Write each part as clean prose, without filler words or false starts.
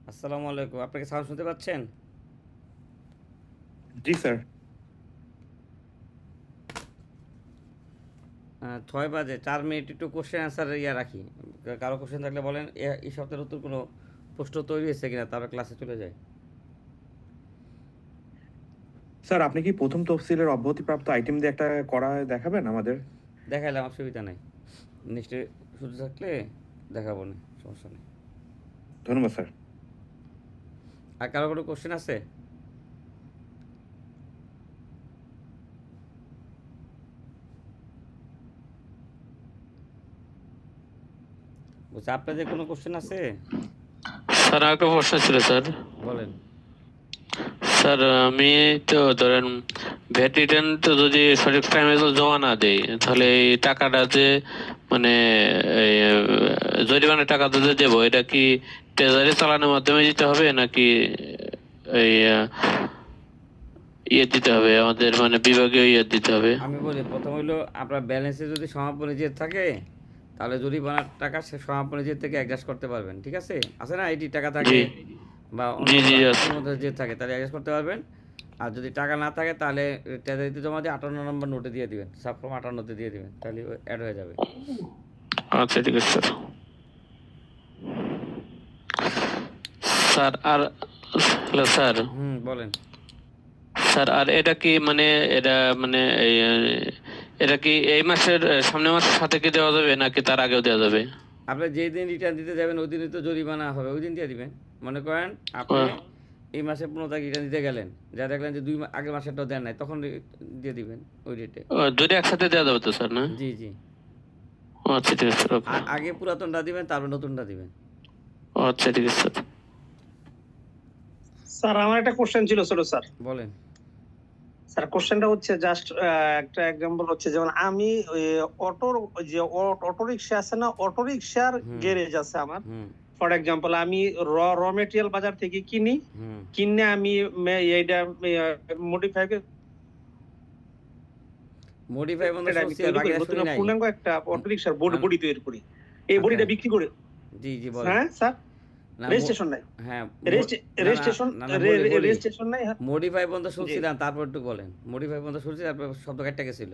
আসসালামু আলাইকুম। আপনি কি সাউন্ড শুনতে পাচ্ছেন? জি স্যার। ৬ বাজে ৪ মিনিট একটু কোশ্চেন অ্যান্সার রাখি। কারো কোশ্চেন থাকলে বলেন। এই সপ্তাহে নতুন কোনো প্রশ্ন তৈরি হয়েছে কিনা, তারপর ক্লাসে চলে যায়। স্যার আপনি কি প্রথম তফসিলের অব্যাহতিপ্রাপ্ত আইটেম দিয়ে একটা করা দেখাবেন আমাদের? দেখাইলাম, অসুবিধা নাই। নিশ্চয়ই সুযোগ থাকলে দেখাবো না, সমস্যা নেই। ধন্যবাদ স্যার। আর কারো কোনো কোশ্চেন আছে? বলছি আপনাদের কোনো কোশ্চেন আছে? স্যার একটা প্রশ্ন ছিল স্যার। বলেন। স্যার আমি তো ধরেন ভ্যাট রিটার্ন তো যদি সঠিক টাইমে জমা না দেই তাহলে এই টাকাটা যে মানে এই, জরিমানার টাকাটা যে দেবো এটা কি ট্রেজারি চালানোর মাধ্যমে দিতে হবে নাকি এই ইয়ে দিতে হবে আমাদের মানে বিভাগীয় ইয়ে দিতে হবে? আমি বলি, প্রথম হইলো আপনার ব্যালেন্সে যদি সমাপনী জেদ থাকে, তাহলে জরিমানার টাকা সে সমাপনী জেদ থেকে অ্যাডজাস্ট করতে পারবেন। ঠিক আছে? আছে না, এইটি টাকা থাকে জি বা অন্য জি জি কোনো মধ্যে যে থাকে, তাহলে অ্যাডজাস্ট করতে পারবেন। আর যদি টাকা না থাকে, তাহলে ট্রেজারিতে জমা দিয়ে 58 নম্বর নোটে দিয়ে দিবেন, সাবফর্ম 58-তে দিয়ে দিবেন, তাহলে অ্যাড হয়ে যাবে। আচ্ছা ঠিক আছে স্যার। স্যার আর হ্যালো স্যার। বলেন। স্যার আর এটা কি মানে এটা মানে এটা কি এই মাসের সামনের মাসের সাথে কি দেওয়া যাবে নাকি তার আগেও দেওয়া যাবে? আপনি যেই দিন রিটার্ন দিতে যাবেন, ওই দিনই তো জরিমানা হবে, ওই দিন দিয়ে দিবেন। মনে করেন আপনি আহ, এই মাসে 15 তারিখ রিটার্ন দিতে গেলেন, যা দেখলেন যে আগের মাসেরটাও দেন নাই, তখন দিয়ে দিবেন ওই ডেটে। দুটো একসাথে দেওয়া যাবে তো স্যার না? জি জি। আচ্ছা ঠিক আছে স্যার, ওকে। আগে পুরাতনটা দিবেন, তারপর নতুনটা দিবেন। আচ্ছা ঠিক আছে স্যার। স্যার আমার একটা কোশ্চেন ছিল ছোট স্যার। বলেন। স্যার কোশ্চেনটা হচ্ছে জাস্ট একটা এক্সাম্পল হচ্ছে, যেমন আমি অটোর যে অটো রিক্সা আছে না, অটো রিক্সার গ্যারেজ আছে আমার। হুম ফর এক্সাম্পল আমি র মেটেরিয়াল বাজার থেকে কিনি, হুম কিনে আমি এইটা মডিফাই মডিফাই বন্ধ শুনছি, আর তৈরি করি, বাকিটা নতুন শুনি নাই। পূর্ণাঙ্গ একটা অটো রিক্সার না, বডি তৈরি করি, এই আচ্ছা। বডিটা বিক্রি করে। জি জি, বলেন। হ্যাঁ স্যার, না রেজিস্ট্রেশন নাই, হ্যাঁ, রেজিস্ট্রেশন না না, বলি বলি। রেজিস্ট্রেশন নাই। হ্যাঁ মডিফাই বন্ধ জি। শুনছিলাম, তারপর একটু বলেন। মডিফাই বন্ধ শুনছি, তারপর শব্দ কাটটা গেছিল।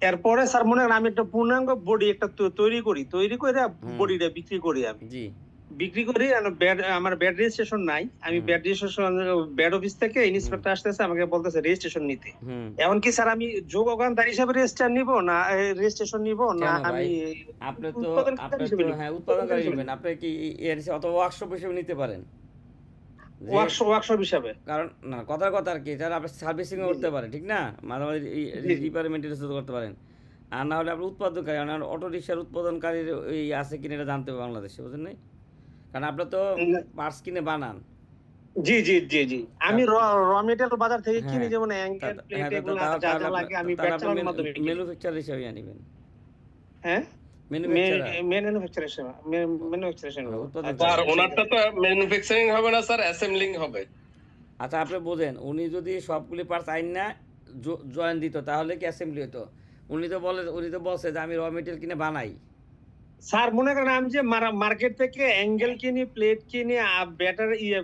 এরপরে স্যার মনে করেন আমি একটা পূর্ণাঙ্গ বডি একটা তৈরি করি, তৈরি করে বডিটা বিক্রি করি। আমি জি। বিক্রি করি, আমার ব্যাড রেজিস্ট্রেশন নাই। আমি ব্যাড রেজিস্ট্রেশন, ব্যাড অফিস থেকে ইন্সপেক্টর আসতেছে, আমাকে বলতেছে রেজিস্ট্রেশন নিতে। এখন কি স্যার আমি যোগানদার হিসাবে রেজিস্টার নিব না রেজিস্ট্রেশন নিব না কেন ভাই? আমি আপনি তো উৎপাদনকারী হিসেবে নিব? হ্যাঁ, উৎপাদনকারী নেবেন। আপনি কি এর অথবা ওয়ার্কশপ হিসেবে নিতে পারেন। যে ওয়ার্কশপ হিসাবে। কারণ না, কথার কথা আর কি, যারা আপনি সার্ভিসিং করতে পারে, ঠিক না, মাঝে মাঝে জি, জি। রিপেয়ার মেনটেন্স করতে পারেন। আর না হলে আপনি উৎপাদনকারী, মানে অটো রিক্সার উৎপাদনকারীর ওই আছে কিনা এটা জানতে হবে বাংলাদেশে, বুঝলেন নাই? কারণ আপনি তো পার্টস কিনে বানান। জি জি জি জি, আমি র মেটেরিয়াল বাজার থেকে কিনি, হ্যাঁ, যেমন অ্যাঙ্গেল প্লেট এগুলা যা তাহলে যা আপনি লাগে আমি ব্যাট চালানোর মাধ্যমে কিনি। ম্যানুফ্যাকচার হিসেবে নেবেন। হ্যাঁ, ম্যানুফ্যাকচারার, ম্যানুফ্যাকচারেশন। উৎপাদনকারী। আচ্ছা স্যার ঠিক ওনারটা আছে। তো ম্যানুফ্যাকচারিং হবে না স্যার, অ্যাসেম্বলিং হবে। আচ্ছা আপনি বোঝেন, উনি যদি সবগুলি পার্টস আইন না জয়েন দিত, তাহলে কি অ্যাসেম্বলি হতো? উনি তো বলছে যে আমি র মেটেরিয়াল কিনে বানাই। স্যার মনে করেন আমি যে মার্কেট থেকে অ্যাঙ্গেল কিনি, প্লেট কিনি,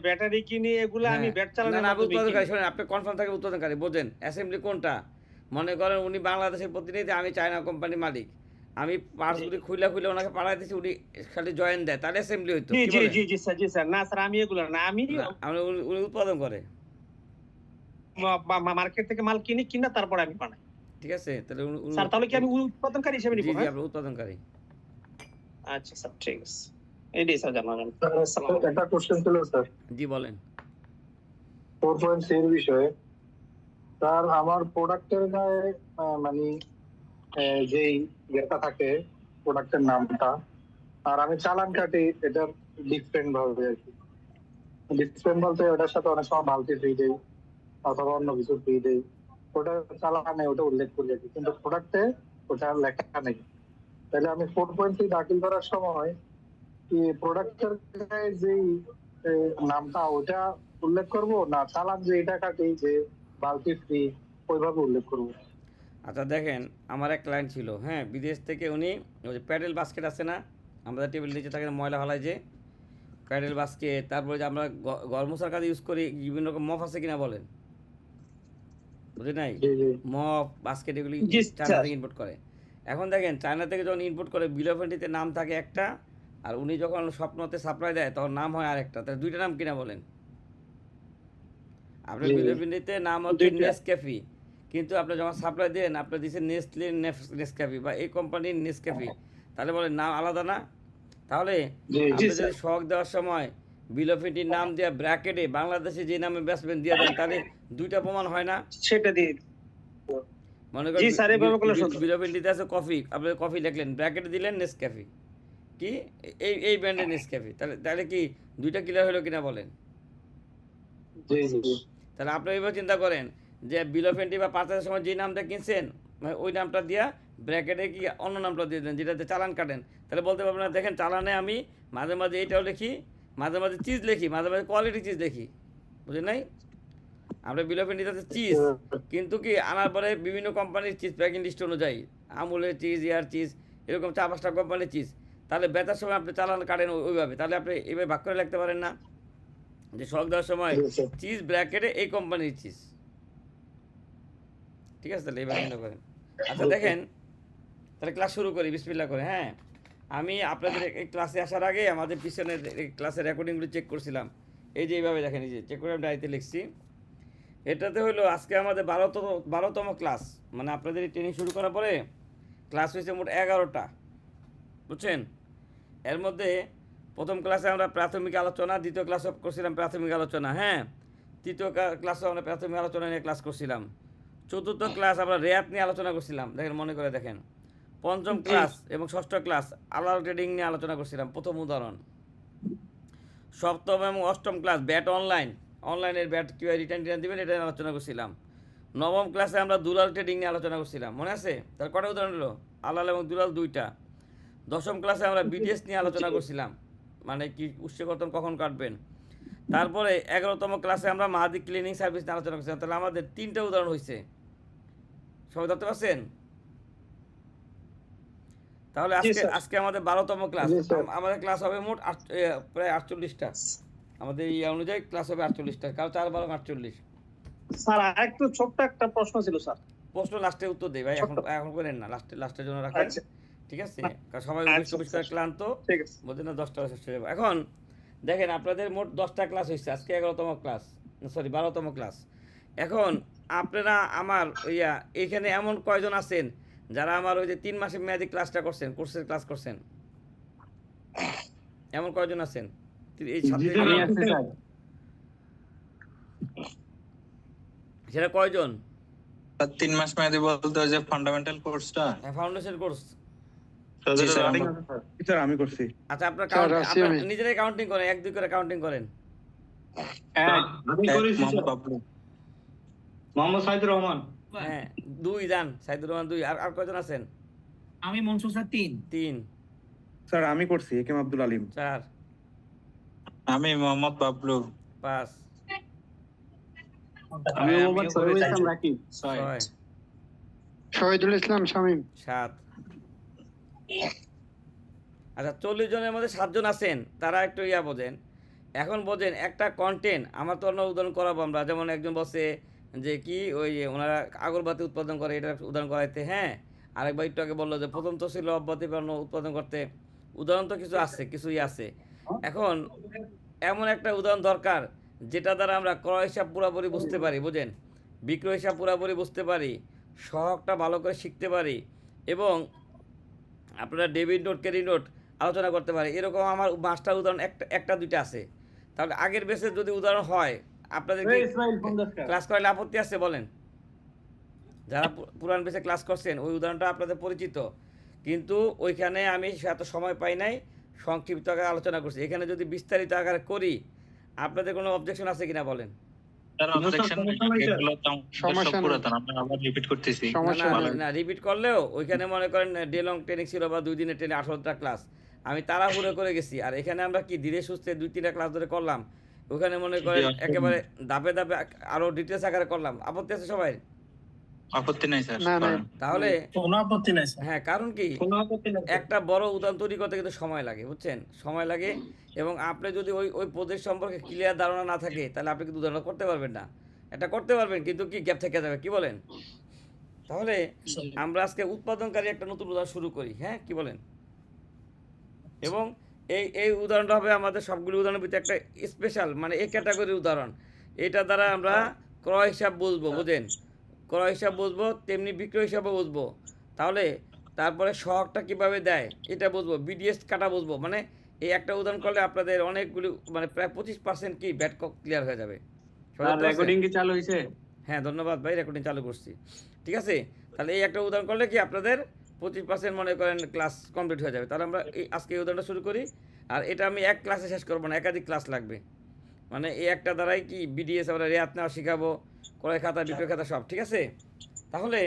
ব্যাটারি কিনি, এগুলো আমি হ্যাঁ, ব্যাট না চালানোর না, আপনি মাধ্যমে কিনি। উৎপাদনকারী, শোনেন, আপনি কনফার্ম থাকে উৎপাদনকারী, বোঝেন অ্যাসেম্বলি কোনটা। মনে করেন উনি বাংলাদেশের প্রতিনিধি, আমি চায়না কোম্পানির মালিক, আমি পার্টসগুলি খুলে খুলে ওনাকে পাঠাই দিচ্ছি, উনি খালি জয়েন দেয়, তাহলে অ্যাসেম্বলি হইতো, জি কি জি বলেন? জি জি স্যার, জি স্যার। না স্যার আমি এগুলো না, আমি না, উনি উৎপাদন করে। মার্কেট থেকে মাল কিনি, কিনা তারপর আমি বানাই। ঠিক আছে, তাহলে স্যার তাহলে কি আমি উৎপাদনকারী হিসেবে জি নিব? জি, হ্যাঁ আপনি উৎপাদনকারী। আচ্ছা স্যার ঠিক আছে, এটাই স্যার জানাবেন। একটা কোশ্চেন ছিল স্যার, জি বলেন। 4.3 এর বিষয়ে। স্যার আমার প্রোডাক্টের গায়ে মানে যেই ইয়েটা থাকে, প্রোডাক্টের নামটা, আর আমি চালান কাটি এটার ডিফারেন্ট ভাবে আর কি। ডিফারেন্ট বলতে ওটার সাথে অনেক সময় বালতি ফ্রি দেই অথবা অন্য কিছু ফ্রি দেই, ওটা চালানে ওটা উল্লেখ করি আর কি, কিন্তু প্রোডাক্টে ওটা লেখা নেই। তাহলে আমি 4.3 দাখিল করার সময় কি প্রোডাক্টের গায়ে যেই নামটা ওটা উল্লেখ করব, না চালান যে এটা কাটি যে বালতি ফ্রি ওইভাবে উল্লেখ করব? আচ্ছা দেখেন, আমার এক ক্লায়েন্ট ছিল, হ্যাঁ, বিদেশ থেকে। উনি ওই যে প্যাডেল বাস্কেট আছে না, আমাদের টেবিল নিচে থাকে না, ময়লা ফেলায় যে, ক্যাডেল বাস্কেট, তারপরে যে আমরা ঘর মোছার কাজে ইউজ করি বিভিন্ন রকম মপ আছে কিনা বলেন, বুঝি নাই? জি জি মপ বাস্কেট এগুলি জি, চায়না স্যার। থেকে ইম্পোর্ট করে। এখন দেখেন চায়না থেকে যখন ইম্পোর্ট করে বিল অফ এন্ট্রিতে নাম থাকে একটা, আর উনি যখন স্বপ্নতে সাপ্লাই দেয় তখন নাম হয় আরেকটা, তাহলে দুইটা নাম কিনা বলেন? আপনার জি, বিল জি। অফ এন্ট্রিতে নাম হচ্ছে দুইটা। নেসক্যাফি, কিন্তু আপনি যখন সাপ্লাই দেন আপনি দিচ্ছেন নেসলে নেসক্যাফি বা এই কোম্পানির নেসক্যাফি, তাহলে বলেন নাম আলাদা না? তাহলে জি আপনি জি যদি শখ দেওয়ার সময় বিল অফ এন্ট্রির নাম দিয়ে ব্র্যাকেটে বাংলাদেশে যে নামে বেচবেন দিয়ে দেন, তাহলে দুইটা প্রমাণ হয় না? সেটা দিয়ে মনে জি স্যার, এভাবে করলে সত্য। বিল অফ এন্ট্রিতে আছে কফি, আপনি কফি লিখলেন, ব্র্যাকেটে দিলেন নেসক্যাফি, কি এই ব্র্যান্ডের নেসক্যাফি, তাহলে তাহলে কি দুইটা ক্লিয়ার হলো কিনা বলেন? জি জি তাহলে আপনি এইভাবে চিন্তা করেন যে বিল অফ এন্ট্রি বা পার্চেসের সময় যে নামটা কিনছেন মানে ওই নামটা দিয়া ব্র্যাকেটে কি অন্য নামটা দিয়ে দেন যেটাতে চালান কাটেন, তাহলে বলতে পারবেন না দেখেন চালানে আমি মাঝে মাঝে এইটাও লিখি, মাঝে মাঝে চিজ লিখি, মাঝে মাঝে কোয়ালিটি চিজ লিখি, বুঝলেন নাই? আমরা বিল অফ এন্ট্রিতে চিজ, কিন্তু কি আনার পরে বিভিন্ন কোম্পানির চিজ প্যাকিং লিস্ট অনুযায়ী আমুলের চিজ, এয়ার চিজ, এরকম 4-5টা কোম্পানির চিজ, তাহলে বেচার সময় আপনি চালান কাটেন ওইভাবে, তাহলে আপনি এইভাবে ভাগ করে লিখতে পারেন না যে শখ দেওয়ার সময় জি, স্যার। চিজ ব্র্যাকেটে এই কোম্পানির চিজ, ঠিক আছে? তাহলে এইভাবে চিন্তা করেন। আচ্ছা দেখেন, তাহলে ক্লাস শুরু করি বিসমিল্লাহ করে। হ্যাঁ, আমি আপনাদের এই ক্লাসে আসার আগে আমাদের পিছনের এই ক্লাসের রেকর্ডিংগুলো চেক করছিলাম, এই যে এইভাবে দেখেন, এই যে চেক করে আমি ডায়েরিতে লিখছি। এটাতে হলো আজকে আমাদের 12তম ক্লাস, মানে আপনাদের এই ট্রেনিং শুরু করার পরে ক্লাস হয়েছে মোট 11টা, বুঝছেন? এর মধ্যে প্রথম ক্লাসে আমরা প্রাথমিক আলোচনা, দ্বিতীয় ক্লাসও করছিলাম প্রাথমিক আলোচনা, হ্যাঁ, তৃতীয় ক্লাসও আমরা প্রাথমিক আলোচনা নিয়ে ক্লাস করছিলাম, চতুর্থ ক্লাস আমরা রেয়াত নিয়ে আলোচনা করছিলাম, দেখেন মনে করে দেখেন, পঞ্চম ক্লাস এবং ষষ্ঠ ক্লাস আলাল ট্রেডিং নিয়ে আলোচনা করছিলাম, প্রথম উদাহরণ, সপ্তম এবং অষ্টম ক্লাস ব্যাট অনলাইনের ব্যাট কীভাবে রিটার্ন দিবেন এটা নিয়ে আলোচনা করছিলাম, নবম ক্লাসে আমরা দুলাল ট্রেডিং নিয়ে আলোচনা করছিলাম, মনে আছে? তার কটা উদাহরণ হলো? আলাল এবং দুলাল দুইটা। দশম ক্লাসে আমরা বিডিএস নিয়ে আলোচনা করছিলাম, মানে কি উৎস কর্তন কখন কাটবেন। তারপরে 11তম ক্লাসে আমরা মাহাদি ক্লিনিং সার্ভিস নিয়ে আলোচনা করছিলাম, তাহলে আমাদের 3টা উদাহরণ হয়েছে, সবাই ধরতে পারছেন? তাহলে জি, আজকে স্যার। আজকে আমাদের 12তম ক্লাস, জি, স্যার। আমাদের ক্লাস হবে মোট প্রায় 48টা, আমাদের এই অনুযায়ী ক্লাস হবে 48টা, কারণ 4-12-48। স্যার আরেকটু ছোট্ট একটা প্রশ্ন ছিল স্যার। প্রশ্ন লাস্টে উত্তর দেই ভাই, এখন এখন করেন না, লাস্টের জন্য রাখেন, আচ্ছা ঠিক আছে? কারণ সবাই আচ্ছা, অফিস করে ক্লান্ত, ঠিক আছে। বলতে না 10টা শেষ হয়ে যাবে। এখন দেখেন আপনাদের মোট 10টা ক্লাস হয়েছে, আজকে 11তম ক্লাস, সরি 12তম ক্লাস। এখন আপনারা আমার এইখানে এমন কয়জন আছেন যারা আমার ওই যে 3 মাসের মেয়াদি ক্লাসটা করছেন, কোর্সের ক্লাস করছেন? এমন কয়জন আছেন এই ছাত্রী? সেটা কয়জন? 3 মাস মেয়াদি বলতে ওই যে ফান্ডামেন্টাল কোর্সটা। Foundation course. জি স্যার, স্যার আমি করছি। আচ্ছা আপনার স্যার, আছি আমি। নিজেরাই কাউন্টিং করেন, 1-2 করে কাউন্টিং করেন। মোহাম্মদ বাবলু। মোহাম্মদ সাইদুর রহমান। হ্যাঁ 2 যান, সাইদুর রহমান 2, আর কয়জন আছেন? আমি মনসুর স্যার 3। 3, স্যার আমি করছি একেম আব্দুল আলিম। 4, আমি মোহাম্মদ বাবলু। 5, আমি মোহাম্মদ সরোজ ইসলাম রাকিব। 6 6, শহীদুল ইসলাম শামীম। 7। আচ্ছা 40 জনের মধ্যে 7 জন আছেন, তারা একটু বোঝেন। এখন বোঝেন একটা কন্টেন্ট, আমার তো অন্য উদাহরণ করাবো আমরা, যেমন একজন বসে যে কি ওই যে ওনারা আগরবাতি উৎপাদন করে, এটা উদাহরণ করাইতে, হ্যাঁ। আরেকবার একটু আগে বললো যে প্রথম তো ছিল অব্যাহতি পণ্য উৎপাদন করতে, উদাহরণ তো কিছু আছে, কিছুই আছে। এখন এমন একটা উদাহরণ দরকার যেটা দ্বারা আমরা ক্রয় হিসাব পুরোপুরি বুঝতে পারি, বুঝেন, বিক্রয় হিসাব পুরোপুরি বুঝতে পারি, সহগটা ভালো করে শিখতে পারি, এবং আপনারা ডেবিট নোট ক্রেডিট নোট আলোচনা করতে পারি। এরকম আমার 5টা উদাহরণ একটা 2টা আছে। তাহলে আগের বেসে যদি উদাহরণ হয়, আপনাদের কি ক্লাস করাইলে আপত্তি আছে বলেন? যারা পুরান বেসে ক্লাস করছেন ওই উদাহরণটা আপনাদের পরিচিত, কিন্তু ওইখানে আমি এত সময় পাই নাই, সংক্ষিপ্ত আকারে আলোচনা করছি। এখানে যদি বিস্তারিত আকারে করি, আপনাদের কোনো অবজেকশন আছে কিনা বলেন? স্যার অবজেকশন এগুলো তো সমস্যা নেই। পুরাতন, আমরা আবার রিপিট করতেছি। সমস্যা নেই। না রিপিট করলেও ওইখানে মনে করেন ডে লং ট্রেনিং ছিল বা 2 দিনের ট্রেনে 18টা ক্লাস, আমি তাড়াহুড়ো করে গেছি। আর এখানে আমরা কি ধীরে সুস্থে 2-3টা ক্লাস ধরে করলাম, ওখানে মনে করেন একেবারে ধাপে ধাপে আরও ডিটেলস আকারে করলাম। আপত্তি আছে সবাই? আপত্তি নাই স্যার না না তাহলে কোনো আপত্তি নাই স্যার। হ্যাঁ, কারণ কি কোনো আপত্তি নাই স্যার। একটা বড় উদাহরণ তৈরি করতে কিন্তু সময় লাগে, বুঝছেন, সময় লাগে। এবং আপনি যদি ওই ওই প্রজেক্ট সম্পর্কে ক্লিয়ার ধারণা না থাকে তাহলে আপনি কিন্তু উদাহরণ করতে পারবেন না। এটা করতে পারবেন কিন্তু কি গ্যাপ থেকে যাবে, কি বলেন? তাহলে আমরা আজকে উৎপাদনকারী একটা নতুন উদাহরণ শুরু করি, হ্যাঁ কি বলেন? এবং এই এই উদাহরণটা হবে আমাদের সবগুলো উদাহরণের ভিতরে একটা স্পেশাল, মানে এই ক্যাটাগরির উদাহরণ। এটা দ্বারা আমরা ক্রয় হিসাব বুঝবো, বুঝেন, ক্রয় হিসাব বুঝবো, তেমনি বিক্রয় হিসাবও বুঝবো। তাহলে তারপরে সহগটা কিভাবে দেয় এটা বুঝবো, বিডিএস কাটা বুঝবো। মানে এই একটা উদাহরণ করলে আপনাদের অনেকগুলো, মানে প্রায় 25% কি ব্যাট ক্লিয়ার হয়ে যাবে। সবাই বুঝতে পারছেন? কি চালু হয়েছে? হ্যাঁ ধন্যবাদ ভাই, রেকর্ডিং চালু করছি। ঠিক আছে, তাহলে এই একটা উদাহরণ করলে কি আপনাদের 25% মনে করেন ক্লাস কমপ্লিট হয়ে যাবে। তাহলে আমরা আজকে এই উদাহরণটা শুরু করি। আর এটা আমি এক ক্লাসে শেষ করবো না, একাধিক ক্লাস লাগবে। মানে এই একটা দ্বারাই কি বিডিএস আমরা রেয়াত নেওয়া শেখাবো, ক্রয় খাতা বিক্রয় খাতা সব, ঠিক আছে? তাহলে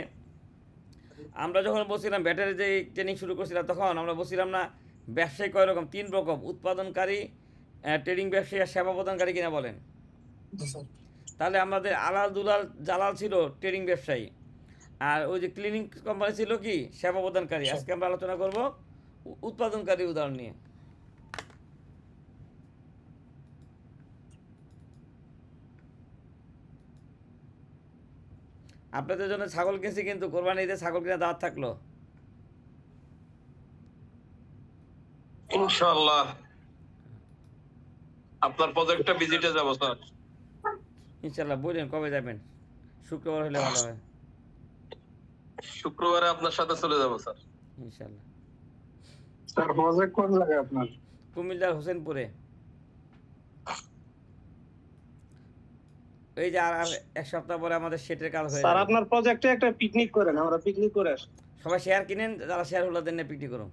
আমরা যখন বলছিলাম ব্যাটারি যে ট্রেনিং শুরু করছিলাম তখন আমরা বলছিলাম না ব্যবসায়ী কয় রকম, 3 রকম, উৎপাদনকারী, ট্রেডিং ব্যবসায়ী আর সেবা প্রদানকারী কিনা বলেন? তাহলে আমাদের আলাল দুলাল জালাল ছিল ট্রেডিং ব্যবসায়ী, আর ওই যে ক্লিনিং কোম্পানি ছিল কি সেবা প্রদানকারী। আজকে আমরা আলোচনা করব উৎপাদনকারী উদাহরণ নিয়ে। আপনাদের জন্য ছাগল কিনছি, কিন্তু কোরবানি ঈদে ছাগল কিনা দাওয়াত থাকলো। ইনশাআল্লাহ আপনার প্রজেক্টটা ভিজিটে যাব স্যার। ইনশাল্লাহ, বললেন কবে যাবেন? শুক্রবার হলে ভালো হয়। শুক্রবারে আপনার সাথে চলে যাব স্যার। ইনশাল্লাহ। স্যার প্রজেক্ট কোন জায়গায় আপনার? কুমিল্লার হোসেনপুরে। এই যে আর আর এক সপ্তাহ পরে আমাদের সেটের কাজ হয়ে স্যার যাবে। আপনার প্রজেক্টে একটা পিকনিক করেন, আমরা পিকনিক করে আসি। সবাই শেয়ার কিনেন, যারা শেয়ার হোল্ডারদের নিয়ে বিক্রি করুন,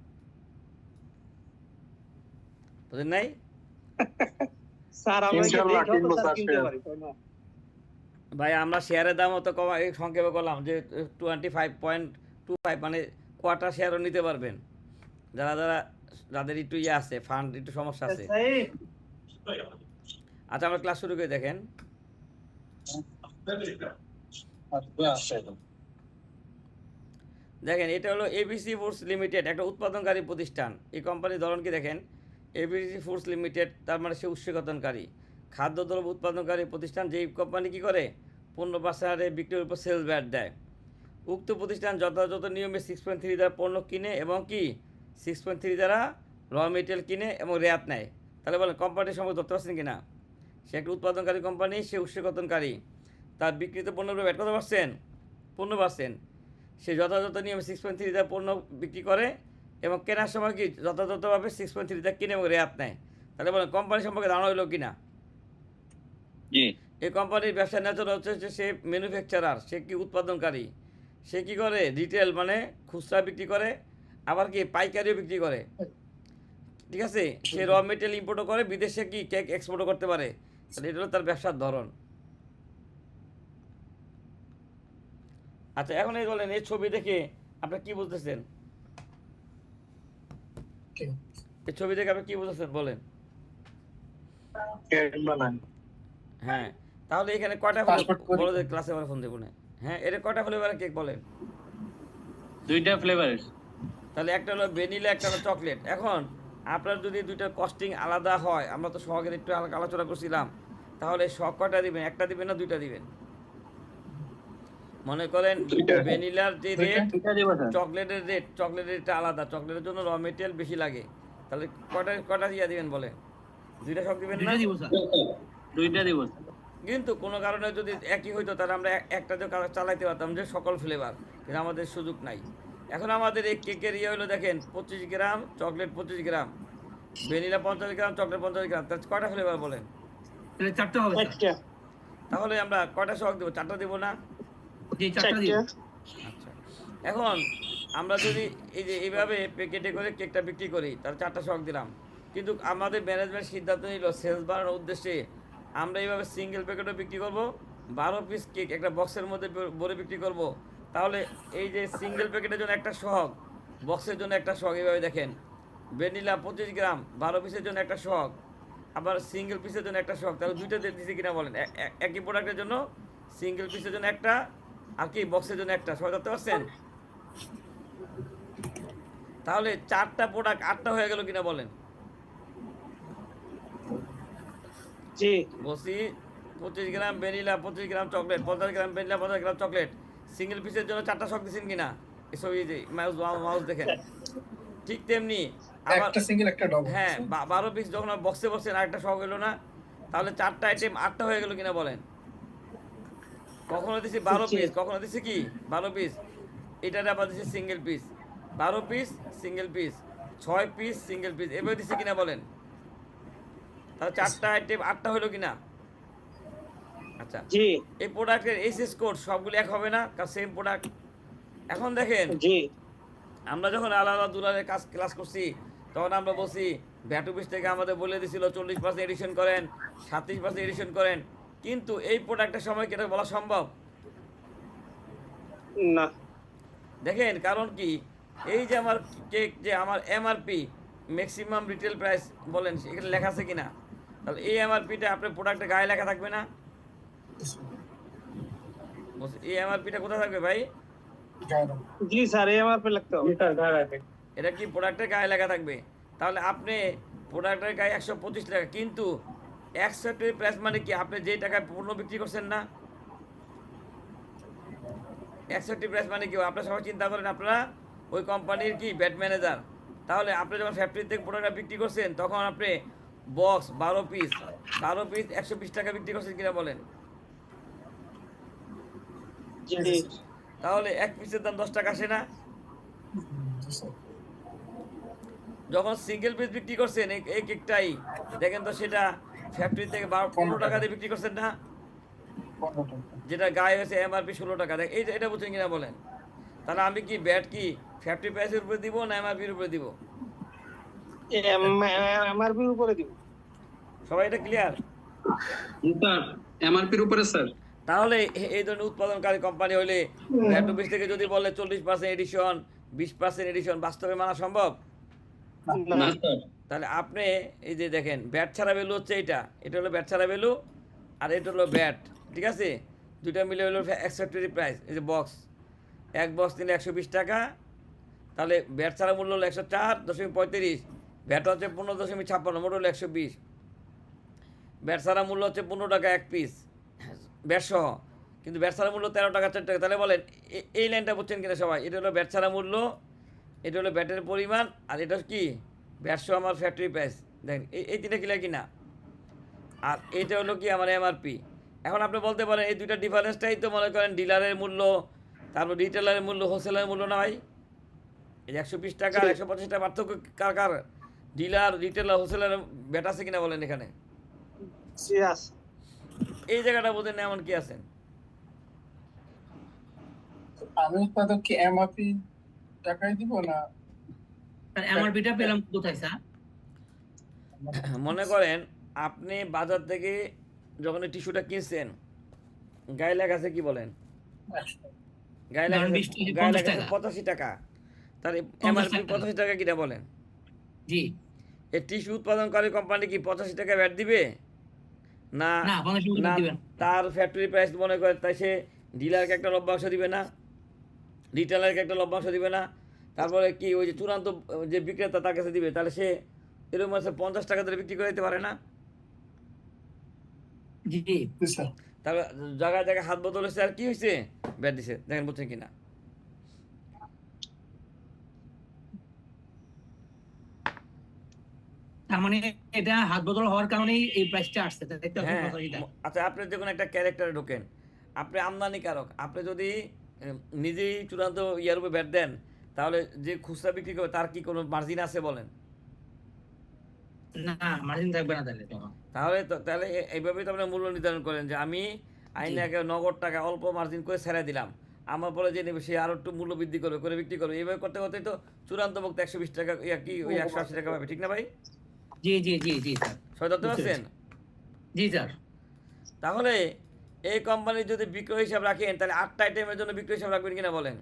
বুঝলেন নাই? স্যার আমরা কি ইনশাআল্লাহ দেখে কিনবো তো স্যার স্যার কিনতে share। পারি, তাই না? ভাই আমরা শেয়ারের দাম অত কমা, এই সংক্ষেপে করলাম যে 25.25, মানে কোয়ার্টার শেয়ারও নিতে পারবেন যারা যারা যাদের একটু ইয়ে আছে, ফান্ড একটু সমস্যা আছে। আচ্ছা আমরা ক্লাস শুরু করে দেখেন। দেখেন এটা হলো এবিসি ফুডস লিমিটেড, একটা উৎপাদনকারী প্রতিষ্ঠান। এই কোম্পানির ধরন কি দেখেন, এবিসি ফুডস লিমিটেড, তার মানে সে উৎসকতনকারী খাদ্যদ্রব্য উৎপাদনকারী প্রতিষ্ঠান। যেই কোম্পানি কি করে 15% হারে বিক্রির উপর সেলস ভ্যাট দেয়। উক্ত প্রতিষ্ঠান যথাযথ নিয়মে 6.3 দ্বারা পণ্য কিনে এবং কি 6.3 দ্বারা র মেটেরিয়াল কিনে এবং রেয়াত নেয়। তাহলে বলেন কোম্পানির সম্পর্কে ধরতে পারছেন কিনা? সে একটা উৎপাদনকারী কোম্পানি, সে উৎসকতনকারী, তার বিক্রিত পণ্যের উপর ভ্যাট কত পার্সেন্ট? 15%। সে যথাযথ নিয়মে 6.3 দ্বারা পণ্য বিক্রি করে এবং কেনার সময় কি যথাযথভাবে 6.3 দ্বারা কিনে এবং রেয়াত নেয়। তাহলে বলেন কোম্পানি সম্পর্কে ধারণা হইল কিনা? জি। এই কোম্পানির ব্যবসা নেচার হচ্ছে যে সে ম্যানুফ্যাকচারার, সে কি উৎপাদনকারী, সে কি করে রিটেল মানে খুচরা বিক্রি করে, আবার কি পাইকারিও বিক্রি করে। ঠিক আছে, সে র মেটেরিয়াল ইম্পোর্টও করে, বিদেশে কি কেক এক্সপোর্টও করতে পারে। তাহলে এটা হলো তার ব্যবসার ধরন। আচ্ছা এখন এই বলেন এই ছবি দেখে আপনি কি বুঝতেছেন? এই ছবি দেখে আপনি কি বুঝতেছেন বলেন? কেক বানান। হ্যাঁ, তাহলে এখানে কয়টা বড়দের ক্লাসে আমরা ফোন দেবো না? হ্যাঁ, এটা কয়টা ফ্লেভারের কেক বলেন? 2টা ফ্লেভার। তাহলে একটা হলো ভ্যানিলা, একটা হলো চকলেট। এখন আপনার যদি দুইটার কস্টিং আলাদা হয়, আমরা তো সহগের একটু আলোচনা করছিলাম, তাহলে সব কয়টা দিবেন? একটা দিবেন না দুইটা দিবেন? মনে করেন ভ্যানিলার যে রেট, চকলেটের রেট, চকলেটের রেটটা আলাদা, চকলেটের জন্য র মেটেরিয়াল বেশি লাগে। তাহলে কয়টা দিয়ে দিবেন বলেন? দুইটা সব দিবেন না? দুইটা দিব। কিন্তু কোনো কারণে যদি একই হইতো তাহলে আমরা একটা দিয়ে চালাইতে পারতাম যে সকল ফ্লেভার, কিন্তু আমাদের সুযোগ নাই। এখন আমাদের এই কেকের ইয়ে হলো দেখেন 25 গ্রাম, চকলেট 25 গ্রাম, ভ্যানিলা 50 গ্রাম, চকলেট 50 গ্রাম, তাহলে কয়টা ফ্লেভার বলেন? তাহলে 4টা হবে স্যার। একটা, তাহলে আমরা কয়টা শখ দেবো? 4টা দেবো না? জি 4টা দিব। আচ্ছা, এখন আমরা যদি এই যে এইভাবে প্যাকেটে করে কেকটা বিক্রি করি তাহলে 4টা শখ দিলাম, কিন্তু আমাদের ম্যানেজমেন্ট সিদ্ধান্ত নিল সেলস বাড়ানোর উদ্দেশ্যে আমরা এইভাবে সিঙ্গেল প্যাকেটও বিক্রি করব, 12 পিস কেক একটা বক্সের মধ্যে ভরে বিক্রি করব। তাহলে এই যে সিঙ্গেল প্যাকেটের জন্য একটা শখ, বক্সের জন্য একটা শখ, এইভাবে দেখেন ভ্যানিলা 25 গ্রাম 12 পিসের জন্য একটা শখ, আবার সিঙ্গেল পিসের জন্য একটা শখ। তাহলে দুইটা দিয়েছি কিনা বলেন? একই প্রোডাক্টের জন্য সিঙ্গেল পিসের জন্য একটা, আর কি বক্সের জন্য একটা, সবাই ধরতে পারছেন? তাহলে 4টা প্রোডাক্ট 8টা হয়ে গেল কিনা বলেন? জি বলছি 25 গ্রাম ভ্যানিলা, 25 গ্রাম চকলেট, 50 গ্রাম ভ্যানিলা, 50 গ্রাম চকলেট, সিঙ্গেল পিসের জন্য 4টা শখ দিচ্ছেন কিনা? এসব এই যে মাউস দেখেন। ঠিক তেমনি আবার সিঙ্গেল একটা ডবল হ্যাঁ 12 পিস যখন বক্সে বক্সে আরেকটা শখ হলো না, তাহলে 4টা আইটেম 8টা হয়ে গেল কিনা বলেন? কখনো দিছি 12 পিস, কখনো দিছি কি 12 পিস, এটা আবার দিছি single piece, 12 piece single piece, 6 piece single piece, এভাবে দিছি কিনা বলেন? তাহলে 4টা আইটেম 8টা হলো কিনা? আচ্ছা, জি এই প্রোডাক্টের এসএস কোড সবগুলো এক হবে না, কারণ সেম প্রোডাক্ট। এখন দেখেন জি আমরা যখন আলাদা দুলারের ক্লাস করছি, তখন আমরা বলছি ভ্যাট অফিস থেকে আমাদের বলে দিছিল 40% এডিশন করেন, 37% এডিশন করেন, কিন্তু এই প্রোডাক্টের সময় কি এটা বলা সম্ভব? না দেখেন কারণ কি, এই যে আমার কেক যে আমার এমআরপি ম্যাক্সিমাম রিটেল প্রাইস বলেন, এখানে লেখা আছে কিনা? তাহলে এই এমআরপিটা আপনার প্রোডাক্টের গায়ে লেখা থাকবে না? এই এমআরপিটা কোথায় থাকবে ভাই? জি স্যার আমার পে লাগতো এটা কি প্রোডাক্টের গায়ে লেখা থাকবে? তাহলে আপনি প্রোডাক্টের গায়ে 125 টাকা, কিন্তু অ্যাকসেপ্টেড প্রাইস মানে কি আপনি যে টাকায় পণ্য বিক্রি করছেন না, অ্যাকসেপ্টেড প্রাইস মানে কি? আপনারা সবাই চিন্তা করেন আপনারা ওই কোম্পানির কি ব্যাট ম্যানেজার, তাহলে আপনি যখন ফ্যাক্টরি থেকে প্রোডাক্টটা বিক্রি করছেন তখন আপনি বক্স 12 পিস 120 টাকা বিক্রি করছেন কিনা বলেন? জি তাহলে এক পিসের দাম 10 টাকা আসে না? যখন সিঙ্গেল পিস বিক্রি করছেন এই কেকটাই দেখেন তো, সেটা ফ্যাক্টরি থেকে 15 টাকা দিয়ে বিক্রি করছেন না, যেটা গায়ে হয়েছে এমআরপি 16 টাকা। দেখ এই এটা বুঝছেন কিনা বলেন? তাহলে আমি কি ব্যাট কি ফ্যাক্টরি প্রাইসের উপরে দিব না এমআরপির উপরে দিব? এমআরপির উপরে দিব। সবাই এটা ক্লিয়ার? স্যার এমআরপির উপরে স্যার। তাহলে এই ধরনের উৎপাদনকারী কোম্পানি হলে ভ্যাট অফিস থেকে যদি বলে 40% এডিশন, 20% এডিশন, বাস্তবে মানা সম্ভব? না স্যার। তাহলে আপনি এই যে দেখেন ব্যাট ছাড়া ভ্যালু হচ্ছে এটা হলো ব্যাট ছাড়া ভ্যালু, আর এটা হলো ব্যাট, ঠিক আছে? দুইটা মিলে হলো অ্যাকসেপ্টেড প্রাইস। এই যে বক্স, এক বক্স নিলে 120 টাকা, তাহলে ব্যাট ছাড়া মূল্য হলো 104.35, ব্যাট হচ্ছে 15.56, মোট হলো 120, ব্যাট ছাড়া মূল্য হচ্ছে 15 টাকা এক পিস ব্যাট সহ, কিন্তু ব্যাট ছাড়া মূল্য 13 টাকা 4 টাকা। তাহলে বলেন এই লাইনটা বুঝছেন কিনা সবাই? এটা হলো ব্যাট ছাড়া মূল্য, এটা হলো ব্যাটের পরিমাণ, আর এটা কি ব্যাট সহ আমার ফ্যাক্টরি প্রাইস। দেখেন এই তিনটা ক্লিয়ার কিনা? আর এটা হলো কি আমার এমআরপি। এখন আপনি বলতে পারেন এই দুইটা ডিফারেন্সটাই তো মনে করেন ডিলারের মূল্য, তারপর রিটেলারের মূল্য, হোলসেলারের মূল্য না ভাই? এই 120 টাকা আর 125 টাকা পার্থক্য কার কার? ডিলার, রিটেলার, হোলসেলার ব্যাট আছে কিনা বলেন এখানে? সিরিয়াস এই জায়গাটা বোঝেন না এমন কি আছেন? আমি উৎপাদককে এমআরপি টাকাই দিব না? স্যার এমআরপিটা পেলাম কোথায় স্যার? মনে করেন আপনি বাজার থেকে যখন এই টিস্যুটা কিনছেন, গায়ে লেখা আছে কি বলেন? গায়ে লেখা ধরুন আছে 20 থেকে গায়ে 50 লেখা আছে টাকা। 85 টাকা, তাহলে 50 এমআরপি টাকা। 85 টাকা কিনা বলেন? জি এই টিস্যু উৎপাদনকারী কোম্পানি কি 85 টাকা ভ্যাট দিবে? না না 50 টাকা না, দিবেন। তার ফ্যাক্টরি প্রাইস মনে করে, তাই সে ডিলারকে একটা লভ্যাংশ দিবে না, রিটেলারকে একটা লভ্যাংশ দিবে না, তারপরে কি ওই যে চূড়ান্ত যে বিক্রেতা তার কাছে দিবে, তাহলে সে এরকম আছে 50 টাকা ধরে বিক্রি করে দিতে পারে না? জি স্যার তারপরে জায়গায় জায়গায় হাত বদল হয়েছে, আর কি হয়েছে? ব্যাট দিছে। দেখেন বুঝছেন কিনা? তার মানে এটা হাত বদল হওয়ার কারণেই এই প্রাইসটা আসছে, তাই তো? হ্যাঁ, আপনার কথা আচ্ছা আপনি যে কোনো একটা ক্যারেক্টারে ঢোকেন, আপনি আমদানিকারক, আপনি যদি নিজেই চূড়ান্ত ইয়ার উপরে ব্যাট দেন, তাহলে যে খুচরা বিক্রি করবে তার কি কোনো মার্জিন আছে বলেন? না মার্জিন থাকবে না তাহলে তখন। তাহলে এইভাবেই তো আপনার মূল্য নির্ধারণ করেন যে আমি আইনে আগে নগদ টাকা অল্প মার্জিন করে ছেড়ে দিলাম, আমার পরে যে নেবে সে আরও একটু মূল্য বৃদ্ধি করবে, করে বিক্রি করবে, এইভাবে করতে করতেই তো চূড়ান্ত ভোক্তা 120 টাকা কি ওই 180 টাকা পাবে, ঠিক না ভাই? জি জি জি জি স্যার। সবাই ধরতে পারছেন? জি স্যার। তাহলে এই কোম্পানির যদি বিক্রয় হিসাব রাখেন, তাহলে 8টা আইটেমের জন্য বিক্রয় হিসাব রাখবেন কিনা বলেন?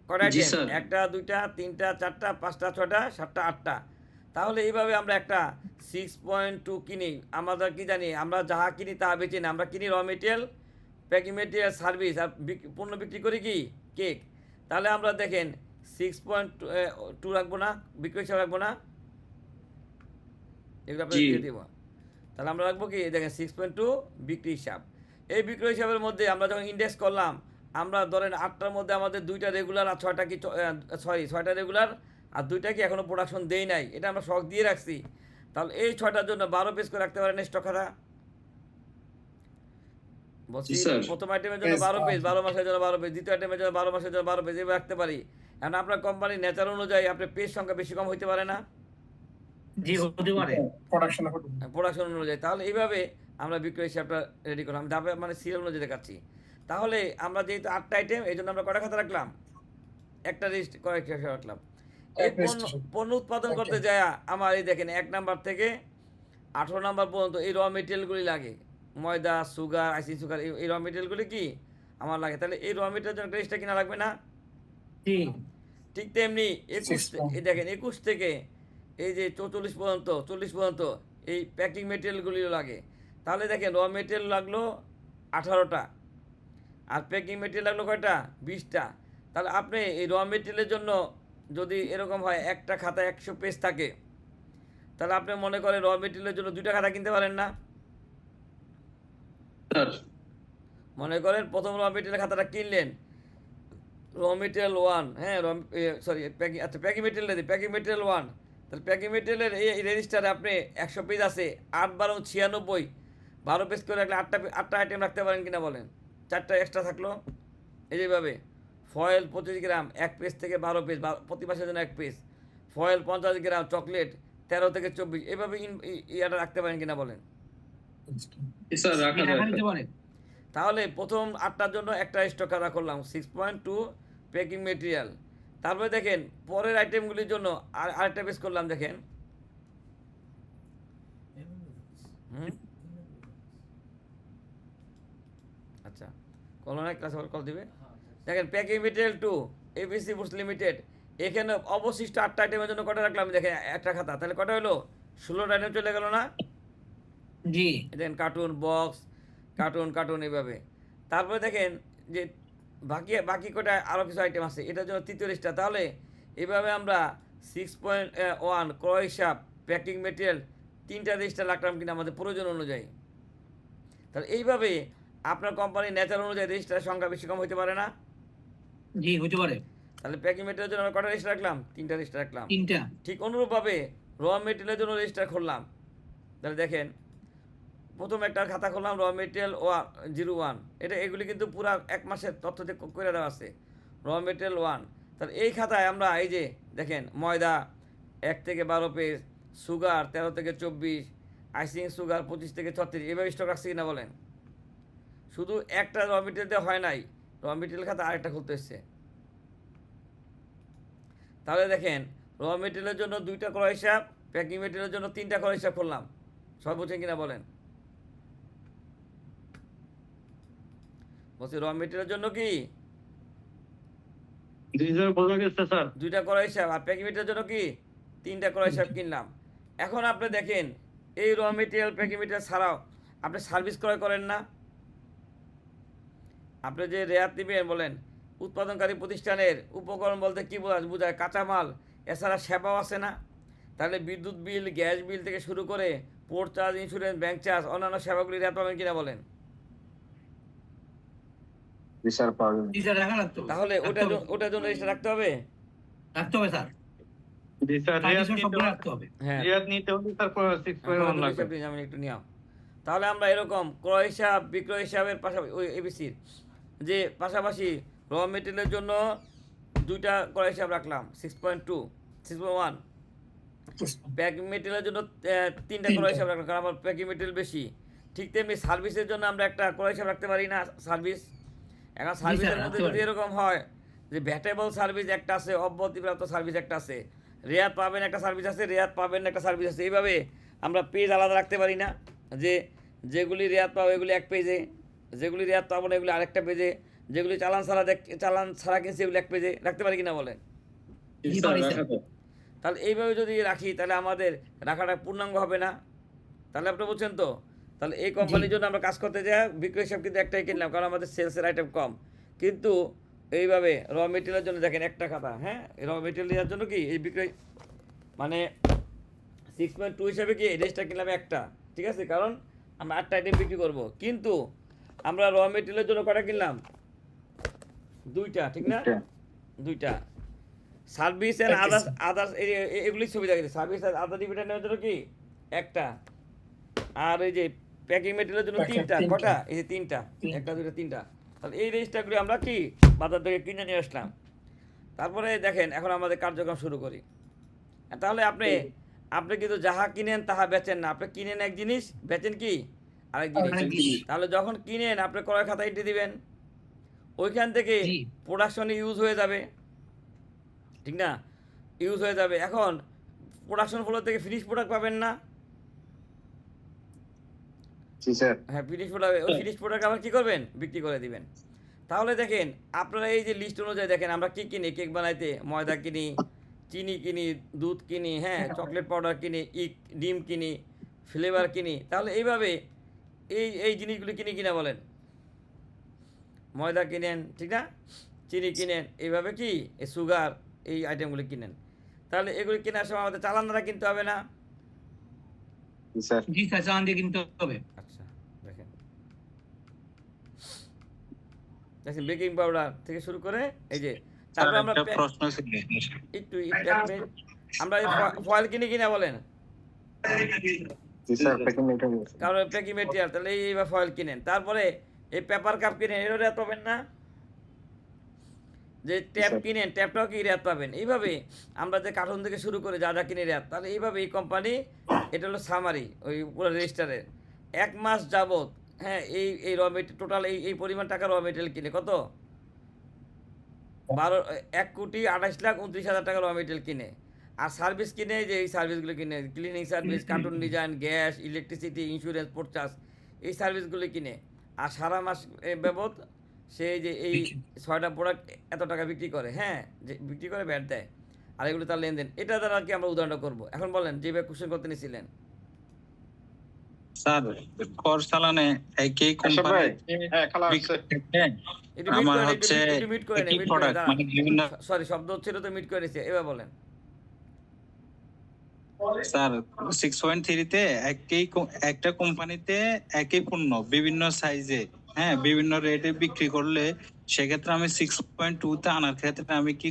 কটা জি, আইটেম? স্যার। 1টা 2টা 3টা 4টা 5টা 6টা 7টা 8টা। তাহলে এইভাবে আমরা একটা 6.2 কিনি, আমরা কি জানি, আমরা যাহা কিনি তাহা বেচি না, আমরা কিনি raw material packing material service আর পণ্য বিক্রি করি কি কেক, তাহলে আমরা দেখেন 6.2 রাখবো না, বিক্রয় হিসাব রাখবো না, এগুলো আপনাদের দিয়ে দেবো। তাহলে আমরা রাখবো কি দেখেন 6.2 বিক্রি হিসাব। এই বিক্রয় হিসাবের মধ্যে আমরা যখন ইন্ডেক্স করলাম, আমরা ধরেন 8টার মধ্যে আমাদের 2টা রেগুলার আর 6টা কি 6টা রেগুলার আর 2টা কি এখনও প্রোডাকশন দেই নাই, এটা আমরা শখ দিয়ে রাখছি। তাহলে এই 6টার জন্য 12 পেজ করে রাখতে পারেন স্টক খাতা। বলছি প্রথম আইটেমের জন্য 12 পেজ, 12 মাসের জন্য 12 পেজ, দ্বিতীয় আইটেমের জন্য 12 মাসের জন্য 12 পেজ, এভাবে রাখতে পারি। এখন আপনার কোম্পানির নেচার অনুযায়ী আপনার পেজ সংখ্যা বেশি কম হইতে পারে না, জি হতে পারে প্রোডাকশন অনুযায়ী। তাহলে এইভাবে আমরা বিক্রয় হিসাবটা রেডি করলাম, ধাপে মানে সিরিয়াল অনুযায়ী দেখাচ্ছি। তাহলে আমরা যেহেতু 8টা আইটেম, এই জন্য আমরা কটা খাতা রাখলাম, একটা রেজিস্ট কয়েক হিসাব রাখলাম। এই পণ্য উৎপাদন করতে যায় আমার এই দেখেন 1 নাম্বার থেকে 18 নাম্বার পর্যন্ত এই র মেটেরিয়ালগুলি লাগে, ময়দা, সুগার, আইসিং সুগার, এই র মেটেরিয়ালগুলি কি আমার লাগে। তাহলে এই র মেটেরিয়াল জন্য রেজিস্টটা কিনা লাগবে না? জি ঠিক তেমনি 21 এই দেখেন 21 থেকে এই যে 44 পর্যন্ত 40 পর্যন্ত এই প্যাকিং মেটেরিয়ালগুলিও লাগে। তাহলে দেখেন র মেটেরিয়াল লাগলো 18টা আর প্যাকিং মেটেরিয়াল লাগলো কয়টা, 20টা। তাহলে আপনি এই র মেটেরিয়ালের জন্য যদি এরকম হয় একটা খাতায় 100 পেজ থাকে, তাহলে আপনি মনে করেন র মেটেরিয়ালের জন্য 2টা খাতা কিনতে পারেন না? মনে করেন প্রথম র মেটেরিয়াল খাতাটা কিনলেন, র মেটেরিয়াল 1, হ্যাঁ সরি প্যাকিং, আচ্ছা প্যাকিং মেটেরিয়াল দিই, প্যাকিং মেটেরিয়াল 1। তাহলে প্যাকিং মেটেরিয়ালের এই রেজিস্টারে আপনি 100 পেজ আছে, 8 12 96, 12 পেজ করে রাখলে 8টা আইটেম রাখতে পারেন কিনা বলেন, 4টা এক্সট্রা থাকলো। এই যেভাবে ফয়েল 25 গ্রাম 1 পেজ থেকে 12 পেজ, প্রতি মাসের জন্য 1 পেজ, ফয়েল 50 গ্রাম, চকলেট 13 থেকে 24, এভাবে ইয়াটা রাখতে পারেন কিনা বলেন। রাখা যেতে পারে। তাহলে প্রথম 8টার জন্য একটা স্টক খাতা করলাম 6.2 প্যাকিং মেটেরিয়াল। তারপরে দেখেন পরের আইটেমগুলির জন্য আরেকটা পেজ করলাম, দেখেন আচ্ছা কল না, ক্লাস আবার কল দিবে। দেখেন packing material 2 ABC foods limited, এখানে অবশিষ্ট 8টা আইটেমের জন্য কটা রাখলাম দেখেন একটা খাতা, তাহলে কটা হলো 16টা আইটেম চলে গেল না? জি দেখেন কার্টুন বক্স, কার্টুন এইভাবে। তারপরে দেখেন যে বাকি কটা আরও কিছু আইটেম আছে, এটার জন্য তৃতীয় লিস্টটা। তাহলে এভাবে আমরা 6.1 ক্রয় হিসাব প্যাকিং মেটেরিয়াল 3টা রেজিস্টার রাখলাম কিনা আমাদের প্রয়োজন অনুযায়ী। তাহলে এইভাবে আপনার কোম্পানির নেচার অনুযায়ী রেজিস্টারের সংখ্যা বেশি কম হতে পারে না? জি হতে পারে। তাহলে প্যাকিং মেটেরিয়ালের জন্য আমরা কটা রেজিস্টার রাখলাম, 3টা রেজিস্টার রাখলাম। 3টা। ঠিক অনুরূপভাবে র মেটেরিয়ালের জন্য রেজিস্টার খুললাম। তাহলে দেখেন প্রথম একটা খাতা করলাম র মেটেরিয়াল 01, এগুলি কিন্তু পুরো 1 মাসের তথ্য করে দেওয়া আছে, র মেটেরিয়াল 1। তাহলে এই খাতায় আমরা এই যে দেখেন ময়দা 1 থেকে 12 পেজ, সুগার 13 থেকে 24, আইসিং সুগার 25 থেকে 36, এভাবে স্টক রাখছি কিনা বলেন। শুধু একটা র মেটেরিয়াল দেওয়া হয় নাই, র মেটেরিয়াল খাতা আরেকটা খুলতে এসছে। তাহলে দেখেন র মেটেরিয়ালের জন্য 2টা ক্রয় হিসাব, প্যাকিং মেটেরিয়ালের জন্য 3টা ক্রয় হিসাব করলাম, সব বুঝছেন কিনা বলেন। বলছি র মেটেরিয়ালের জন্য কি 2টা ক্রয় হিসাব আর প্যাকিং মেটেরিয়ালের জন্য কি 3টা ক্রয় হিসাব কিনলাম। এখন আপনি দেখেন এই র মেটেরিয়াল প্যাকিং মেটেরিয়াল ছাড়াও আপনি সার্ভিস ক্রয় করেন না? আপনি যে রেয়াত নেবেন বলেন, উৎপাদনকারী প্রতিষ্ঠানের উপকরণ বলতে কী বোঝায়, কাঁচামাল, এছাড়া সেবাও আছে না? তাহলে বিদ্যুৎ বিল, গ্যাস বিল থেকে শুরু করে port charge, insurance, bank charge, অন্যান্য সেবাগুলি রেয়াত পাবেন কিনা বলেন। তাহলে ওটার জন্য রেজিস্টার রাখতে হবে, রাখতে হবে স্যার। রাখতে হবে। হ্যাঁ আমি একটু নিও। তাহলে আমরা এরকম ক্রয় হিসাব, বিক্রয় হিসাবের পাশাপাশি ওই এবিসির যে পাশাপাশি র মেটেরিয়ালের জন্য 2টা ক্রয় হিসাব রাখলাম 6.1, প্যাকিং মেটেরিয়ালের জন্য 3টা ক্রয় হিসাব রাখলাম, কারণ আমার প্যাকিং মেটেরিয়াল বেশি। ঠিক তেমনি সার্ভিসের জন্য আমরা একটা ক্রয় হিসাব রাখতে পারি না, সার্ভিস। এখন সার্ভিসের মধ্যে যদি এরকম হয় যে ভ্যাটেবল সার্ভিস একটা আছে, অব্যাহতিপ্রাপ্ত সার্ভিস একটা আছে, রেয়াত পাবেন একটা সার্ভিস আছে, রেয়াত পাবেন একটা সার্ভিস আছে, এইভাবে আমরা পেজ আলাদা রাখতে পারি না, যে যেগুলি রেয়াত পাবো এগুলি 1 পেজে, যেগুলি রেয়াত পাবো না এগুলি আরেকটা পেজে, যেগুলি চালান ছাড়া কিনছে এগুলি 1 পেজে রাখতে পারি কিনা বলেন। তাহলে এইভাবে যদি রাখি তাহলে আমাদের রাখাটা পূর্ণাঙ্গ হবে না। তাহলে আপনি বলছেন তো তাহলে এই কোম্পানির জন্য আমরা কাজ করতে যাই বিক্রয় হিসাব কিন্তু একটাই কিনলাম, কারণ আমাদের সেলসের আইটেম কম। কিন্তু এইভাবে র মেটেরিয়ালের জন্য দেখেন একটা খাতা, হ্যাঁ র মেটেরিয়ালের জন্য কি এই বিক্রয় মানে 6.2 হিসাবে কি রেজিস্টার কিনলাম একটা, ঠিক আছে, কারণ আমরা 8টা আইটেম বিক্রি করব। কিন্তু আমরা র মেটেরিয়ালের জন্য কটা কিনলাম? 2টা, ঠিক না? 2টা। সার্ভিস এন্ড আদার্স এগুলি ছবি দেখেছি, সার্ভিস আর আদার ডিভিডেন্ডের জন্য কি একটা, আর এই যে প্যাকিং মেটেরিয়ালের জন্য 3টা। কটা? এই যে 3টা, 1 2 3টা। তাহলে এই রেজিস্টারগুলি আমরা কি বাজার থেকে কিনে নিয়ে আসলাম। তারপরে দেখেন এখন আমাদের কার্যক্রম শুরু করি। তাহলে আপনি কিন্তু যাহা কিনেন তাহা বেচেন না, আপনি কিনেন এক জিনিস, বেচেন কি আরেক জিনিস। তাহলে যখন কিনেন আপনি ক্রয় খাতা এন্ট্রি দিবেন, ওইখান থেকে প্রোডাকশনে ইউজ হয়ে যাবে, ঠিক না? ইউজ হয়ে যাবে। এখন প্রোডাকশন ফ্লো থেকে ফিনিশ প্রোডাক্ট পাবেন না? হ্যাঁ, ফিনিশ প্রোডাক্ট, ওই ফিনিশ প্রোডাক্ট আবার কী করবেন? বিক্রি করে দিবেন। তাহলে দেখেন আপনারা এই যে লিস্ট অনুযায়ী দেখেন আমরা কী কিনি, কেক বানাইতে ময়দা কিনি, চিনি কিনি, দুধ কিনি, হ্যাঁ চকলেট পাউডার কিনি, ডিম কিনি, ফ্লেভার কিনি। তাহলে এইভাবে এই জিনিসগুলি কিনি কিনা বলেন? ময়দা কিনেন, ঠিক না? চিনি কিনেন, এইভাবে কি এই সুগার এই আইটেমগুলি কিনেন। তাহলে এগুলি কেনার সময় আমাদের চালান দ্বারা কিনতে হবে না? জি স্যার, চালান দিয়ে কিনতে হবে। আচ্ছা দেখেন বেকিং পাউডার থেকে শুরু করে এই যে, তারপর আমরা প্রশ্ন ছিল একটু আমরা ফয়েল কিনি কিনা বলেন? কারণ প্যাকিং মেটেরিয়াল, তাহলে এইবার ফয়েল কিনেন। তারপরে এই পেপার কাপ কিনেন, এরও রেট পাবেন না? যে ট্যাপ কিনেন, ট্যাপটাও কি রেট পাবেন? এইভাবে আমরা যে কার্টুন থেকে শুরু করে যা যা কিনে রেট, তাহলে এইভাবে এই কোম্পানি, এটা হলো সামারি ওই পুরো রেজিস্টারের 1 মাস যাবত, হ্যাঁ এই র মেটেরিয়াল টোটাল এই পরিমাণ টাকা র মেটেরিয়াল কিনে কত? 1,28,29,000 টাকা র মেটেরিয়াল কিনে। আর সার্ভিস কিনে, যে এই সার্ভিসগুলো কিনে, cleaning service, cartoon design, gas, electricity, insurance, port এই সার্ভিসগুলো কিনে। আর সারা মাস বাবদ সেই যে এই 6টা প্রোডাক্ট এত টাকা বিক্রি করে, হ্যাঁ যে বিক্রি করে ব্যাট দেয়, আর এগুলো তার লেনদেন। এটা দ্বারা কি আমরা উদাহরণটা করবো। এখন বলেন যেভাবে কোশ্চেন করতে নিয়েছিলেন। স্যার কর চালানে একই কোম্পানি আমার হচ্ছে একই প্রোডাক্ট মানে বিভিন্ন সরি শব্দ হচ্ছিল তো, মিট করে নিচ্ছে, এবার বলেন। স্যার 6.3 তে একটা কোম্পানিতে একই পণ্য বিভিন্ন সাইজে, হ্যাঁ বিভিন্ন রেটে বিক্রি করলে সেক্ষেত্রে আমি 6.2 তে আনার ক্ষেত্রে আমি কি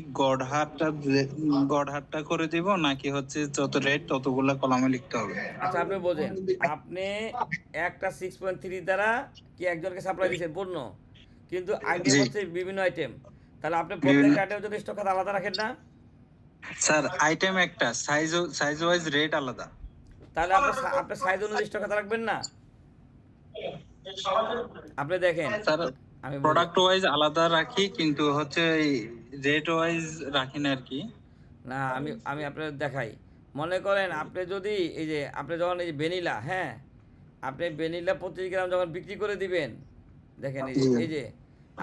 গড়হারটা করে দিব, নাকি হচ্ছে যত রেট ততগুলা কলামে লিখতে হবে? আচ্ছা আপনি বোঝেন, আপনি একটা 6.3 দ্বারা কি একজনকে সাপ্লাই দিচ্ছেন পণ্য, কিন্তু আইটেম হচ্ছে বিভিন্ন আইটেম। তাহলে আপনি প্রত্যেকটা আইটেমের জন্য স্টক খাতা আলাদা রাখেন না? স্যার আইটেম একটা, সাইজ ওয়াইজ রেট আলাদা। তাহলে আপনি সাইজ অনুযায়ী স্টক খাতা রাখবেন না? আপনি দেখেন স্যার আমি প্রোডাক্ট ওয়াইজ আলাদা রাখি, কিন্তু হচ্ছে রেট ওয়াইজ রাখি না আর কি। না, আমি আপনাদের দেখাই। মনে করেন আপনি যদি এই যে আপনি যখন এই যে ভ্যানিলা, হ্যাঁ আপনি ভ্যানিলা 25 গ্রাম যখন বিক্রি করে দিবেন, দেখেন এই যে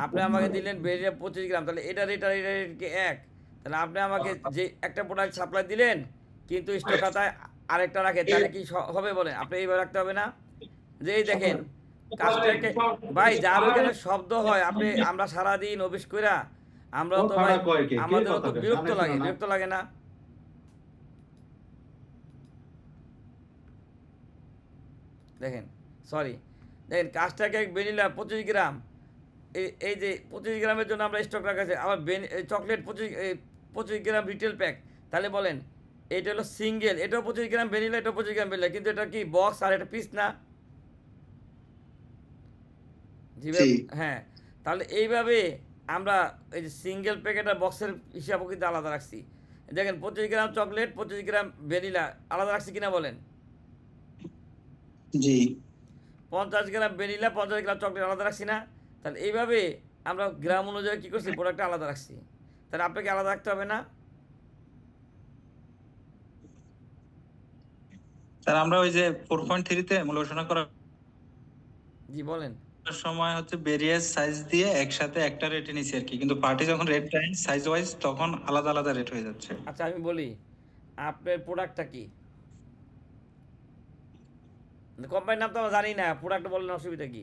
আপনি আমাকে দিলেন ভ্যানিলা 25 গ্রাম, তাহলে এটা রেট আর এটা রেট কি এক? তাহলে আপনি আমাকে যে একটা প্রোডাক্ট সাপ্লাই দিলেন কিন্তু স্টক খাতায় আরেকটা রাখে, তাহলে কি হবে বলেন? আপনি এইভাবে রাখতে হবে না? যে এই দেখেন কাজটাকে ভাই যার ওখানে শব্দ হয়, আমরা সারাদিন অফিস কইরা আমরা তো ভাই আমাদের তো বিরক্ত লাগে না? দেখেন দেখেন কাজটাকে ভ্যানিলা 25 গ্রাম, এই যে 25 গ্রামের জন্য আমরা স্টক রাখাছি, আবার চকলেট 25 গ্রাম রিটেল প্যাক। তাহলে বলেন এটা হলো সিঙ্গেল, এটাও 25 গ্রাম ভ্যানিলা, এটাও 25 গ্রাম ভ্যানিলা, কিন্তু এটা কি বক্স আর এটা পিস না? হ্যাঁ, তাহলে এইভাবে আমরা এই যে সিঙ্গেল প্যাকেট আর বক্সের হিসাবও কিন্তু আলাদা রাখছি। দেখেন 25 গ্রাম চকলেট, 25 গ্রাম ভ্যানিলা আলাদা রাখছি কিনা বলেন? জি। 50 গ্রাম ভ্যানিলা, 50 গ্রাম চকলেট আলাদা রাখছি না? তাহলে এইভাবে আমরা গ্রাম অনুযায়ী কী করছি, প্রোডাক্টটা আলাদা রাখছি। তাহলে আপনাকে আলাদা রাখতে হবে না? স্যার আমরা ওই যে 4.3 তে মূল্যায়ন করার জি বলেন। সময় হচ্ছে ভেরিয়াস সাইজ দিয়ে একসাথে একটা রেটে নিছি আর কি, কিন্তু পার্টি যখন রেট দেয় সাইজ ওয়াইজ তখন আলাদা আলাদা রেট হয়ে যাচ্ছে। আচ্ছা আমি বলি, আপনার প্রোডাক্টটা কি? কোম্পানির নাম তো আমরা জানি না, প্রোডাক্ট বললেন, অসুবিধা কি?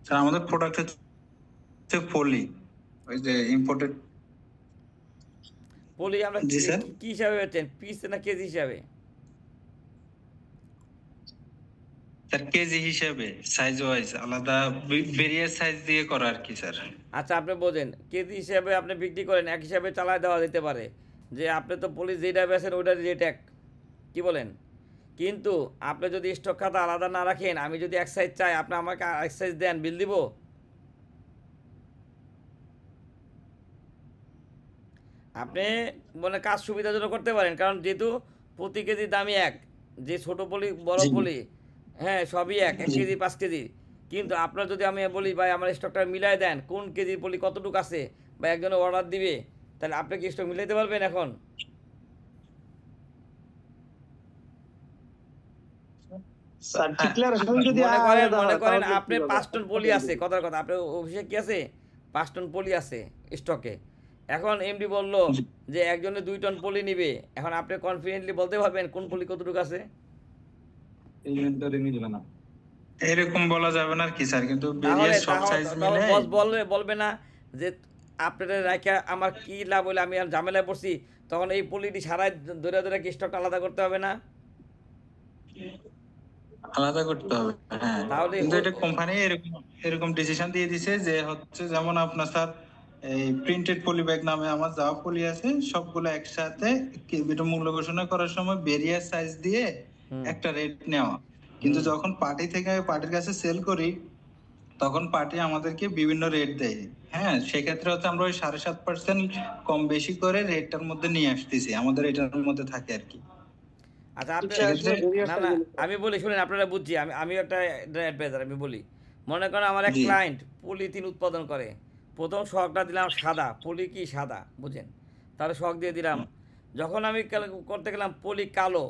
স্যার আমাদের প্রোডাক্ট হচ্ছে পলি, ওই যে ইম্পোর্টেড। পলি আমরা জি স্যার। কি হিসাবে বেচেন, পিস না কেজি হিসাবে? স্যার কেজি হিসেবে, সাইজ ওয়াইজ আলাদা, ভেরিয়াস সাইজ দিয়ে করা আর কি স্যার। আচ্ছা আপনি বোঝেন, কেজি হিসাবে আপনি বিক্রি করেন, এক হিসাবে চালায় দেওয়া যেতে পারে যে আপনি তো পুলিশ যেটা বেছেন ওইটার রেট এক, কি বলেন? কিন্তু আপনি যদি স্টক খাতা আলাদা না রাখেন, আমি যদি এক সাইজ চাই, আপনি আমাকে এক সাইজ দেন, বিল দিব? আপনি মানে কাজ সুবিধাজনক করতে পারেন, কারণ যেহেতু প্রতি কেজি দামই এক, যে ছোট পলি বড় জি। পলি, হ্যাঁ সবই এক, 1 জি। KG 5 KG. কিন্তু আপনার যদি আমি বলি ভাই আমার স্টকটা মিলাই দেন, কোন কেজির পলি কতটুকু আছে, বা একজনে অর্ডার দিবে, তাহলে আপনি কি স্টক মিলাইতে পারবেন এখন? স্যার ডিক্লারেশন যদি মনে করেন আপনি 5 টন পলি আছে, কথার কথা, আপনার অফিসে কি আছে, 5 টন পলি আছে স্টকে। এখন এমডি বলল যে একজনে 2 টন পলি নিবে, এখন আপনি কনফিডেন্টলি বলতে পারবেন কোন পলি কতটুকু আছে? এরকম বলা যাবে না আর কি স্যার, কিন্তু তাহলে ভেরিয়াস সব সাইজ মিলে। বস বলবে না যে আপনাদের রাখা আমার কি লাভ হলে আমি আর ঝামেলায় পড়ছি, তখন এই পলিটি সারাই ধরে ধরে কি স্টকটা আলাদা করতে হবে না? আলাদা করতে হবে, হ্যাঁ। তাহলে কিন্তু এটা কোম্পানি এরকম এরকম ডিসিশন দিয়ে দিছে যে হচ্ছে, যেমন আপনার স্যার এই প্রিন্টেড পলি ব্যাগ নামে আমার যা পলি আছে সবগুলো একসাথে এটা মূল্য ঘোষণা করার সময় ভেরিয়াস সাইজ দিয়ে একটা রেট নেওয়া। কিন্তু যখন পার্টির কাছে সেল করি, তখন পার্টি আমাদেরকে বিভিন্ন রেট দেয়। হ্যাঁ, সেক্ষেত্রে হচ্ছে আমরা ওই 7.5% কম বেশি করে রেটটার মধ্যে নিয়ে আসতেছি, আমাদের এটার মধ্যে থাকে আর কি। আচ্ছা আপনি সেক্ষেত্রে না আমি বলি শুনেন, আপনারা বুঝছি, আমি একটা অ্যাডভাইজার, আমি বলি, মনে করেন আমার এক জি। ক্লায়েন্ট পলিথিন উৎপাদন করে, প্রথম শখটা দিলাম সাদা পলি, কি সাদা বুঝেন, তাহলে শখ দিয়ে দিলাম। যখন আমি করতে গেলাম পলি কালো,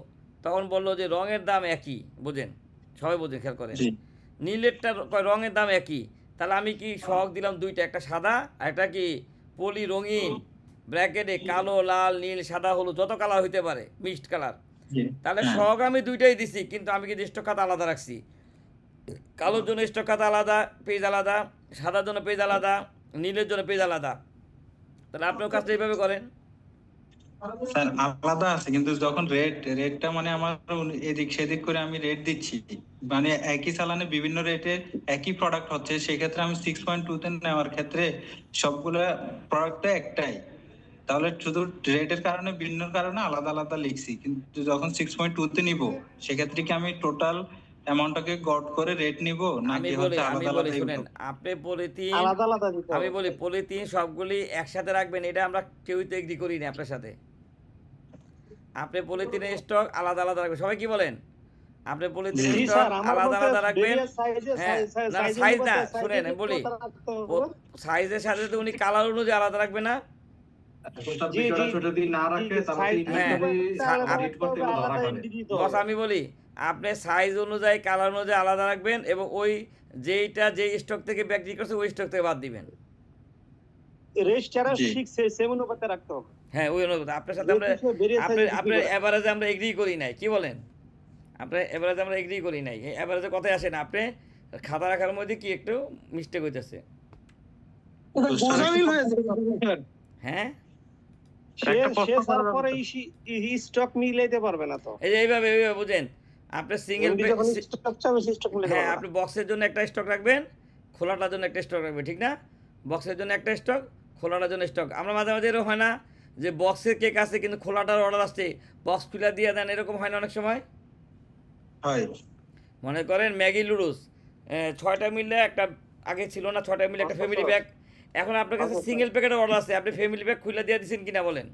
তখন বললো যে রঙের দাম একই, বুঝেন, সবাই বুঝেন, খেয়াল করেন, জি। নীলেরটা রঙের দাম একই, তাহলে আমি কি শখ দিলাম দুইটা, একটা সাদা আর একটা কি পলি রঙিন, ব্র্যাকেটে কালো লাল নীল সাদা হলুদ যত কালার হইতে পারে, মিক্সড কালার। জি। তাহলে হ্যাঁ। শখ আমি দুইটাই দিছি, কিন্তু আমি কিন্তু স্টক খাতা আলাদা রাখছি। কালোর জন্য স্টক খাতা আলাদা, পেজ আলাদা, সাদার জন্য পেজ আলাদা, নীলের জন্য পেজ আলাদা। তাহলে আপনিও কাজটা এইভাবে করেন। স্যার আলাদা আছে, কিন্তু যখন রেটটা মানে আমার এদিক সেদিক করে আমি রেট দিচ্ছি, মানে একই চালানে বিভিন্ন রেটে একই প্রোডাক্ট হচ্ছে, সেক্ষেত্রে আমি 6.2 তে নেওয়ার ক্ষেত্রে সবগুলো প্রোডাক্টটা একটাই, তাহলে শুধু রেটের কারণে ভিন্ন কারণে আলাদা আলাদা লিখছি। কিন্তু যখন 6.2 তে নিব, সেক্ষেত্রে কি আমি টোটাল অ্যামাউন্টটাকে গড় করে রেট নিব, আমি নাকি বলি হচ্ছে আমি আলাদা বলি আলাদা? শুনেন, আপনি পলিথিন, আলাদা আলাদা দিতে আমি হবে। বলি পলিথিন সবগুলি একসাথে রাখবেন, এটা আমরা কেউই তো এগ্রি করি না আপনার সাথে। আপনি পলিথিনের স্টক আলাদা আলাদা রাখবেন, সবাই কি বলেন? আপনি পলিথিনের জি স্টক স্যার, আমার আলাদা বলতে আলাদা রাখবেন। various size এ হ্যাঁ, না সাইজ না, শুনেন আমি বলি, সাইজের সাথে তো উনি কালার অনুযায়ী আলাদা রাখবে না? জি জি যদি না রাখে তাহলে বস আমি বলি, আপনি সাইজ অনুযায়ী কালার অনুযায়ী আলাদা রাখবেন, এবং ওই যেইটা যে স্টক থেকে বিক্রি করছে ওই স্টক থেকে বাদ দিবেন। রেজিস্টারে জি। 6 অনুপাতে রাখতে হবে। হ্যাঁ ওই অনুযায়ী আপনার সাথে আমরা, আপনার এভারেজে আমরা এগ্রি করি নাই, কি বলেন? আপনার এভারেজে আমরা এগ্রি করি নাই, এই এভারেজে কথাই আসে না, আপনি খাতা রাখার মধ্যে কি একটু মিস্টেক হইতেছে। গোজামিল হয়েছে। হ্যাঁ সে তারপরে স্টক মিলাইতে পারবে না তো। এই যে এইভাবে বুঝেন, আপনি সিঙ্গেল, যখন স্টক চাবে স্টক মিলাইতে হ্যাঁ পারবে আপনি না। বক্সের জন্য একটা স্টক রাখবেন, খোলাটার জন্য একটা স্টক রাখবেন, ঠিক না? বক্সের জন্য একটা স্টক, খোলাটার জন্য স্টক। আমরা মাঝে মাঝে এরকম হয় না যে বক্সের কেক আছে কিন্তু খোলাটার অর্ডার আসছে, বক্স খুলে দিয়ে দেন, এরকম হয় না অনেক সময়? হয়। মনে করেন ম্যাগি লুডুস 6টা মিললে একটা, আগে ছিল না 6টা মিলে একটা ফ্যামিলি প্যাক, এখন আপনার কাছে সিঙ্গেল প্যাকেটের অর্ডার আছে, আপনি ফ্যামিলি প্যাক খুলে দিয়ে দিচ্ছেন কিনা বলেন?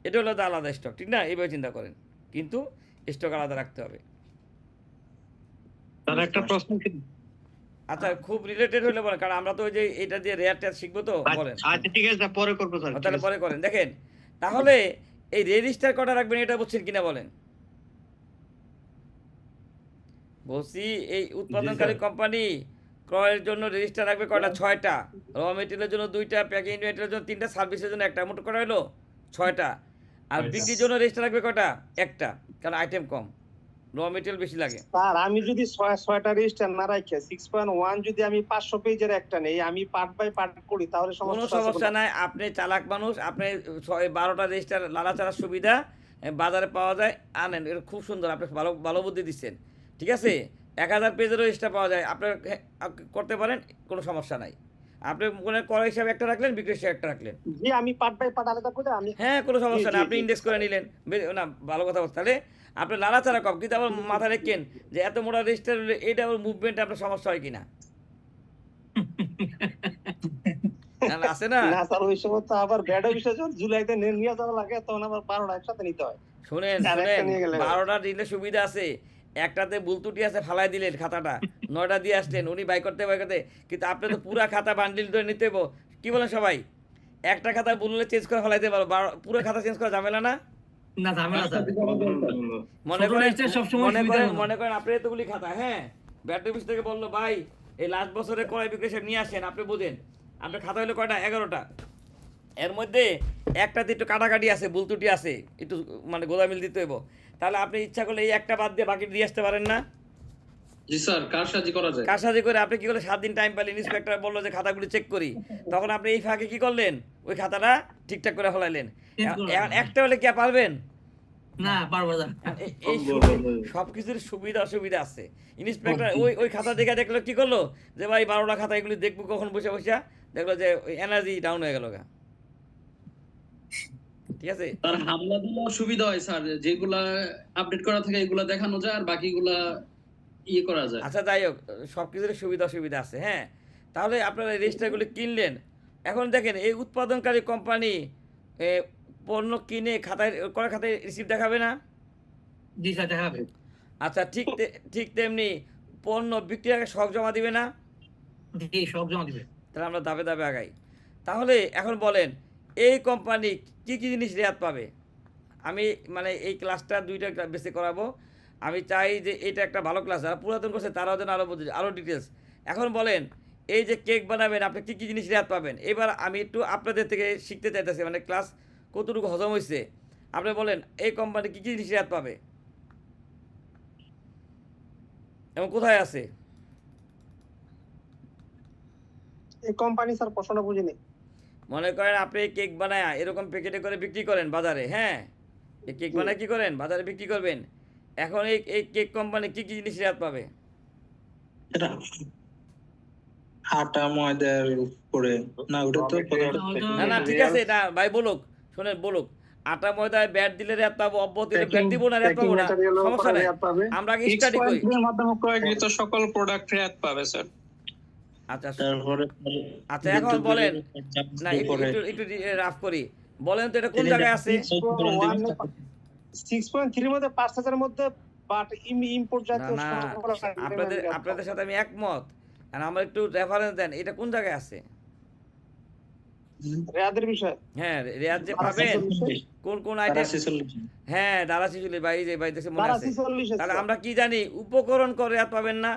এটা হলো তো আলাদা স্টক, ঠিক না? এইভাবে চিন্তা করেন, কিন্তু স্টক আলাদা রাখতে হবে। তার একটা প্রশ্ন কি? আচ্ছা খুব রিলেটেড হলে বলেন, কারণ আমরা তো ওই যে এটা দিয়ে রেয়ার ট্যাগ শিখবো, তো বলেন। আচ্ছা ঠিক আছে, পরে করবো স্যার। তাহলে পরে করেন। দেখেন তাহলে এই রেজিস্টার কটা রাখবেন, এটা বুঝছেন কিনা বলেন? বলছি এই উৎপাদনকারী কোম্পানি ক্রয়ের জন্য রেজিস্টার রাখবে কয়টা? 6টা। র মেটেরিয়ালের জন্য 2টা, প্যাকিং মেটেরিয়ালের জন্য 3টা, সার্ভিসের জন্য একটা, মোট করা হলো 6টা। আর বিক্রির জন্য রেজিস্টার রাখবে কয়টা? একটা, কারণ আইটেম কম। র মেটেরিয়াল বেশি লাগে। স্যার আমি যদি ছয়টা রেজিস্টার না রাখি 6.1 যদি আমি 500 পেজের একটা নেই, আমি পার্ট বাই পার্ট করি, তাহলে কোনো সমস্যা আছে সমস্যা কোনো? নাই, আপনি চালাক মানুষ, আপনি 12টা রেজিস্টার লাড়াচাড়ার সুবিধা বাজারে পাওয়া যায়, আনেন, এটা খুব সুন্দর, আপনি ভালো ভালো বুদ্ধি দিচ্ছেন, ঠিক আছে। 1000 পেজের রেজিস্টার পাওয়া যায়, আপনার করতে পারেন, কোনো সমস্যা নাই। আপনি মনে করা হিসাবে একটা রাখলেন, বিক্রি হিসাবে একটা রাখলেন, জি আমি পার্ট বাই পার্ট আলাদা করে আমি। হ্যাঁ কোনো সমস্যা জি, নেই, জি, আপনি জি। ইন্ডেক্স করে নিলেন, না ভালো কথা বলছেন। তাহলে আপনি লাড়াচাড়া কম, কিন্তু আবার মাথা রেখেন যে এত মোটা রেজিস্টার হলে এইটা আবার মুভমেন্টে আপনার সমস্যা হয় কিনা, আছে না? না স্যার ওই সময় তো আবার ব্যাড অফিসে যখন জুলাইতে নিয়ে যাওয়া লাগে, তখন আবার 12টা একসাথে নিতে হয়। শোনেন আর একটা শোনেন, নিয়ে গেলে হয়। 12টা দিলে সুবিধা আছে, একটাতে ভুল ত্রুটি আছে ফালাই দিলেন খাতাটা, 9টা দিয়ে আসলেন, উনি বাই করতে, কিন্তু আপনি তো পুরা খাতা বান্ডিল ধরে নিতে হইব। কি বলেন সবাই? একটা খাতা ভুল হলে চেঞ্জ করে ফেলাইতে পারো, পুরো খাতা চেঞ্জ করা ঝামেলা না? না ঝামেলা স্যার। মনে ছোট করেন register সবসময় সুবিধা হয় না। মনে করেন আপনি এতগুলি খাতা, হ্যাঁ, ব্যাটারি অফিস থেকে বললো ভাই এই লাস্ট বছরের ক্রয় বিক্রয় হিসাব নিয়ে আসেন, আপনি বোঝেন আপনার খাতা হলো কয়টা, 11টা, এর মধ্যে একটাতে একটু কাটাকাটি আছে, ভুল ত্রুটি আছে, একটু মানে গোদামিল দিতে হইব, তাহলে আপনি ইচ্ছা করলে এই একটা বাদ দিয়ে বাকি দিয়ে আসতে পারেন না? জি স্যার, কারসাজি করা যায়। কারসাজি করে আপনি কি করলেন, 7 দিন টাইম পেলেন, ইন্সপেক্টর বললো যে খাতাগুলি চেক করি, তখন আপনি এই ফাঁকে কি করলেন, ওই খাতাটা ঠিকঠাক করে ফেলাইলেন। Change করে এখন ফেলালেন। একটা হলে কি আর পারবেন? না পারবো না। এই সব কিছুর সুবিধা অসুবিধা আছে। ইন্সপেক্টর ওই খাতা দেখে দেখলো কি করলো, যে ভাই 12টা খাতা এগুলি দেখবো কখন বসে বসে, দেখলো যে এনার্জি ডাউন হয়ে গেল গা, ঠিক আছে। তার হামলা দিলেও সুবিধা হয় স্যার, যেগুলা আপডেট করা থাকে এগুলা দেখানো যায়, আর বাকিগুলা ইয়ে করা যায়। আচ্ছা যাই হোক, সব কিছুর সুবিধা অসুবিধা আছে, হ্যাঁ। তাহলে আপনারা এই রেজিস্টারগুলি কিনলেন, এখন দেখেন এই উৎপাদনকারী কোম্পানি পণ্য কিনে খাতায় করে খাতায় রিসিপ্ট দেখাবে না? জি স্যার দেখাবে। আচ্ছা ঠিক তেমনি পণ্য বিক্রির আগে শখ জমা দিবে না? জি সব জমা দিবে। তাহলে আমরা দাবে দাবে আগাই। তাহলে এখন বলেন এই কোম্পানি কি কি জিনিস রেয়াত পাবে? আমি মানে এই ক্লাসটা 2টা বেসে করাবো, আমি চাই যে এটা একটা ভালো ক্লাস, যারা পুরাতন করছে তারাও যেন আরও বোঝে, আরও ডিটেলস। এখন বলেন এই যে কেক বানাবেন আপনি কি কি জিনিস রেয়াত পাবেন? এবার আমি একটু আপনাদের থেকে শিখতে চাইতেছি, মানে ক্লাস কতটুকু হজম হয়েছে, আপনি বলেন এই কোম্পানি কি কি জিনিস রেয়াত পাবে এবং কোথায় আছে? এই কোম্পানি স্যার প্রশ্নটা বুঝিনি। মনে করেন আপনি কেক বানায় এরকম প্যাকেটে করে বিক্রি করেন বাজারে, হ্যাঁ, এই কেক বানায় কি করেন বাজারে বিক্রি করবেন, এখন এই কেক কোম্পানি কি কি জিনিস রেয়াত পাবে? এটা আটা ময়দার উপরে না, ওটা তো না না ঠিক আছে, না ভাই বলুক, শোনেন বলুক, আটা ময়দায় ব্যাট দিলে রেয়াত পাবো, অব্যাহত দিলে ব্যাট দিব না, রেয়াত পাবো না, সমস্যা নাই, আমরা আগে স্টাডি করি। 6.3 এর মাধ্যমে ক্রয়কৃত সকল প্রোডাক্ট রেয়াত পাবে স্যার। আচ্ছা তারপরে আচ্ছা এখন বলেন, না একটু রাফ করি, বলেন তো এটা কোন জায়গায় আছে? 6.3 এর মধ্যে 5000 এর মধ্যে বাট ইম্পোর্ট না জাতীয় না আপনাদের সাথে আমি একমত, আর আমার একটু রেফারেন্স দেন, এটা কোন জায়গায় আছে? রেয়াদের বিষয়। হ্যাঁ রেয়াজ যে পাবেন কোন আইটেম, হ্যাঁ দারা 46 ভাই যে ভাই দেশে মনে আছে, তাহলে আমরা কি জানি উপকরণ করে রেয়াত পাবেন না?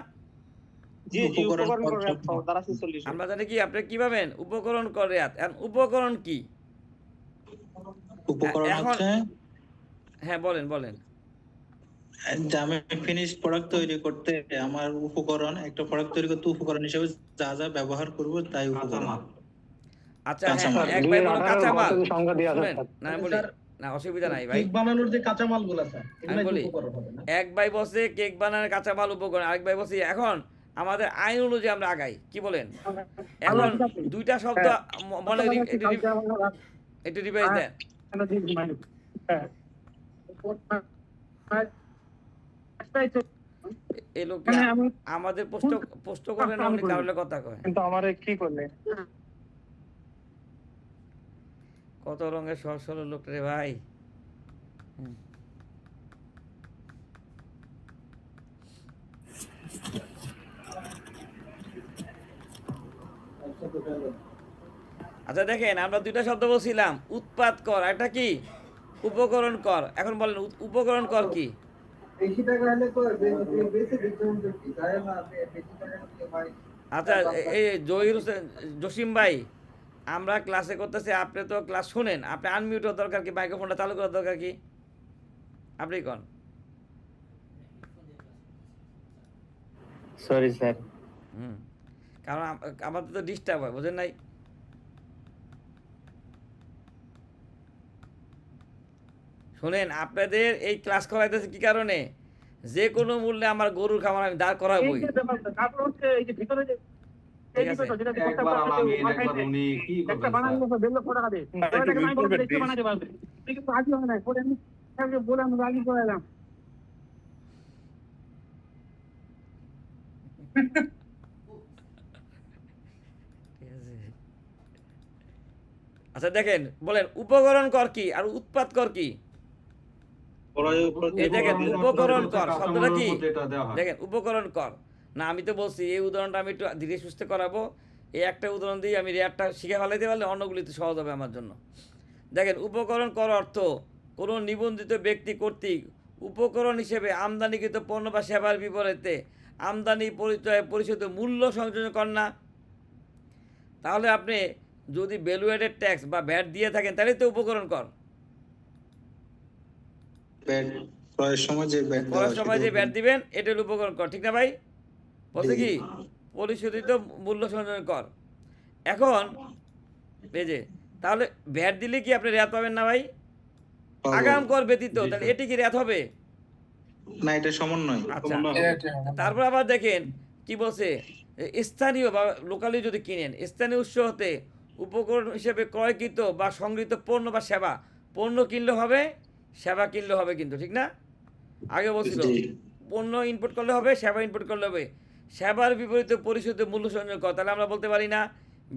জি জি উপকরণ করে রেয়াত পাবো দ্বারা 46। আমরা জানি কি আপনি কি পাবেন উপকরণ করে রেয়াত, এখন উপকরণ কি? উপকরণ এখন হচ্ছে হ্যাঁ বলেন। যে আমি ফিনিশ প্রোডাক্ট তৈরি করতে আমার উপকরণ, একটা প্রোডাক্ট তৈরি করতে উপকরণ হিসেবে যা যা ব্যবহার করব তাই উপকরণ। আচ্ছা হ্যাঁ এক ভাই বলো কাঁচামাল, সংখ্যা দেয়া আছে শুনেন না আমি বলি, না অসুবিধা নাই ভাই, কেক বানানোর যে কাঁচামালগুলো স্যার, আমি এগুলাই বলি, উপকরণ হবে না? এক ভাই বসে কেক বানানোর কাঁচামাল উপকরণ, আরেক ভাই বসে এখন আমাদের আইন অনুযায়ী আমরা আগাই, কি বলেন? এখন দুইটা শব্দ মনে একটু রিভাইজ দেন। এই লোক আমাদের পোস্ট করেন না, উনি কারণে কথা কয়, কিন্তু আমারে কি করলে কত রঙের সহজ সরল লোক রে ভাই। আচ্ছা দেখেন আমরা দুইটা শব্দ বলছিলাম, উৎপাদ কর, একটা কি উপকরণ কর, এখন বলেন উপকরণ কর কি? আচ্ছা এই জহির হোসেন জসিম ভাই, আমরা ক্লাসে করতেছি, আপনি তো ক্লাস শুনেন, আপনি আনমিউট হওয়ার দরকার কি, মাইক্রোফোনটা চালু করার দরকার কি, আপনি কোন? Sorry sir. হুম, কারণ আমাদের তো ডিস্টার্ব হয়, বোঝেন নাই? শোনেন, আপনাদের এই ক্লাস করাইতেছে কি কারণে? যে কোনো মূল্যে আমার গরুর খামার আমি দাঁড় করাবই। তারপর হচ্ছে এই যে ভিতরে যে ঠিক আছে, একবার আলামিন একবার উনি কি করবেন স্যার? বেললো টাকা দে আমি বলতে দেখতে বানাতে পারবে কিন্তু আজই হয় না পরে আমি বলে আমি রাজি করালাম। ঠিক আছে। আচ্ছা দেখেন, বলেন উপকরণ কর কি আর উৎপাদ কর কি? এই দেখেন উপকরণ কর শব্দটা কি? দেখেন উপকরণ কর না, আমি তো বলছি এই উদাহরণটা আমি একটু ধীরে সুস্থে করাবো। এই একটা উদাহরণ দিয়ে আমি রেয়ারটা শিখে ফেলাইতে পারলে অন্যগুলি তো সহজ হবে আমার জন্য। দেখেন উপকরণ কর অর্থ কোনো নিবন্ধিত ব্যক্তি কর্তৃক উপকরণ হিসেবে আমদানিকৃত পণ্য বা সেবার বিপরীতে আমদানি পরিচয় পরিশোধিত মূল্য সংযোজন কর না। তাহলে আপনি যদি ভ্যালু অ্যাডেড ট্যাক্স বা ভ্যাট দিয়ে থাকেন তাহলে তো উপকরণ কর। ক্রয়ের সময় যে ব্যাট করার সময় যে ভ্যাট দিবেন এটা হলো উপকরণ কর, ঠিক না ভাই? বলছে কি পরিশোধিত মূল্য সংযোজন কর। এখন এই যে তাহলে ভ্যাট দিলে কি আপনি রেয়াত পাবেন না ভাই? আগাম কর ব্যতীত, তাহলে এটি কি রেয়াত হবে? না, এটা সমন্বয়। আচ্ছা, তারপর আবার দেখেন কি বলছে, স্থানীয় বা লোকালি যদি কিনেন স্থানীয় উৎস হতে উপকরণ হিসেবে ক্রয়কৃত বা সংগৃহীত পণ্য বা সেবা, পণ্য কিনলে হবে সেবা কিনলে হবে, কিন্তু ঠিক না? আগে বলছিল পণ্য ইনপুট করলে হবে সেবা ইনপুট করলে হবে, সেবার বিপরীতে পরিশোধিত মূল্য সংযোজন কর। তাহলে আমরা বলতে পারি না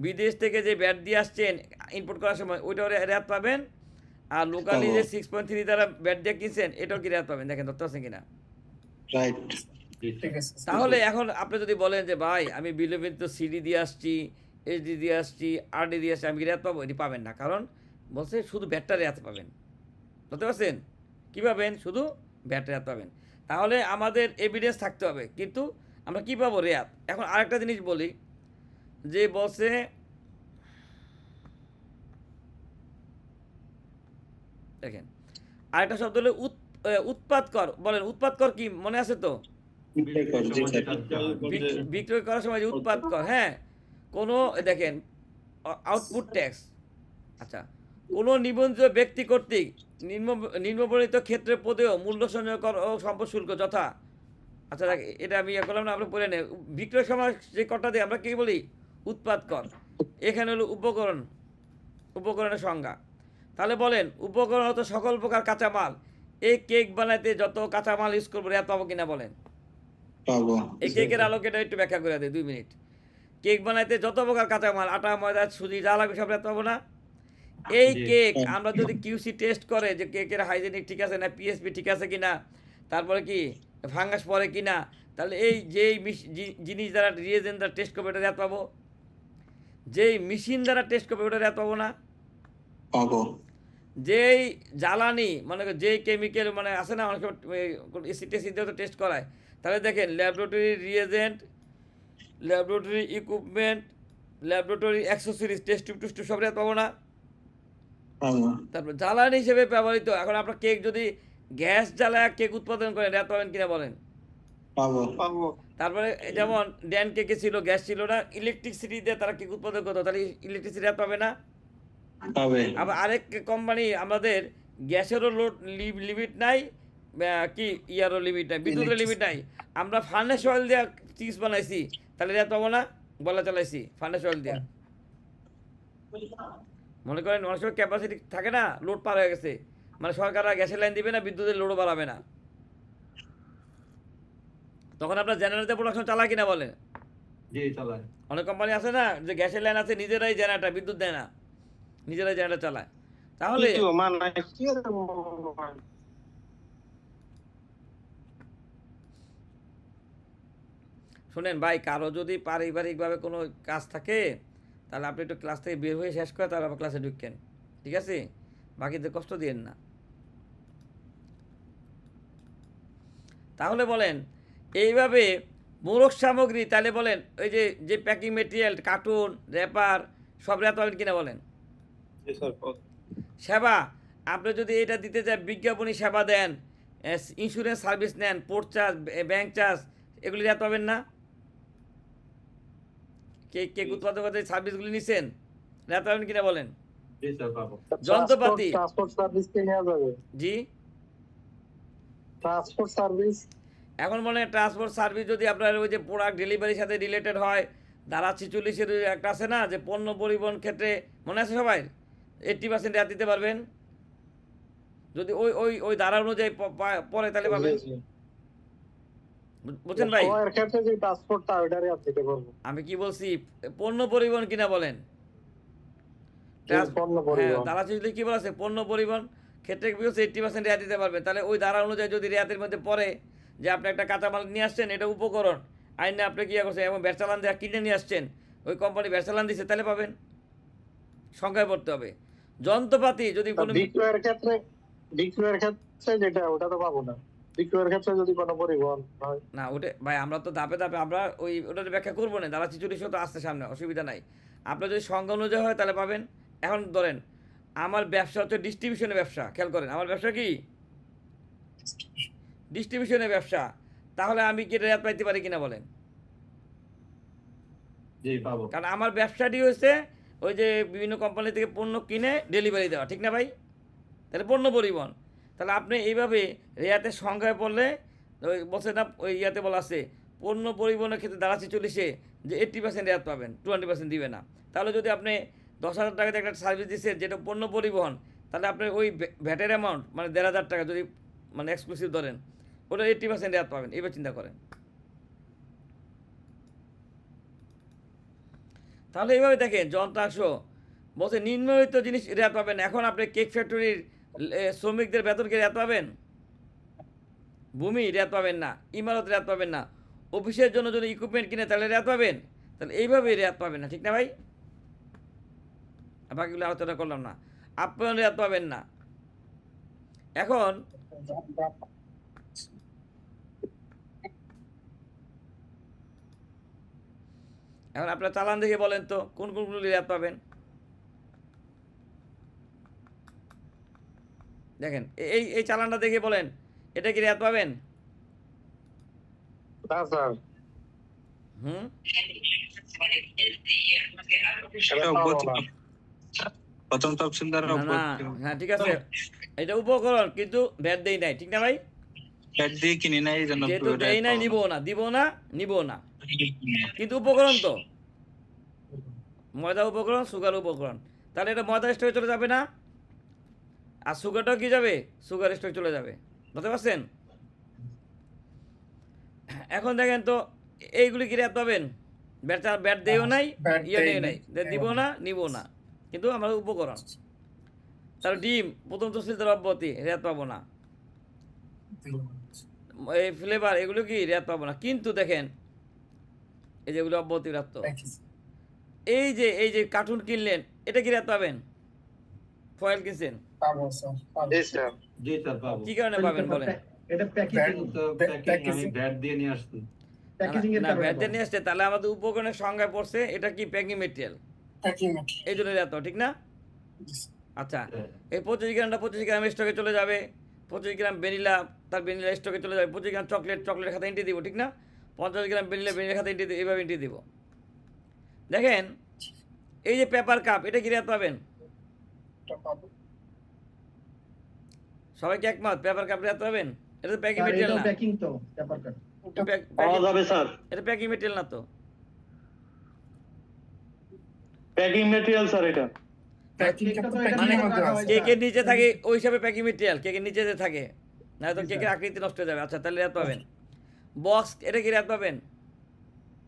বিদেশ থেকে যে ব্যাট দিয়ে আসছেন ইনপুট করার সময় ওইটাও রেয়াত পাবেন, আর লোকালি যে 6.3 দ্বারা ব্যাট দিয়ে কিনছেন এটাও কি রেয়াত পাবেন? দেখেন ধরতে পারছেন কিনা? রাইট। তাহলে এখন আপনি যদি বলেন যে ভাই আমি বিলম্বিত সিডি দিয়ে আসছি, এইচডি দিয়ে আসছি, আরডি দিয়ে আসছি, আমি কি রেয়াত পাবো? এটি পাবেন না, কারণ বলছে শুধু ব্যাটটা রেয়াত পাবেন। বুঝতে পারছেন? কী পাবেন? শুধু ব্যাট রেয়াত পাবেন। তাহলে আমাদের এভিডেন্স থাকতে হবে, কিন্তু আমরা কি পাবো? রেয়াত। এখন আরেকটা জিনিস বলি, যে বলছে দেখেন আরেকটা শব্দ হলো উৎপাদ কর। বলেন উৎপাদ কর কি মনে আছে তো? বিক্রয় করার সময় যে উৎপাদ কর, হ্যাঁ, কোনো দেখেন আউটপুট ট্যাক্স। আচ্ছা, কোনো নিবন্ধিত ব্যক্তি কর্তৃক নিম্নবর্ণিত ক্ষেত্রে পদেও মূল্য সংযোগ কর ও সম্পদ শুল্ক যথা। আচ্ছা দেখ, এটা আমি ইয়ে করলাম না, আমরা পড়ে নেই। বিক্রয় সময় যে করটা দিই আমরা কি বলি? উৎপাদ কর। এখানে হলো উপকরণ, উপকরণের সংজ্ঞা। তাহলে বলেন উপকরণ হতো সকল প্রকার কাঁচামাল। এই কেক বানাইতে যত কাঁচামাল ইউজ করবো রেয়াত পাবো কিনা বলেন? পাবো। এই কেকের আলোকে এটা একটু ব্যাখ্যা করে দেয় 2 মিনিট। কেক বানাইতে যত প্রকার কাঁচামাল, আটা, ময়দা, সুজি যা লাগবে সব রেয়াত পাবো না? এই কেক আমরা যদি কিউসি টেস্ট করে যে কেকের হাইজেনিক ঠিক আছে না, পিএসপি ঠিক আছে কিনা, তারপরে কি ফাঙ্গাস পড়ে কিনা, তাহলে এই যেই জিনিস দ্বারা রিয়েজেন্ট দ্বারা টেস্ট করবে এটা রেয়াত পাবো। যেই মেশিন দ্বারা টেস্ট করবে ওটা রেয়াত পাবো না? পাবো। যেই জ্বালানি মানে যেই কেমিক্যাল মানে আছে না অনেক এসিড টেসিড দিয়ে তো টেস্ট করায়, তাহলে দেখেন laboratory reagent, laboratory equipment, laboratory accessories, test tube টুস্ট সব রেয়াত পাবো না? তারপর জ্বালানি হিসেবে ব্যবহৃত, এখন আপনার কেক যদি গ্যাস জ্বালায় কেক উৎপাদন করেন রেয়াত পাবেন কিনা বলেন? পাবো। তারপরে যেমন ড্যান কেকে ছিল গ্যাস ছিল না, ইলেকট্রিসিটি দিয়ে তারা কেক উৎপাদন করতো, তাহলে ইলেকট্রিসিটি রেয়াত পাবে না? পাবে। আবার আরেক কোম্পানি আমাদের গ্যাসেরও লোড লিমিট নাই, কি ইয়ারও লিমিট নাই, বিদ্যুতের লিমিট নাই, আমরা ফার্নেস অয়েল দিয়ে চিজ বানাইছি, তাহলে রেয়াত পাবো না? বলা চালাইছি ফার্নেস অয়েল দিয়ে। মনে করেন অনেক সময় ক্যাপাসিটি থাকে না, লোড পার হয়ে গেছে, মানে সরকার আর গ্যাসের লাইন দিবে না, বিদ্যুতের লোডও বাড়াবে না, তখন আপনার জেনারেটর প্রোডাকশন চালায় কিনা বলেন? জি চালায়। অনেক কোম্পানি আছে না যে গ্যাসের লাইন আছে নিজেরাই জেনারেটর, বিদ্যুৎ দেয় না, নিজেরাই জেনারেটর চালায়। তাহলে শোনেন ভাই, কারো যদি পারিবারিকভাবে কোনো কাজ থাকে তাহলে আপনি একটু ক্লাস থেকে বের হয়ে শেষ করে তারপর আবার ক্লাসে ঢুকেন, ঠিক আছে? বাকিদের কষ্ট দিয়েন না। তাহলে বলেন এইভাবে মোড়ক সামগ্রী, তাহলে বলেন ওই যে যে প্যাকিং মেটেরিয়াল, কার্টুন, র্যাপার সব রেয়াত পাবেন কিনা বলেন? সেবা, আপনি যদি এটা দিতে চান, বিজ্ঞাপনী সেবা দেন, ইন্স্যুরেন্স সার্ভিস নেন, পোর্ট চার্জ, ব্যাংক চার্জ, এগুলি রেয়াত পাবেন না? কেক উৎপাদন করতে সার্ভিসগুলি নিছেন, রেয়াত পাবেন কিনা বলেন? জি স্যার পাবো। যন্ত্রপাতি, ট্রান্সপোর্ট সার্ভিস কি নেওয়া যাবে? জি ট্রান্সপোর্ট সার্ভিস এখন মনে হয় ট্রান্সপোর্ট সার্ভিস যদি আপনার ওই যে প্রোডাক্ট ডেলিভারির সাথে রিলেটেড হয়, ধারা 46-এর একটা আছে না যে পণ্য পরিবহন ক্ষেত্রে, মনে আছে সবাই 80% রেয়াত দিতে পারবেন যদি ওই ওই ওই ধারা অনুযায়ী পরে তাহলে পাবেন। বুঝছেন ভাই? এর ক্ষেত্রে যে ট্রান্সপোর্টটা ওইটারে আর দিতে পারবো। আমি কি বলছি, পণ্য পরিবহন কিনা বলেন? পণ্য হ্যাঁ, পরিবহন ধারা 46 কি বলা আছে, পণ্য পরিবহন ক্ষেত্রে কি বলছে 80% রেয়াত দিতে পারবেন। তাহলে ওই ধারা অনুযায়ী যদি রেয়াতের মধ্যে পড়ে যে আপনি একটা কাঁচামাল নিয়ে আসছেন, এটা উপকরণ আইনে আপনি কি করছেন এবং ব্যাট চালান দিয়ে কিনে নিয়ে আসছেন, ওই কোম্পানি ব্যাট চালান দিচ্ছে, তাহলে পাবেন। সংখ্যায় পড়তে হবে। যন্ত্রপাতি যদি কোনো বিক্রয়ের ক্ষেত্রে যেটা ওটা তো পাবো না। বিক্রয়ের ক্ষেত্রে যদি কোনো পরিবহন হয় না, ওটা ভাই আমরা তো ধাপে ধাপে আমরা ওই ওটার ব্যাখ্যা করবো না, ধারা 46 তো আসছে সামনে, অসুবিধা নাই। আপনার যদি সংখ্যা অনুযায়ী হয় তাহলে পাবেন। এখন ধরেন আমার ব্যবসা হচ্ছে ডিস্ট্রিবিউশনের ব্যবসা, খেয়াল করেন আমার ব্যবসা কি ডিস্ট্রিবিউশনের ব্যবসা, তাহলে আমি কি রেয়াত পাইতে পারি কিনা বলেন? জি পাবো। কারণ আমার ব্যবসাটি হচ্ছে ওই যে বিভিন্ন কোম্পানি থেকে পণ্য কিনে ডেলিভারি দেওয়া, ঠিক না ভাই? তাহলে পণ্য পরিবহন, তাহলে আপনি এইভাবে রেয়াতের সংখ্যায় পড়লে ওই বলছে না ওই ইয়াতে বলা আছে পণ্য পরিবহনের ক্ষেত্রে ধারা 46-এ যে 80% রেয়াত পাবেন, 20% দিবে না। তাহলে যদি আপনি 10,000 টাকাতে একটা সার্ভিস দিচ্ছেন যেটা পণ্য পরিবহন, তাহলে আপনি ওই ভ্যাটের অ্যামাউন্ট মানে 1,500 টাকা যদি মানে এক্সক্লুসিভ ধরেন, ওটা 80% রেয়াত পাবেন। এবার চিন্তা করেন। তাহলে এইভাবে দেখেন যন্ত্রাংশ বলছে নিম্নলিখিত জিনিস রেয়াত পাবেন। এখন আপনি কেক ফ্যাক্টরির শ্রমিকদের বেতন কি রেয়াত পাবেন? ভূমি রেয়াত পাবেন না, ইমারত রেয়াত পাবেন না, অফিসের জন্য যদি ইকুইপমেন্ট কিনে তাহলে রেয়াত পাবেন। তাহলে এইভাবেই রেয়াত পাবেন না, ঠিক না ভাই? বাকিগুলো আলোচনা করলাম না। আপ্যায়ন রেয়াত পাবেন না। এখন আপনার চালান দেখে বলেন তো কোন কোনগুলো রেয়াত পাবেন। দেখেন এই এই চালানটা দেখে বলেন এটা কি রেয়াত পাবেন? হুম, প্রথম তফসিলদার না হ্যাঁ ঠিক আছে, এটা উপকরণ কিন্তু ভ্যাট দেই নাই, ঠিক না ভাই? ব্যাট দিয়ে কিনি নাই, এই জন্য যেহেতু দেই নাই নিব না, নিব না, কিন্তু উপকরণ তো ময়দা উপকরণ, সুগার উপকরণ, তাহলে এটা ময়দা স্টকে চলে যাবে না, আর সুগারটাও কি যাবে, সুগার স্টক চলে যাবে। বুঝতে পারছেন? এখন দেখেন তো এইগুলি কি রেয়াত পাবেন? ব্যাট দেও নাই, ইয়ে দেও নাই, দিব না, নিব না, কিন্তু আমরা উপকরণ। তার ডিম প্রথম তফসিলদার অব্যাহতি রেয়াত পাবো না, এই ফ্লেভার এগুলো কি রেয়াত পাবো না। কিন্তু দেখেন এই যেগুলো অব্যাহতি প্রাপ্ত, এই যে কার্টুন কিনলেন এটা কি রেয়াত পাবেন? ফয়েল কিনছেন, জি স্যার পাবো। কি কারণে পাবেন বলেন? এটা প্যাকেজিং তো প্যাকেজিং আমি ব্যাট দিয়ে নিয়ে আসছি। প্যাকেজিং এর না কারণে ভ্যাট দিয়ে নিয়ে আসছে, তাহলে আমাদের উপকরণের সংখ্যায় পড়ছে এটা কি প্যাকিং মেটেরিয়াল, এই জন্য রেয়াত পাবো, ঠিক না? আচ্ছা, এই 25 গ্রামটা 25 গ্রাম স্টকে চলে যাবে, 25 গ্রাম ভ্যানিলা তার ভ্যানিলা স্টকে চলে যাবে, 25 গ্রাম চকলেট খাতা এন্ট্রি দিব, ঠিক না? 50 গ্রাম ভ্যানিলা খাতা এন্ট্রি দিব, এইভাবে এন্ট্রি দিব। দেখেন এই যে পেপার কাপ এটা কি রেয়াত পাবেন? সবাই কি একমত পেপার কাপ রেয়াত পাবেন? এটা তো প্যাকিং মেটেরিয়াল না, প্যাকিং তো পেপার কাট পাওয়া যাবে স্যার, এটা প্যাকিং মেটেরিয়াল না তো, প্যাকিং ম্যাটেরিয়াল স্যার এটা। মানে কেকের নিচে থাকে ওই হিসাবে প্যাকিং মেটেরিয়াল, কেকের নিচে যে থাকে না তো কেকের আকৃতি নষ্ট হয়ে যাবে। আচ্ছা তাহলে রেয়াত পাবেন। বক্স এটা কি রেয়াত পাবেন?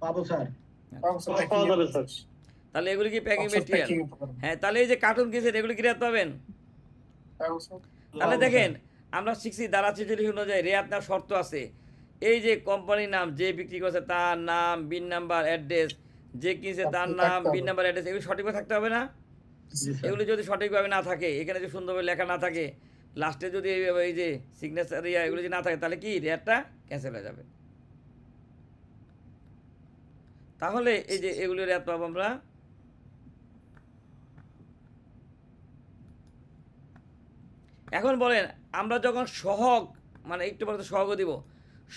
পাবো স্যার, পাওয়া যাবে স্যার। তাহলে এগুলি কি প্যাকিং মেটেরিয়াল? হ্যাঁ, তাহলে এই যে কার্টুন কিনছেন এগুলি কি রেয়াত পাবেন? তাহলে দেখেন আমরা শিখছি ধারা 46 অনুযায়ী রেয়াত নেওয়ার শর্ত আছে। এই যে কোম্পানির নাম, যে বিক্রি করছে তার নাম, বিন নাম্বার, অ্যাড্রেস, যে কিনছে তার নাম, বিন নাম্বার, অ্যাড্রেস, এগুলি সঠিকভাবে থাকতে হবে না? এগুলি যদি সঠিকভাবে না থাকে, এখানে যদি সুন্দরভাবে লেখা না থাকে, লাস্টে যদি এই যে সিগনেচার এগুলো যদি না থাকে, তাহলে কি রেয়াতটা ক্যান্সেল হয়ে যাবে। তাহলে এই যে এগুলি রেয়াত পাবো আমরা। এখন বলেন আমরা যখন সহগ মানে একটু পরে সহগও দিব,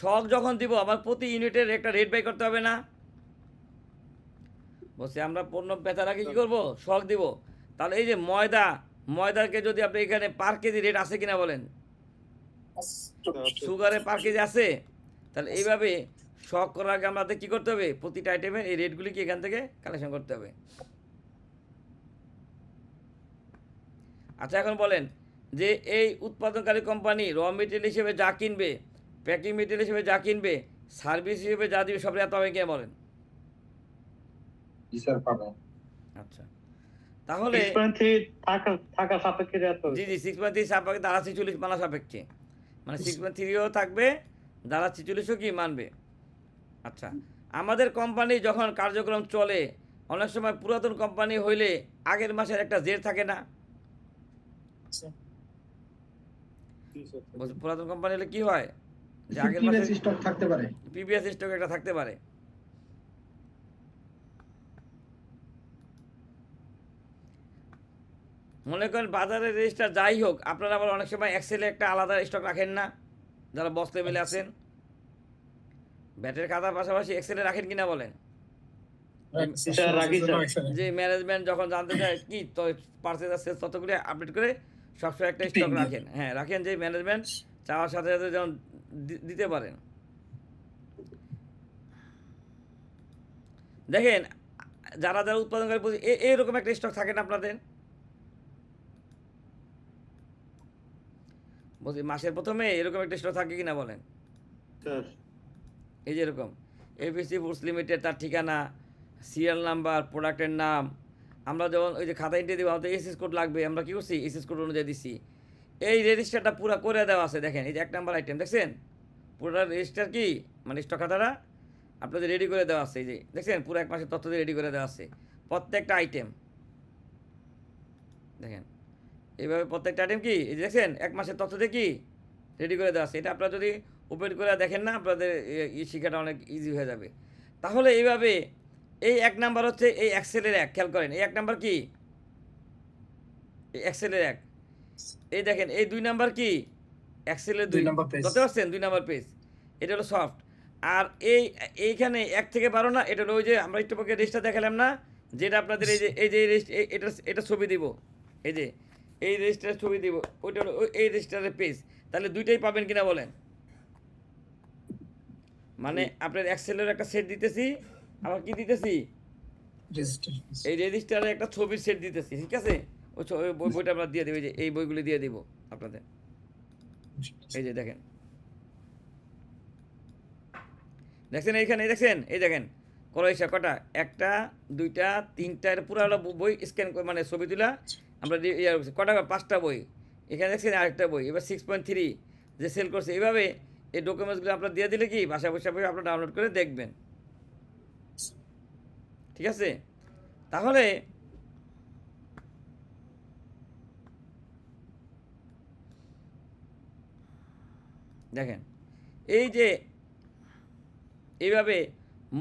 সহগ যখন দিব আমার প্রতি ইউনিটের একটা রেট বাই করতে হবে না? বলছি আমরা পণ্য বেচার আগে কি করব, শখ দিব। তাহলে এই যে ময়দাকে যদি আপনি এখানে পার কেজি রেট আছে কিনা বলেন, সুগারে পার কেজি আছে, তাহলে এইভাবে শখ করার আগে আমাদের কি করতে হবে, প্রতিটা আইটেমের এই রেটগুলি কি এখান থেকে কালেকশন করতে হবে। আচ্ছা এখন বলেন যে এই উৎপাদনকারী কোম্পানি র মেটেরিয়াল হিসেবে যা কিনবে, প্যাকিং মেটেরিয়াল হিসেবে যা কিনবে, সার্ভিস হিসেবে যা দিবে, সব এত হবে কে বলেন? স্যার পাবে। আচ্ছা তাহলে থাকা সাপেক্ষে জি 6.3 সাপেক্ষে দ্বারা 46 মানা সাপেক্ষে, মানে 6.3ও থাকবে, দ্বারা 46ও কি মানবে। আচ্ছা আমাদের কোম্পানি যখন কার্যক্রম চলে, অনেক সময় পুরাতন কোম্পানি হইলে আগের মাসের একটা জের থাকে না, পুরাতন কোম্পানি হলে কি হয় যে আগের মাসে স্টক থাকতে পারে, প্রিভিয়াস স্টক একটা থাকতে পারে। মনে করেন বাজারের রেজিস্টার যাই হোক, আপনারা আবার অনেক সময় এক্সেলে একটা আলাদা স্টক রাখেন না, যারা বস লেভেলে আছেন, ব্যাটের খাতার পাশাপাশি এক্সেলে রাখেন কিনা বলেন? যে ম্যানেজমেন্ট যখন জানতে চায় কি তো পার্সেস আছে ততগুলি আপডেট করে সবসময় একটা স্টক রাখেন, হ্যাঁ রাখেন, যে ম্যানেজমেন্ট চাওয়ার সাথে সাথে যেমন দিতে পারেন। দেখেন যারা যারা উৎপাদনকারী এইরকম একটা স্টক থাকে না আপনাদের, বলছি মাসের প্রথমে এরকম একটা স্টক থাকে কিনা বলেন? এই যে এরকম এবিসি ফুডস লিমিটেড, তার ঠিকানা, সিরিয়াল নাম্বার, প্রোডাক্টের নাম। আমরা যখন ওই যে খাতা এন্ট্রি দেবো, আমাদের এসএস কোড লাগবে, আমরা কী করছি এসএস কোড অনুযায়ী দিচ্ছি। এই রেজিস্টারটা পুরো করে দেওয়া আছে, দেখেন এই যে 1 নাম্বার আইটেম দেখছেন, পুরো রেজিস্টার কি মানে স্টক খাতাটা আপনাদের রেডি করে দেওয়া আছে, এই যে দেখছেন পুরো 1 মাসের তথ্য দিয়ে রেডি করে দেওয়া আছে প্রত্যেকটা আইটেম। দেখেন এইভাবে প্রত্যেকটা আইটেম কি এই যে দেখছেন 1 মাসের তথ্য দিয়ে কি রেডি করে দেওয়া আছে। এটা আপনারা যদি ওপেন করে দেখেন না, আপনাদের শেখাটা অনেক ইজি হয়ে যাবে। তাহলে এইভাবে এই 1 নাম্বার হচ্ছে এই এক্সেলের 1, খেয়াল করেন এই 1 নাম্বার কি এই এক্সেলের 1, এই দেখেন এই 2 নাম্বার কি এক্সেলের 2, বুঝতে পারছেন 2 নাম্বার পেজ, এটা হলো সফট। আর এইখানে 1 থেকে 12 না, এটা হলো ওই যে আমরা একটু পক্ষে রেজিস্টার দেখালাম না, যেটা আপনাদের এই যে এটা ছবি দিব, এই যে এই রেজিস্টারের ছবি দিব, ওইটা হলো এই রেজিস্টারের পেজ। তাহলে দুইটাই পাবেন কিনা বলেন? মানে আপনার এক্সেলের একটা সেট দিতেছি, আবার কি দিতেছি এই রেজিস্টারের একটা ছবির সেট দিতেছি, ঠিক আছে? ওই বইটা আমরা দিয়ে দেবো, যে এই বইগুলি দিয়ে দিব আপনাদের। এই যে দেখেন দেখছেন এইখানে দেখছেন, এই দেখেন করইসা কটা 1টা 2টা 3টা, এটা পুরো হলো বই স্ক্যান মানে ছবি তুলা আমরা কটা 5টা বই, এখানে দেখছেন আরেকটা বই। এবার 6.3 যে সেল করছে, এইভাবে এই ডকুমেন্টসগুলো আপনার দিয়ে দিলে কি বাসা বসে আপনারা ডাউনলোড করে দেখবেন, ঠিক আছে? তাহলে দেখেন এই যে এইভাবে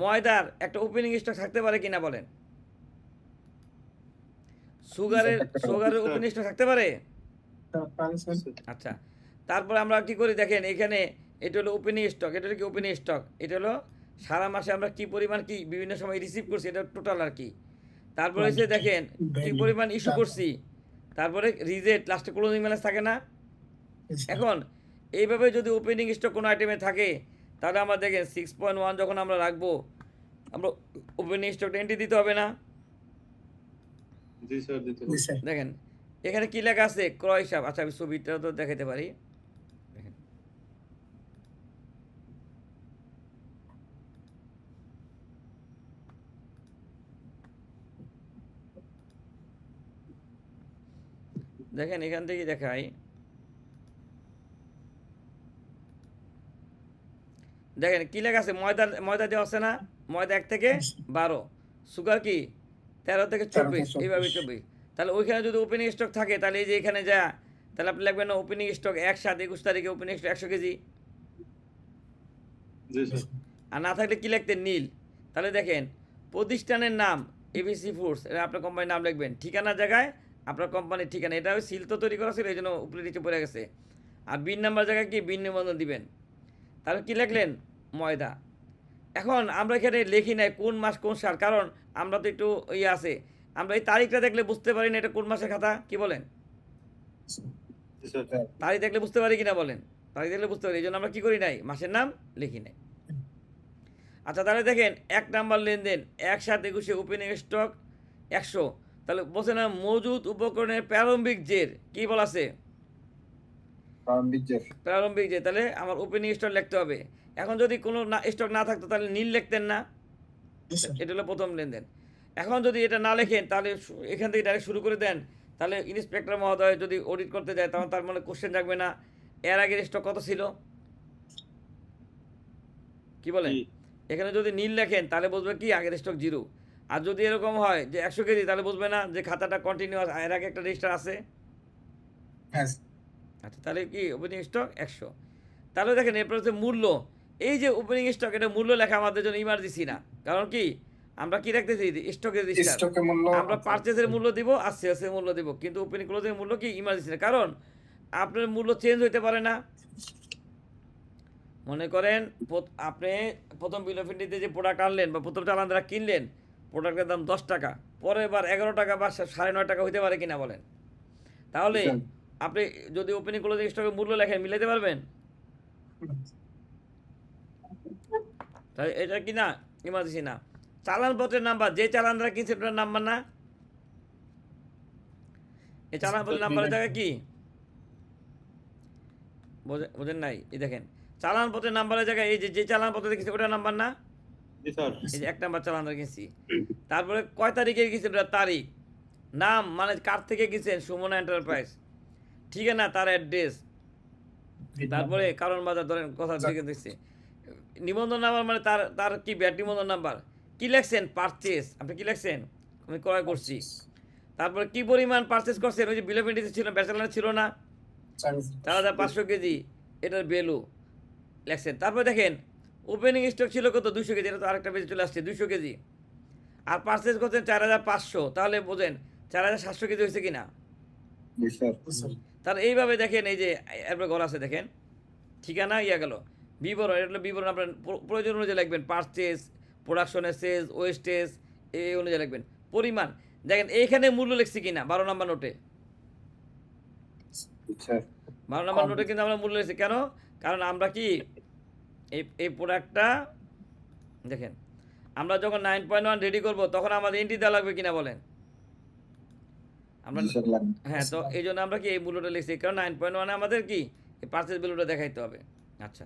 ময়দার একটা ওপেনিং স্টক থাকতে পারে কিনা বলেন? সুগারের ওপেনিং স্টক থাকতে পারে। আচ্ছা তারপর আমরা কি করি দেখেন, এখানে এটা হলো ওপেনিং স্টক, এটা হলো কি ওপেনিং স্টক, এটা হলো সারা মাসে আমরা কি পরিমাণ কি বিভিন্ন সময় রিসিভ করছি, এটা টোটাল আর কি। তারপরে হচ্ছে দেখেন কি পরিমাণ ইস্যু করছি, তারপরে রিজেক্ট, লাস্টে ক্লোজিং ব্যালেন্স থাকে না। এখন এইভাবে যদি ওপেনিং স্টক কোনো আইটেমে থাকে, তাহলে আমরা দেখেন 6.1 যখন আমরা রাখবো, আমরা ওপেনিং স্টকটা এন্ট্রি দিতে হবে না? দেখেন এখানে কি লেখা আছে, ক্রয় হিসাব। আচ্ছা আমি ছবিটা তো দেখাতে পারি, দেখেন দেখেন এখান থেকে দেখাই, দেখেন কি লেখা আছে, ময়দা দেওয়া আছে না, ময়দা 1 থেকে 12, সুগার কি 13 থেকে 24, এইভাবে 24। তাহলে ওইখানে যদি ওপেনিং স্টক থাকে, তাহলে এই যে এখানে যা, তাহলে আপনি লিখবেন না ওপেনিং স্টক 1/7/21 তারিখে ওপেনিং স্টক 100 কেজি, আর না থাকলে কি লিখতেন নীল। তাহলে দেখেন প্রতিষ্ঠানের নাম এবিসি ফুডস, এটা আপনার কোম্পানির নাম লিখবেন, ঠিকানার জায়গায় আপনার কোম্পানির ঠিকানা, এটা ওই সিল তো তৈরি করা ছিল এই জন্য উপরে নিচে পড়ে গেছে। আর বিন নাম্বার জায়গায় কি বিন নিবন্ধন দিবেন। তাহলে কি লিখলেন ময়দা, এখন আমরা এখানে লিখি নাই কোন মাস কোন সাল, কারণ আমরা তো একটু ইয়ে আছে, আমরা এই তারিখটা দেখলে বুঝতে পারি না এটা কোন মাসের খাতা, কি বলেন? তারিখ দেখলে বুঝতে পারি কিনা বলেন? তারিখ দেখলে বুঝতে পারি, এই জন্য আমরা কি করি নাই, মাসের নাম লিখি নাই। আচ্ছা তাহলে দেখেন 1 নাম্বার লেনদেন 1/7/21 ওপেনিং স্টক 100, তাহলে বলছে না মজুদ উপকরণের প্রারম্ভিক জের, কি বলা আছে? প্রারম্ভিক জের, তাহলে আমার ওপেনিং স্টক লিখতে হবে। এখন যদি কোনো স্টক না থাকতো তাহলে নীল লিখতেন না, এটা হলো প্রথম লেনদেন। এখন যদি এটা না লেখেন তাহলে এখান থেকে ডাইরেক্ট শুরু করে দেন, তাহলে ইন্সপেক্টর মহোদয় যদি অডিট করতে যায় তখন তার মানে কোশ্চেন থাকবে না এর আগের স্টক কত ছিল, কি বলেন? এখানে যদি নীল লেখেন তাহলে বুঝবে কি আগের স্টক 0, আর যদি এরকম হয় যে 100 কেজি তাহলে বুঝবে না যে খাতাটা কন্টিনিউয়াস, এর আগে একটা রেজিস্টার আছে। আচ্ছা তাহলে কি ওপেনিং স্টক 100। তাহলে দেখেন এরপর হচ্ছে মূল্য, এই যে ওপেনিং স্টক এটা মূল্য লেখা আমাদের জন্য ইমার্জেন্সি না, কারণ কি আমরা কি রাখতেছি স্টকের রেজিস্টার, আমরা পারচেজের মূল্য দিব আর সেলসের মূল্য দিব, কিন্তু ওপেনিং ক্লোজিং মূল্য কি ইমার্জেন্সি না, কারণ আপনার মূল্য চেঞ্জ হইতে পারে না। মনে করেন আপনি প্রথম বিল অফ এন্ট্রিতে যে প্রোডাক্ট আনলেন বা প্রথম চালান দ্বারা কিনলেন, প্রোডাক্টের দাম 10 টাকা, পরের বার 11 টাকা বা 9.5 টাকা হইতে পারে কিনা বলেন? তাহলে আপনি যদি ওপেনিং ক্লোজিং স্টকের মূল্য লেখেন মিলাইতে পারবেন? তাই এটা কি না ইমার্জেন্সি না। চালানপত্রের নাম্বার, যে চালান দ্বারা কিনছে ওটার নাম্বার না, এই চালানপত্রের নাম্বারের জায়গায় কি বোঝেন নাই? এই দেখেন চালানপত্রের নাম্বারের জায়গায় এই যে চালানপত্র কিনছে ওটার নাম্বার না, এই যে 1 নাম্বার চালান দ্বারা কিনছি। তারপরে কয় তারিখে কিনছে ওটার তারিখ, নাম মানে কার থেকে কিনছেন, সুমনা এন্টারপ্রাইজ, ঠিক আছে না, তার অ্যাড্রেস, তারপরে কারণ বাজার ধরেন কথা থেকে দিচ্ছে, নিবন্ধন নাম্বার মানে তার কি ব্যাট নিবন্ধন নাম্বার, কি লেখছেন পারচেস, আপনি কি লেখছেন আমি ক্রয় করছি, তারপরে কি পরিমাণ পারচেস করছেন, ওই যে বিল অফ এন্ট্রিতে ছিল ব্যাচেলার ছিল না 4500 কেজি, এটার ভ্যালু লেখছেন। তারপরে দেখেন ওপেনিং স্টক ছিল কত 200 কেজি, এটা তো আরেকটা পেজে চলে আসছে 200 কেজি, আর পারচেস করছেন 4500, তাহলে বোঝেন 4700 কেজি হয়েছে কিনা। তাহলে এইভাবে দেখেন এই যে এরপরে ঘর আছে দেখেন ঠিকানা ইয়া গেল বিবরণ, এটা হলো বিবরণ, আপনার প্রয়োজন অনুযায়ী লিখবেন, পারচেস, প্রোডাকশনের সেলস, ওয়েস্টেজ এই অনুযায়ী লিখবেন। পরিমাণ দেখেন এইখানে মূল্য লিখছি কিনা 12 নম্বর নোটে, 12 নম্বর নোটে কিন্তু আমরা মূল্য লিখছি কেন, কারণ আমরা কি এই প্রোডাক্টটা দেখেন আমরা যখন 9.1 রেডি করব তখন আমাদের এন্ট্রি দেওয়া লাগবে কিনা বলেন? আমরা হ্যাঁ, তো এই জন্য আমরা কি এই মূল্যটা লিখছি, কারণ 9.1 আমাদের কি এই পারচেজ ভ্যালুটা দেখাইতে হবে। আচ্ছা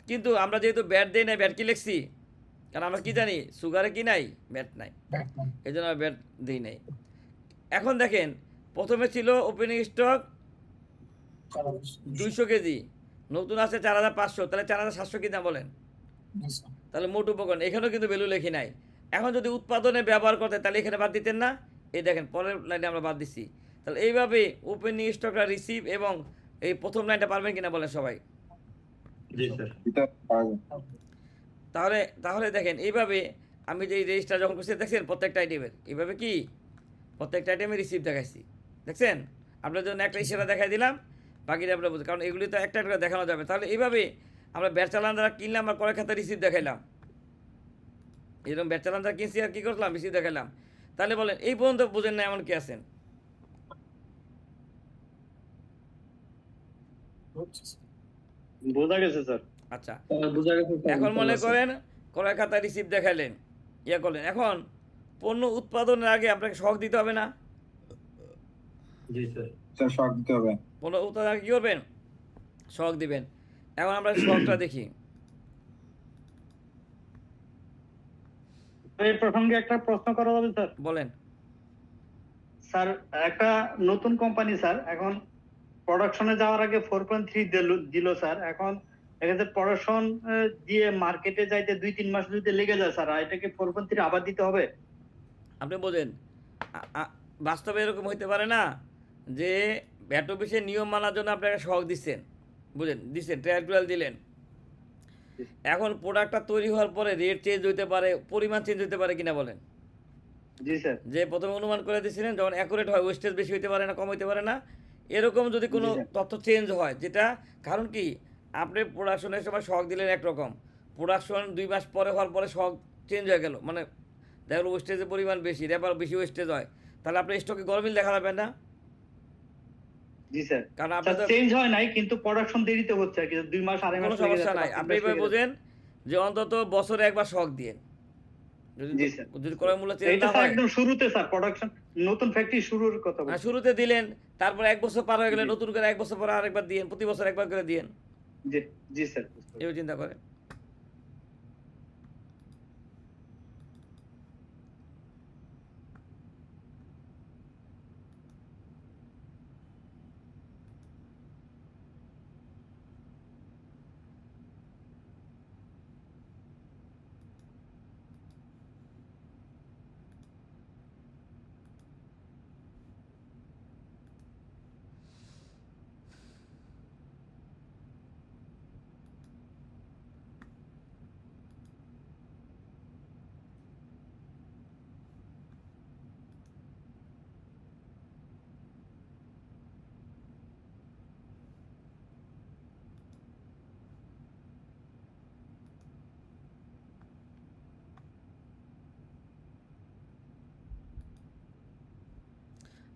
কিন্তু আমরা যেহেতু ব্যাট দেই না, ব্যাট কি লিখছি, কারণ আমরা কি জানি সুগারে কি নাই, ব্যাট নাই, এই জন্য ব্যাট দিই নাই। এখন দেখেন প্রথমে ছিল ওপেনিং স্টক 200 কেজি, নতুন আছে 4500, তাহলে 4700 কি দাম বলেন? তাহলে মোট উপকরণ এখানেও কিন্তু ভ্যালু লেখি নাই। এখন যদি উৎপাদনে ব্যবহার করতে তাহলে এখানে বাদ দিতেন না, এই দেখেন পরের লাইনে আমরা বাদ দিচ্ছি। তাহলে এইভাবে ওপেনিং স্টকটা রিসিভ এবং এই প্রথম লাইনটা পারবেন কিনা বলেন সবাই? তাহলে দেখেন এইভাবে আমি যে রেজিস্টার যখন করছি দেখছেন প্রত্যেকটা আইটেমের এইভাবে কি প্রত্যেকটা আইটেমে রিসিভ দেখাইছি, দেখছেন? আপনার জন্য একটা ইশারা দেখাই দিলাম, বাকিটা আপনারা বুঝুন, কারণ এগুলি তো একটা একটা দেখানো যাবে। তাহলে এইভাবে আমরা ব্যাট চালান দ্বারা কিনলাম আর কয়েক খাতা রিসিভ দেখাইলাম, এরকম ব্যাট চালান দ্বারা কিনছি আর কী করলাম রিসিভ দেখাইলাম। তাহলে বলেন এই পর্যন্ত বুঝেন না এমন কি আছেন? বোঝা গেছে স্যার। আচ্ছা বোঝা গেছে স্যার। এখন মনে করেন ক্রয় খাতা রিসিভ দেখাইলেন, ইয়া করলেন, এখন পণ্য উৎপাদনের আগে আপনাকে শখ দিতে হবে না? জি স্যার। শক দিতে হবে। পণ্য উৎপাদনের আগে কী করবেন, শখ দিবেন। এখন আমরা শখটা দেখি, এই প্রসঙ্গে একটা প্রশ্ন করা যাবে স্যার? বলেন। স্যার একটা নতুন কোম্পানি স্যার, এখন প্রোডাকশনে যাওয়ার আগে 4.3 দিল স্যার, এখন এক্ষেত্রে প্রোডাকশন দিয়ে মার্কেটে যাইতে 2-3 মাস যদি লেগে যায় স্যার, এটাকে 4.3 আবার দিতে হবে? আপনি বোঝেন বাস্তবে এরকম হইতে পারে না যে ভ্যাট অফিসের নিয়ম মানার জন্য আপনাকে শখ দিচ্ছেন, বুঝেন, দিচ্ছেন, ট্রায়াল দিলেন। এখন প্রোডাক্টটা তৈরি হওয়ার পরে রেট চেঞ্জ হইতে পারে, পরিমাণ চেঞ্জ হইতে পারে কিনা বলেন? জি স্যার। যে প্রথমে অনুমান করে দিয়েছিলেন যখন অ্যাকুরেট হয়, ওয়েস্টেজ বেশি হইতে পারে না, কম হইতে পারে না, এরকম যদি কোনো তথ্য চেঞ্জ হয়, যেটা কারণ কি আপনি প্রোডাকশনের সময় শখ দিলেন একরকম, প্রোডাকশন 2 মাস পরে হওয়ার পরে শখ চেঞ্জ হয়ে গেল, মানে দেখো ওয়েস্টেজের পরিমাণ বেশি, রেবার বেশি ওয়েস্টেজ হয়, তাহলে আপনার স্টকে গরমিল দেখা যাবে না। জি স্যার, কারণ আপনাদের চেঞ্জ হয় নাই কিন্তু প্রোডাকশন দেরিতে হচ্ছে আর কি, 2 মাস আড়াই মাস কোনো সমস্যা নাই। আপনি এইভাবে বোঝেন যে অন্তত বছরে একবার শখ দিয়ে, জি স্যার, যদি ক্রয় মূল্য চেঞ্জ এটা না স্যার হয়, একদম শুরুতে স্যার প্রোডাকশন নতুন ফ্যাক্টরি শুরুর কথা বলছি। শুরুতে দিলেন, তারপর 1 বছর পার হয়ে গেলে জি। নতুন করে 1 বছর পরে আরেকবার দিয়েন, প্রতি বছর একবার করে দিয়েন, জি জি স্যার। এও চিন্তা করেন।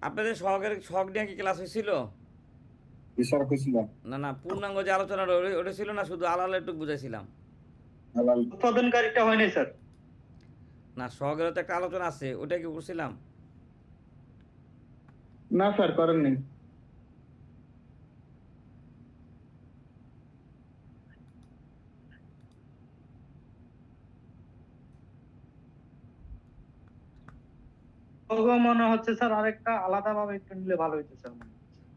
আপনাদের শখের শখ নিয়ে কি ক্লাস হয়েছিল? না না, পূর্ণাঙ্গ যে আলোচনাটা ওটা ছিল না, শুধু আলাল একটু বুঝাইছিলাম। উৎপাদনকারীটা হয় নাই স্যার। না, শখের তো একটা আলোচনা আছে, ওটা কি করছিলাম? না স্যার, করেননি। মনে হচ্ছে স্যার আরেকটা আলাদা ভাবে একটু নিলে ভালো হইতো স্যার।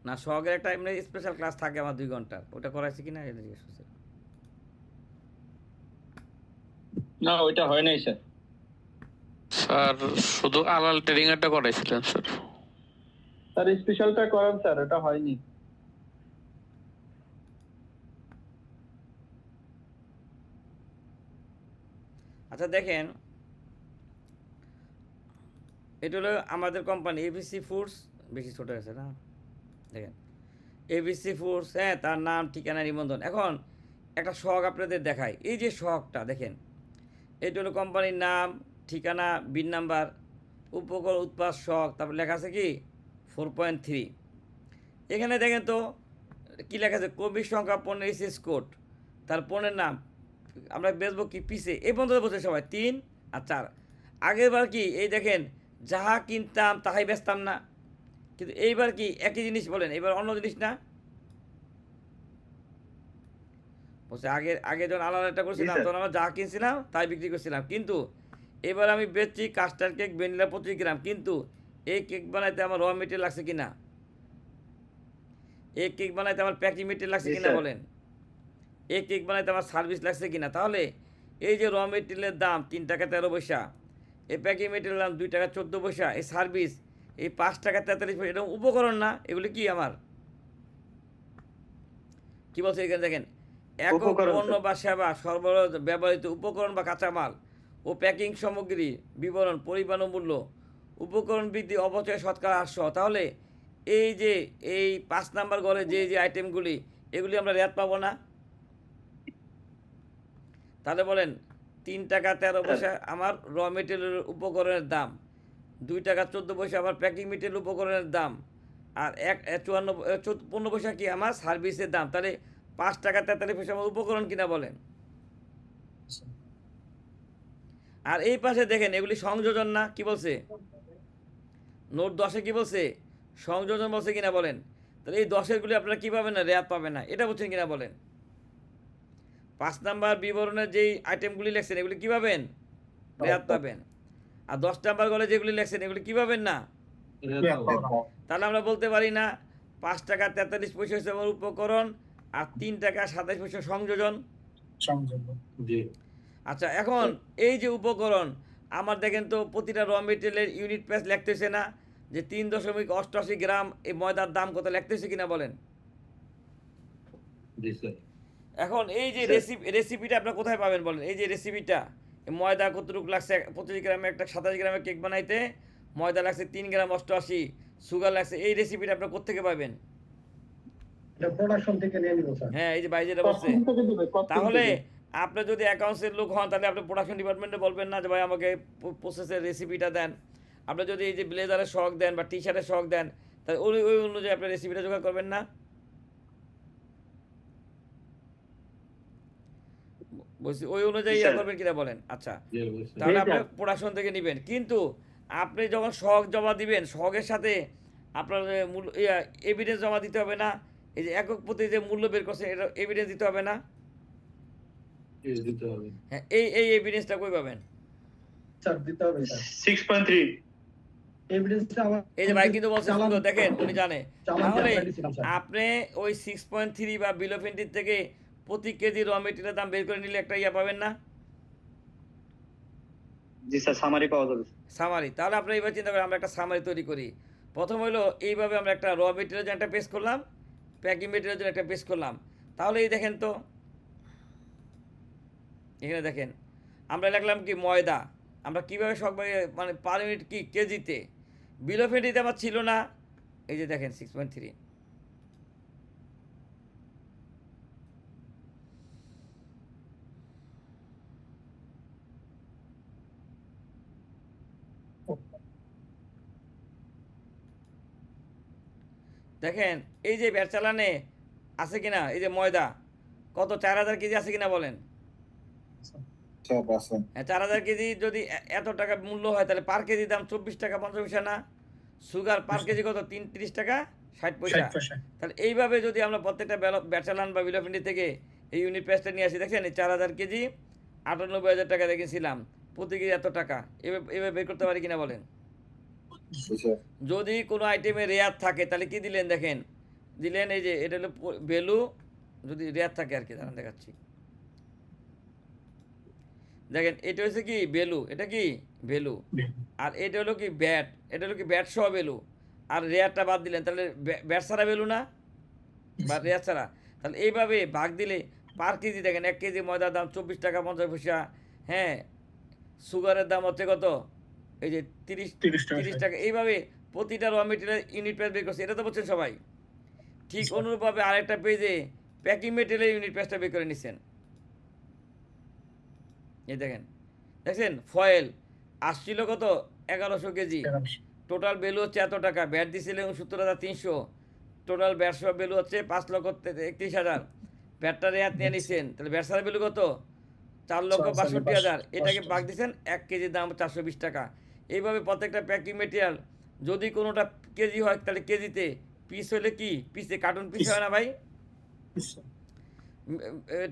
না, শখের একটা এমনি স্পেশাল ক্লাস থাকে আমার 2 ঘন্টার, ওটা করাইছি কিনা এটা জিজ্ঞেস করছি। না, ওইটা হয় নাই স্যার। স্যার শুধু আলাল ট্রেডিং এরটা করাইছিলেন স্যার। স্যার স্পেশালটা করেন স্যার, ওটা হয়নি। আচ্ছা দেখেন, এটা হলো আমাদের কোম্পানি এবিসি ফুডস, বেশি ছোট আছে না, দেখেন এবিসি ফুডস, হ্যাঁ, তার নাম, ঠিকানা, নিবন্ধন। এখন একটা শখ আপনাদের দেখায়, এই যে শখটা দেখেন, এটা হলো কোম্পানির নাম, ঠিকানা, বিন নাম্বার, উপকরণ, উৎপাদ, শখ, তারপর লেখা আছে কি 4.3। এখানে দেখেন তো কি লেখা আছে, কবির সংখ্যা, পণ্যের এসএস কোড, তার পণ্যের নাম, আমরা বেচবো কি পিসে, এই পর্যন্ত বলছে সবাই 3 আর 4। আগের বার কি এই দেখেন, যাহা কিনতাম তাহাই বেচতাম না, কিন্তু এইবার কি একই জিনিস বলেন, এবার অন্য জিনিস না বলছে। আগে যখন আলাদা করছিলাম তখন আমরা যা কিনছিলাম তাই বিক্রি করছিলাম, কিন্তু এবার আমি বেচছি কাস্টার্ড কেক, ভ্যানিলা 25 গ্রাম, কিন্তু এই কেক বানাইতে আমার র মেটেরিয়াল লাগছে কিনা, এই কেক বানাইতে আমার প্যাকিং মেটেরিয়াল লাগছে কিনা বলেন, এই কেক বানাইতে আমার সার্ভিস লাগছে কিনা। তাহলে এই যে র মেটেরিয়ালের দাম 3 টাকা 13 পয়সা, এই প্যাকিং মেটেরিয়াল দাম 2 টাকা 14 পয়সা, এই সার্ভিস এই 5 টাকা 43 পয়সা, এটা উপকরণ না, এগুলি কি আমার কি বলছে এখানে দেখেন, একক পণ্য বা সেবা সরবরাহ ব্যবহৃত উপকরণ বা কাঁচামাল ও প্যাকিং সামগ্রী বিবরণ, পরিমাণ ও মূল্য, উপকরণ বৃদ্ধি, অপচয় শতকরা 800। তাহলে এই 5 নাম্বার ঘরে যে আইটেমগুলি, এগুলি আমরা রেয়াত পাবো না। তাহলে বলেন 3 টাকা 13 পয়সা আমার র মেটেরিয়ালের উপকরণের দাম, 2 টাকা 14 পয়সা আমার প্যাকিং মেটেরিয়াল উপকরণের দাম, আর 15 পয়সা কি আমার সার্ভিসের দাম। তাহলে 5 টাকা 43 পয়সা আমার উপকরণ কিনা বলেন। আর এই পাশে দেখেন এগুলি সংযোজন না, কি বলছে নোট 10-এ কি বলছে, সংযোজন বলছে কিনা বলেন। তাহলে এই 10-এরগুলি আপনারা কী পাবেন না, রেয়াত পাবেন না, এটা বলছেন কিনা বলেন। 5 নাম্বার বিবরণের যেই আইটেমগুলি লেখছেন এগুলি কী পাবেন, রেয়াত পাবেন। আর 10 নাম্বার গলে যেগুলি লেখছেন এগুলি কী পাবেন না। তাহলে আমরা বলতে পারি না 5 টাকা 43 পয়সা হচ্ছে আমার উপকরণ, আর 3 টাকা 27 পয়সা সংযোজন। আচ্ছা, এখন এই যে উপকরণ আমার দেখেন তো প্রতিটা র মেটেরিয়ালের ইউনিট প্রাইস লিখতেছে না, যে 3.88 গ্রাম এই ময়দার দাম কত লিখতেছে কিনা বলেন। এখন এই যে রেসিপিটা আপনারা কোথায় পাবেন বলেন, এই যে রেসিপিটা, ময়দা কতটুকু লাগছে 25 গ্রামে একটা 27 গ্রামের কেক বানাইতে, ময়দা লাগছে 3 গ্রাম 88, সুগার লাগছে, এই রেসিপিটা আপনারা কোত্থেকে পাবেন। এটা প্রোডাকশন থেকে নিয়ে নিব স্যার। হ্যাঁ, এই যে বাইরে বলছে। তাহলে আপনি যদি অ্যাকাউন্টসের লোক হন তাহলে আপনি প্রোডাকশন ডিপার্টমেন্টে বলবেন না যে ভাই আমাকে প্রসেসের রেসিপিটা দেন। আপনি যদি এই যে ব্লেজারের শখ দেন বা টি শার্টের শখ দেন, তাহলে ওই ওই অনুযায়ী আপনি রেসিপিটা জোগাড় করবেন না? বলছি ওই অনুযায়ী ইয়া করবেন কিনা বলেন। আচ্ছা, তাহলে আপনি প্রোডাকশন থেকে নেবেন, কিন্তু আপনি যখন শখ জমা দিবেন, শখের সাথে আপনার মূল্য এভিডেন্স জমা দিতে হবে না? এই যে একক প্রতি যে মূল্য বের করছেন এটা এভিডেন্স দিতে হবে না? হ্যাঁ, এই এই এভিডেন্সটা কই পাবেন? স্যার দিতে হবে স্যার 6.3 এভিডেন্সটা আমার এই যে ভাই কিন্তু বলছে সুন্দর, দেখেন উনি জানে। তাহলে আপনি ওই 6.3 বা বিলো অফ এন্ট্রি থেকে প্রতি কেজি র মেটেরিয়ালের দাম বের করে নিলে একটা ইয়া পাবেন না? জি স্যার সামারি পাওয়া যাবে। সামারি। তাহলে আপনারা এইবার চিন্তা করেন আমরা একটা সামারি তৈরি করি। প্রথম হলো এইভাবে আমরা একটা র মেটেরিয়াল জন্য একটা পেজ করলাম, প্যাকিং মেটেরিয়াল জন্য একটা পেজ করলাম। তাহলে এই দেখেন তো, এখানে দেখেন আমরা লিখলাম কি ময়দা, আমরা কীভাবে সব মানে পার ইউনিট কি কেজিতে, বিল অফ এন্ট্রিতে আমার ছিল না। এই যে দেখেন 6.3, দেখেন এই যে ব্যাট চালানে আছে কিনা, এই যে ময়দা কত 4000 কেজি আছে কিনা বলেন? হ্যাঁ, 4000 কেজি যদি এত টাকা মূল্য হয় তাহলে পার কেজি দাম 24 টাকা 50 পয়সা না? সুগার পার কেজি কত? 30 টাকা 60 পয়সা। তাহলে এইভাবে যদি আমরা প্রত্যেকটা ব্যাট চালান বা বিল অফ এন্ট্রি থেকে এই ইউনিট প্রাইসটা নিয়ে আসি, দেখছেন এই 4000 কেজি 98,000 টাকা দেখেছিলাম, প্রতি কেজি এত টাকা, এভাবে বের করতে পারি কিনা বলেন? যদি কোনো আইটেমে রেয়ার থাকে তাহলে কি দিলেন, দেখেন দিলেন এই যে এটা হলো ভ্যালু, যদি রেয়ার থাকে আর কি, দাঁড়ান দেখাচ্ছি। দেখেন এটা হচ্ছে কি ভ্যালু, এটা কি ভ্যালু, আর এটা হলো কি ব্যাট, এটা হলো কি ব্যাট সহ ভ্যালু, আর রেয়ারটা বাদ দিলেন, তাহলে ব্যাট ছাড়া ভ্যালু না বা রেয়ার ছাড়া। তাহলে এইভাবে ভাগ দিলে পার কেজি দেখেন 1 কেজি ময়দার দাম 24 টাকা 50 পয়সা। হ্যাঁ, সুগারের দাম হচ্ছে কত, এই যে 30 টাকা। এইভাবে প্রতিটা র মেটেরিয়াল ইউনিট প্রাইস বের করছে, এটা তো বলছেন সবাই। ঠিক অনুরূপভাবে আরেকটা পেজে প্যাকিং মেটেরিয়ালের ইউনিট প্রাইসটা বের করে নিচ্ছেন। এই দেখেন, দেখছেন ফয়েল আসছিল কত 1100 কেজি, টোটাল ভ্যালু হচ্ছে এত টাকা, ব্যাট দিয়েছিলেন 69,300, টোটাল ব্যাট সহ ভ্যালু হচ্ছে 5,31,000। ব্যাটটা রেয়াত নিয়ে নিচ্ছেন, তাহলে ব্যাট ছাড়া ভ্যালু কত 4,62,000। এটাকে ভাগ দিচ্ছেন 1 কেজির দাম 420 টাকা। এইভাবে প্রত্যেকটা প্যাকিং মেটেরিয়াল যদি কোনোটা কেজি হয় তাহলে কেজিতে, পিস হলে কি পিসে, কার্টুন পিস হয় না ভাই,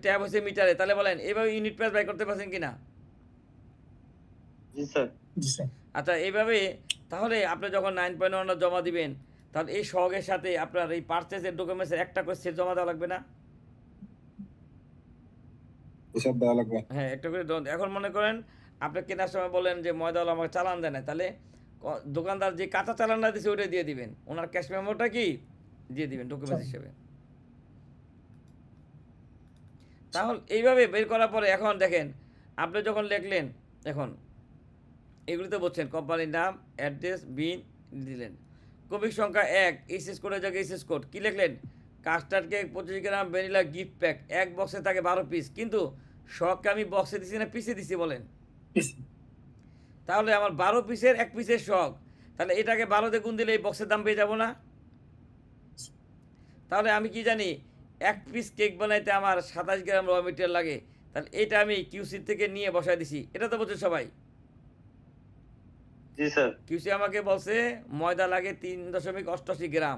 ট্যাব হচ্ছে মিটারে। তাহলে বলেন এইভাবে ইউনিট প্রাইস বাই করতে পারছেন কিনা? জি স্যার। আচ্ছা, এইভাবে তাহলে আপনি যখন 9.1 জমা দিবেন, তাহলে এই সহগের সাথে আপনার এই পারচেসের ডকুমেন্টসের একটা করে সেট জমা দেওয়া লাগবে না? হ্যাঁ, একটা করে এখন মনে করেন আপনি কেনার সময় বলেন যে ময়দাওয়ালা আমাকে চালান দেয় না, তাহলে দোকানদার যে কাঁচা চালানটা দিচ্ছে ওইটা দিয়ে দিবেন, ওনার ক্যাশ মেমোটা কি দিয়ে দিবেন ডকুমেন্টস হিসেবে। তাহলে এইভাবে বের করার পরে এখন দেখেন আপনি যখন লিখলেন, এখন এগুলিতে বলছেন কোম্পানির নাম, অ্যাড্রেস, বিন দিলেন, কমিক সংখ্যা 1, এসএস কোডের জায়গায় এসএস কোড, কী লিখলেন কাস্টার্ড কেক 25 গ্রাম ভ্যানিলা গিফট প্যাক, এক বক্সে থাকে 12 পিস, কিন্তু শখকে আমি বক্সে দিছি না পিসে দিছি বলেন? তাহলে আমার 12 পিসের 1 পিসের শখ, তাহলে এটাকে 12 দিয়ে গুণ দিলে এই বক্সের দাম পেয়ে যাবো না? তাহলে আমি কি জানি 1 পিস কেক বানাইতে আমার 27 গ্রাম র মেটেরিয়াল লাগে, তাহলে এটা আমি কিউসি থেকে নিয়ে বসায় দিছি, এটা তো বলছে সবাই। জি স্যার। কিউসি আমাকে বলছে ময়দা লাগে 3.88 গ্রাম,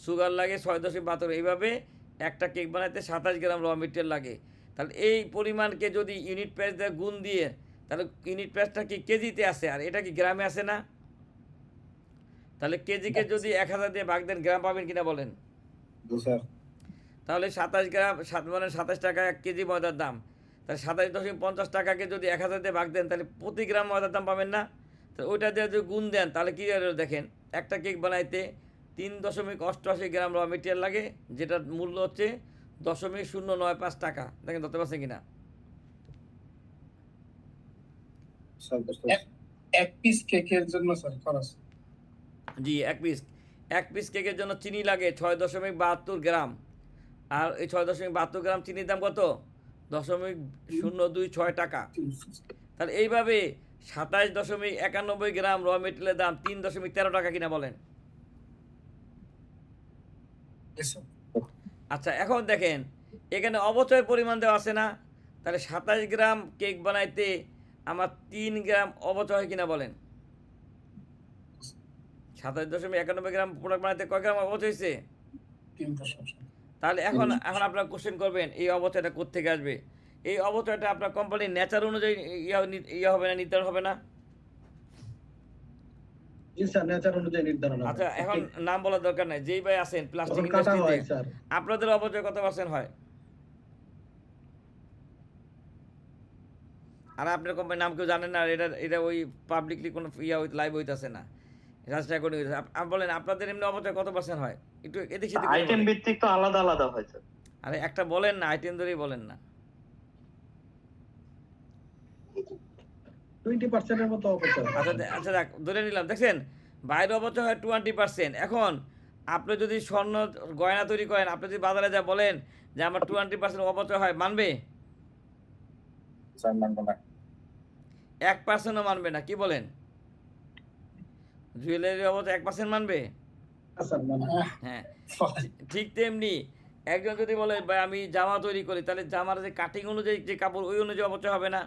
সুগার লাগে 6.72, এইভাবে একটা কেক বানাইতে 27 গ্রাম র মেটেরিয়াল লাগে। তাহলে এই পরিমাণকে যদি ইউনিট প্রাইস দিয়ে গুণ দিয়ে, তাহলে ইউনিট প্রাইসটা কি কেজিতে আসে আর এটা কি গ্রামে আসে না? তাহলে কেজিকে যদি 1000 দিয়ে ভাগ দেন গ্রাম পাবেন কিনা বলেন? তাহলে 27 গ্রাম মানে 27 টাকা 1 কেজি ময়দার দাম, তাহলে 27.50 টাকাকে যদি 1000 দিয়ে ভাগ দেন তাহলে প্রতি গ্রাম ময়দার দাম পাবেন না? তো ওইটা দিয়ে যদি গুণ দেন তাহলে কী দেখেন একটা কেক বানাইতে 3.88 গ্রাম র মেটেরিয়াল লাগে, যেটার মূল্য হচ্ছে 0.095 টাকা। দেখেন ধরতে পারছেন কিনা? এক পিস কেকের জন্য স্যার খরচ? জি, এক পিস কেকের জন্য চিনি লাগে 6.72 গ্রাম, আর এই 6.72 গ্রাম চিনির দাম কত 0.026 টাকা। তাহলে এইভাবে 27.91 গ্রাম র মেটেরিয়ালের দাম 3.13 টাকা কিনা বলেন। আচ্ছা এখন দেখেন এখানে অবচয়ের পরিমাণ দেওয়া আছে না, তাহলে 27 গ্রাম কেক বানাইতে আমার 3 গ্রাম অবচয় হয় কিনা বলেন। 27.91 গ্রাম প্রোডাক্ট বানাইতে কয় গ্রাম অবচয় হয়েছে? তাহলে এখন আপনারা কোশ্চেন করবেন এই অবচয়টা কোত্থেকে আসবে। এই অবচয়টা আপনার কোম্পানির নেচার অনুযায়ী ইয়া হবে না, নির্ধারণ হবে না। আচ্ছা এখন নাম বলার দরকার নাই, যেই ভাই আছেন প্লাস্টিক ইন্ডাস্ট্রিতে আপনাদের অবচয় কত পার্সেন্ট হয়? আর আপনার কোম্পানির নাম কেউ জানেন না, এটা ওই পাবলিকলি কোনো লাইভ হইতাছে না, রেকর্ডিং হইতাছে। আপনি বলেন আপনাদের এমনি অবচয় কত পার্সেন্ট হয়? একটু এদিক সেদিক আইটেম ভিত্তিক তো আলাদা আলাদা হয় স্যার। আরে একটা বলেন না, আইটেম ধরেই বলেন না। 20% মতো অবচয়। আচ্ছা দেখ ধরে নিলাম, দেখছেন বাইরে অবচয় হয় 20%। এখন আপনি যদি স্বর্ণ গয়না তৈরি করেন, আপনি যদি বাজারে যা বলেন যে আমার 20% অবচয় হয়, মানবে? 1%ও মানবে না, কি বলেন? জুয়েলারি অবচয় 1% মানবে? হ্যাঁ ঠিক তেমনি একজন যদি বলে ভাই আমি জামা তৈরি করি, তাহলে জামার যে কাটিং অনুযায়ী যে কাপড় ওই অনুযায়ী অবচয় হবে না।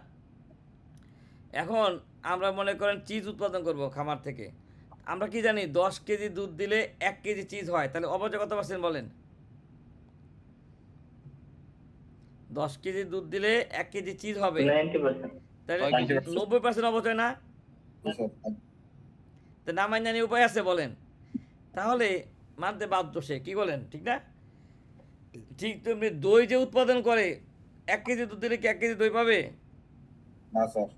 এখন আমরা মনে করেন চিজ উৎপাদন করব খামার থেকে, আমরা কি জানি 10 কেজি দুধ দিলে 1 কেজি চিজ হয়, তাহলে অবচয় কত পার্সেন্ট বলেন? 10 কেজি দুধ দিলে 1 কেজি চিজ হবে, তাহলে 90% অবচয় না? তো না মাইনে জানি উপায় আছে বলেন? তাহলে মানতে বাধ্য সে, কি বলেন ঠিক না? ঠিক তেমনি দই যে উৎপাদন করে 1 কেজি দুধ দিলে কি 1 কেজি দই পাবে? না স্যার,